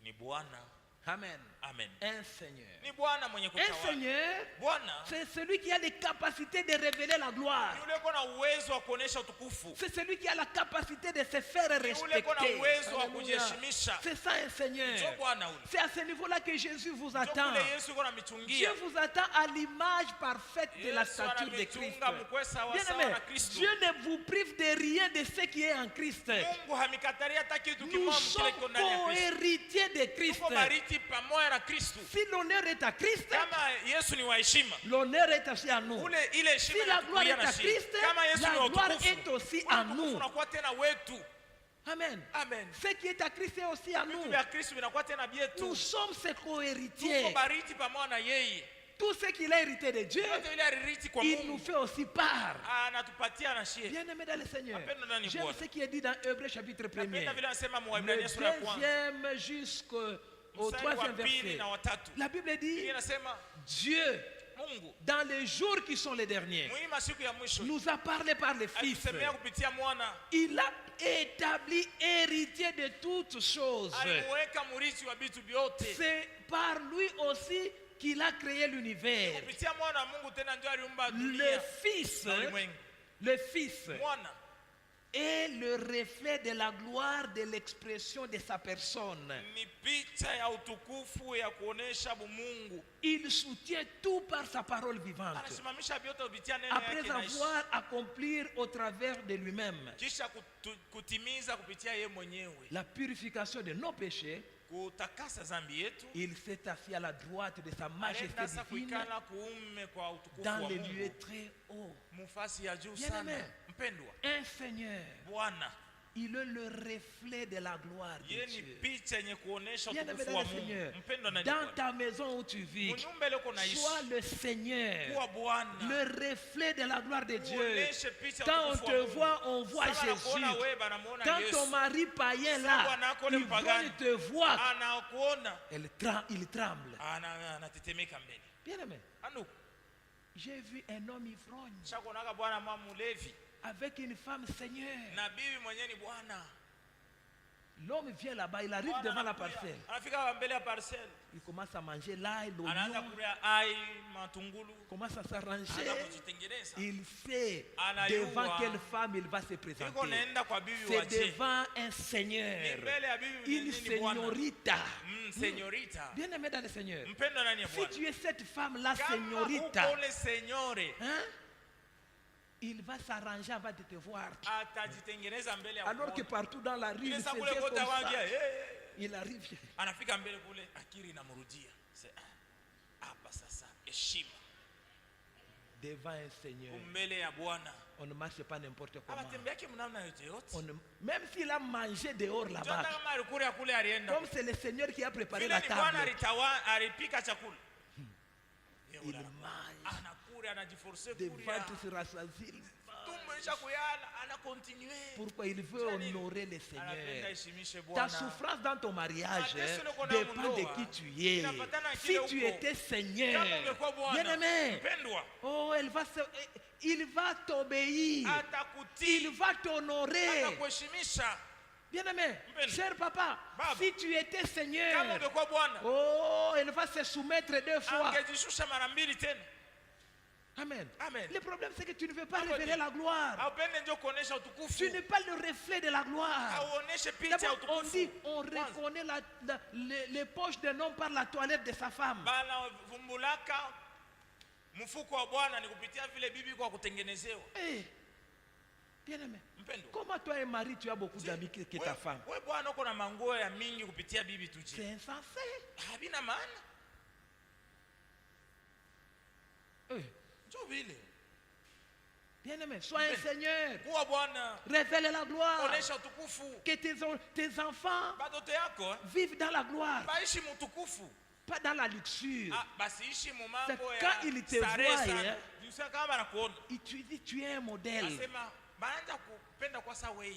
B: Ni Bwana.
A: Amen.
B: Amen.
A: Un Seigneur.
B: Ni Bwana mwenye
A: Un
B: kutawala.
A: Seigneur,
B: Bwana
A: c'est celui qui a les capacités de révéler la gloire.
B: ni ule kona uwezo wa kuonesha utukufu.
A: C'est celui qui a la capacité de se faire
B: Ni ule kona
A: respecter.
B: uwezo wa
A: Alléluia.
B: kujiheshimisha.
A: C'est ça un Seigneur.
B: Ndio Bwana ule.
A: C'est à ce niveau-là que Jésus vous
B: Ndio
A: attend.
B: kule Yesu yuko na
A: Dieu
B: michungia.
A: vous attend à l'image parfaite de la
B: Yesu
A: stature de Christ.
B: anamichunga mkwe sawa
A: Bien
B: sawa
A: aimé,
B: na Kristo.
A: Dieu ne vous prive de rien de ce qui est en Christ.
B: Mungu hamikataria hata kitu
A: Nous
B: kimoja kile
A: sommes
B: kiko ndani ya Kristo.
A: co-héritiers de Christ.
B: Tuko bariti pamoja na Kristo.
A: Si l'honneur est à Christ,
B: Kama Yesu ni wa heshima,
A: l'honneur est aussi à nous.
B: ule ile
A: Si
B: heshima
A: la gloire est
B: inatukulia na
A: à
B: sisi.
A: Christ,
B: Kama Yesu ni
A: la
B: wa
A: gloire
B: utukufu,
A: est aussi
B: ule
A: à
B: utukufu
A: nous.
B: unakuwa tena wetu.
A: Amen.
B: Amen.
A: Ce qui est à Christ est aussi à
B: Vitu
A: nous.
B: vya Kristo vinakuwa tena vyetu.
A: Nous sommes ses
B: Tuko
A: co-héritiers.
B: bariti pamoja na yeye.
A: Tout ce qu'il a hérité de Dieu,
B: Yote ile aliriti kwa
A: il nous
B: Mungu.
A: fait aussi part.
B: Anatupatia na shie.
A: Bien-aimé dans le Seigneur,
B: Wapendwa ndani
A: j'aime
B: Bwana.
A: ce qui est dit dans Hébreux chapitre 1er.
B: Napenda vile anasema
A: Le
B: Mwaebrania sura ya kwanza.
A: deuxième jusqu'au
B: Mstari wa
A: troisième
B: pili
A: verset.
B: na watatu.
A: La Bible dit,
B: Biblia inasema
A: Dieu,
B: Mungu
A: dans les jours qui sont les derniers,
B: muhimu siku ya mwisho
A: nous a parlé par le Fils.
B: alitusemea kupitia mwana,
A: Il a établi héritier de toutes choses.
B: alimuweka murithi wa vitu vyote.
A: C'est par lui aussi qu'il a créé l'univers.
B: Kupitia mwana wa Mungu tena ndio aliumba
A: Le
B: dunia
A: Fils,
B: na ulimwengu.
A: le Fils
B: Mwana
A: est le reflet de la gloire de l'expression de sa personne.
B: ni picha ya utukufu ya kuonesha bumungu.
A: Il soutient tout par sa parole vivante.
B: Anasimamisha vyote kupitia neno
A: Après
B: yake na ishi.
A: avoir accompli au travers de lui-même
B: Kisha kutimiza kupitia yeye mwenyewe.
A: la purification de nos péchés,
B: Kutakasa dhambi yetu.
A: il s'est assis à la droite de sa majesté
B: Alienda sasa
A: divine
B: kuikala kuume kwa utukufu
A: dans
B: wa
A: les lieux
B: Mungu.
A: très hauts.
B: Mufasi ya juu
A: Bien
B: sana.
A: aimé.
B: Mpendwa,
A: Un Seigneur,
B: Bwana
A: il est le reflet de la gloire de
B: yeye ni
A: Dieu.
B: picha yenye kuonesha
A: Bien aimé
B: utukufu
A: dans
B: wa
A: le
B: Mungu.
A: Seigneur,
B: Mpendwa na
A: dans
B: Bwana.
A: ta maison où tu vis,
B: Munyumba ile uko naishi.
A: sois le Seigneur,
B: Kuwa Bwana.
A: le reflet de la gloire de Dieu.
B: Uoneshe picha
A: Quand on
B: utukufu wa
A: te
B: Mungu.
A: voit, on voit
B: Sasa nakuona
A: Jésus.
B: wewe, banamuona
A: Quand
B: Yesu.
A: ton mari païen
B: Sasa
A: là,
B: bwana yako ule
A: il
B: mpagani.
A: te voit,
B: Anakuona
A: il tremble.
B: anatetemeka mbele.
A: Bien aimé,
B: Anu
A: j'ai vu un homme ivrogne
B: shakuonaga bwana mwa mulevi
A: avec une femme Seigneur.
B: na bibi mwenyewe ni bwana.
A: L'homme vient là-bas, il arrive
B: Bwana
A: devant la
B: anakuya,
A: parcelle.
B: anafika mbele ya parcelle.
A: Il commence à manger l'ail,
B: Anaanza
A: l'oignon,
B: kulia ai matungulu.
A: il commence à s'arranger.
B: Anaanza kujitengeneza.
A: Il sait
B: Anayua.
A: devant quelle femme il va se
B: Yuko
A: présenter.
B: naenda kwa bibi
A: C'est
B: wache.
A: devant un
B: Ni
A: Seigneur,
B: mbele ya bibi
A: une
B: ni bwana.
A: señorita.
B: Señorita.
A: Bien aimé dans le Seigneur.
B: Mpendwa nani ya
A: Si
B: Bwana?
A: tu es cette femme-là,
B: Kama
A: señorita,
B: uko ule senyore,
A: hein, il va s'arranger avant de te voir.
B: atajitengeneza mbele ya
A: Alors que
B: kuona.
A: partout dans la rue, il
B: Ile saa
A: faisait
B: kule
A: comme
B: kote
A: ça.
B: awangia,
A: Il arrive.
B: anafika mbele kule akili inamrudia. Hapa sasa heshima
A: Devant un Seigneur,
B: mbele ya Bwana.
A: on ne marche pas n'importe comment.
B: Abatembeake mnamna yote yote.
A: Même s'il a mangé dehors là-bas,
B: Hata kama alikuwa kule alienda.
A: comme c'est le Seigneur qui a préparé
B: Vile
A: la
B: ni Bwana
A: table,
B: alipika chakula.
A: il mange.
B: Anakula anajiforce
A: Des
B: kulia.
A: ventres se rassasient.
B: Tumbo isha kuyala anakontinue.
A: Pourquoi il veut honorer le
B: Anapenda
A: Seigneur.
B: heshimishe
A: Ta
B: Bwana.
A: souffrance dans ton mariage
B: Mateso uko na
A: dépend de
B: mundoa.
A: qui tu es.
B: Inafatana na
A: Si
B: kile
A: tu
B: uko.
A: étais Seigneur,
B: Kama ungekuwa Bwana.
A: bien aimé,
B: Mpendwa.
A: oh, il va t'obéir.
B: Atakutii.
A: Il va t'honorer.
B: Atakuheshimisha.
A: Bien aimé,
B: Mpendwa.
A: cher papa,
B: Baba.
A: si tu étais
B: Kama
A: Seigneur,
B: ungekuwa Bwana.
A: oh, il va se soumettre 2 fois.
B: Angejishusha mara mbili tena.
A: Amen.
B: Amen.
A: Le problème, c'est que tu ne veux pas
B: Papa
A: révéler
B: dit,
A: la gloire.
B: Haupende ndio kuonesha
A: Tu
B: utukufu.
A: n'es pas le reflet de la gloire.
B: Auoneshe picha ya
A: D'abord, on
B: utukufu.
A: dit, on
B: Kwanza.
A: reconnaît les poches d'un homme par la toilette de sa femme.
B: Bana vumbulaka mfuko wa Bwana ni kupitia vile bibi kwa kutengenezewa.
A: Eh, bien aimé,
B: Mpendwa.
A: comment toi et Marie, tu as beaucoup d'amis que ta femme?
B: Wewe Bwana uko na manguo ya mingi kupitia bibi tu
A: C'est
B: chini.
A: insensé.
B: Havina maana.
A: Eh,
B: Njoo vile.
A: bien aimé, sois un Seigneur.
B: Kuwa Bwana.
A: Révèle la gloire.
B: Onesha utukufu.
A: Que tes enfants
B: Batoto yako
A: vivent dans la gloire,
B: baishi mutukufu.
A: pas dans la luxure.
B: Basi ishi mu
A: C'est
B: mambo
A: quand
B: ya
A: il te
B: starehe
A: voit,
B: sana.
A: hein.
B: Jusa kama anakuona.
A: Et tu dis, tu es un modèle.
B: Asema baanza kupenda kwa sawa wewe.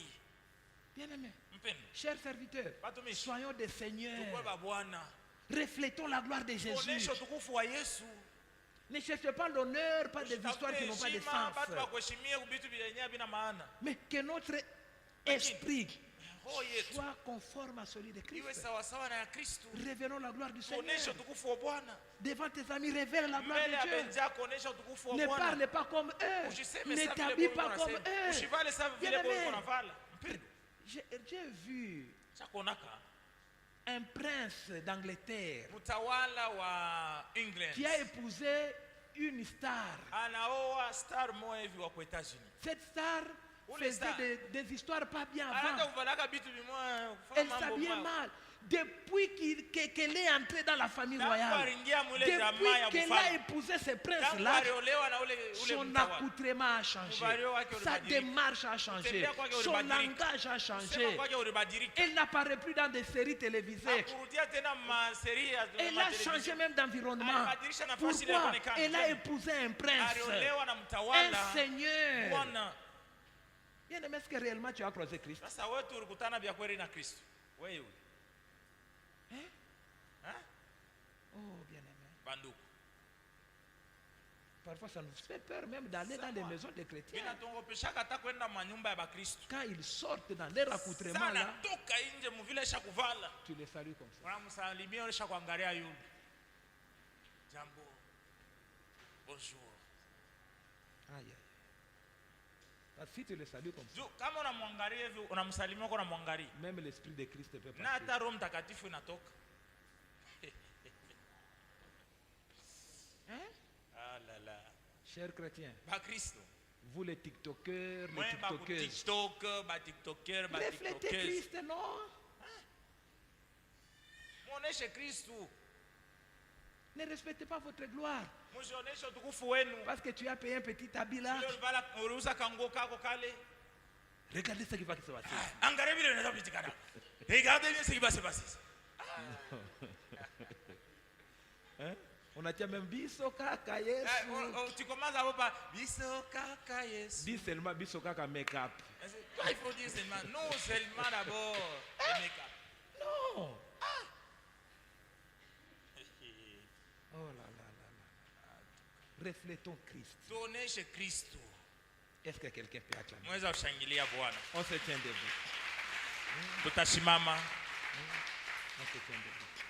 A: Bien aimé,
B: Mpendwa.
A: chers serviteurs,
B: Watumishi.
A: soyons des
B: Tukwe
A: seigneurs.
B: ba Bwana.
A: Reflétons la gloire de Jésus.
B: Onesha utukufu wa Yesu.
A: Ne cherchez pas l'honneur, pas des histoires qui n'ont pas de
B: Heshima, batu
A: sens.
B: wakuheshimie vitu vyenyewe havina maana.
A: Mais que notre esprit
B: roho yetu
A: soit conforme à celui de
B: iwe
A: Christ.
B: sawasawa na ya Kristo.
A: Révélons la gloire du
B: Kuonesha
A: Seigneur.
B: utukufu wa Bwana
A: Devant tes amis, révèle la gloire
B: mbele ya
A: de Dieu.
B: benja, kuonesha utukufu wa
A: Ne
B: Bwana.
A: parle pas comme eux.
B: Usiseme
A: Ne
B: sa vile
A: t'habille
B: Mungu
A: pas comme
B: anasema.
A: eux.
B: Usivale sa vile
A: Bien-aimé,
B: Mungu anavala. Mpendo,
A: j'ai vu
B: chakonaka
A: un prince d'Angleterre
B: mtawala wa England
A: qui a épousé une star.
B: anaoa star moja hivi wa kwa États-Unis.
A: Cette star
B: Où
A: faisait
B: les stars?
A: des histoires pas bien
B: Anaanza
A: avant.
B: kuvalaka vitu vimoja,
A: Elle
B: kufanya mambo
A: s'habillait
B: mabaya.
A: mal. Depuis qu'elle est entrée dans la famille
B: Tangu
A: royale,
B: aliingia mule
A: depuis
B: jamaa ya
A: qu'elle a
B: mfalme,
A: épousé ce
B: tangu
A: prince-là,
B: aliolewa na ule
A: son
B: mtawala,
A: accoutrement a changé,
B: Mvario wake
A: sa
B: ulibadilika.
A: démarche a changé,
B: Kutembea kwake
A: son
B: ulibadilika.
A: langage a
B: sema
A: changé.
B: kwake ulibadilika.
A: Elle n'apparaît plus dans des séries télévisées.
B: Hakurudia tena maseri ya
A: Elle a changé même d'environnement.
B: Alibadilisha nafasi ile
A: Pourquoi?
B: anaonekana.
A: Elle a épousé un prince,
B: aliolewa na
A: un
B: mtawala
A: seigneur.
B: Bwana.
A: Bien-aimé, est-ce que réellement tu as croisé Christ?
B: Sasa wewe tu ulikutana vya kweli na Kristo. Wewe.
A: Oh, bien-aimé.
B: Banduku.
A: Parfois, ça nous fait peur même d'aller dans les maisons des chrétiens.
B: Inatongopeshaka hata kwenda manyumba ya Bakristo.
A: Quand ils sortent dans leur accoutrement
B: Sana
A: là,
B: toka nje muvile sha kuvala.
A: tu les salues comme ça.
B: Unamsalimia ulisha kuangalia yule. Jambo. Bonjour.
A: Aïe, aïe. Parce que si tu les salues comme ça,
B: Juu kama unamwangalia hivi unamsalimia kwa unamwangalia.
A: même l'esprit de Christ peut
B: Na
A: passer.
B: hata Roho Mtakatifu inatoka.
A: Hein?
B: Ah la la.
A: Chers chrétiens,
B: Bakristo.
A: vous les TikTokers, les
B: Mwe ba ku
A: TikTokeuses,
B: TikTok, ba TikToker, ba
A: reflétez
B: TikTokers.
A: Christ, non?
B: Muoneshe Kristo.
A: Ne respectez pas votre gloire.
B: Musioneshe utukufu wenu.
A: Parce que tu as payé un petit habit là.
B: Leo vala uliuza kango kako kale.
A: Regardez ce qui va se passer.
B: Angalia vile unaweza kujitikana. Regardez bien ce qui va se passer.
A: Hein? On a dit même biso kaka Yesu.
B: Tu commences à voir biso kaka Yesu.
A: Dis seulement biso kaka make-up.
B: Toi, il faut dire seulement, non seulement d'abord le make-up.
A: Non. Oh là là là là. Reflétons Christ.
B: Tuoneshe Kristo.
A: Est-ce que quelqu'un peut acclamer?
B: Mweza kushangilia Bwana.
A: On se tient debout.
B: Tutasimama.
A: On se tient debout.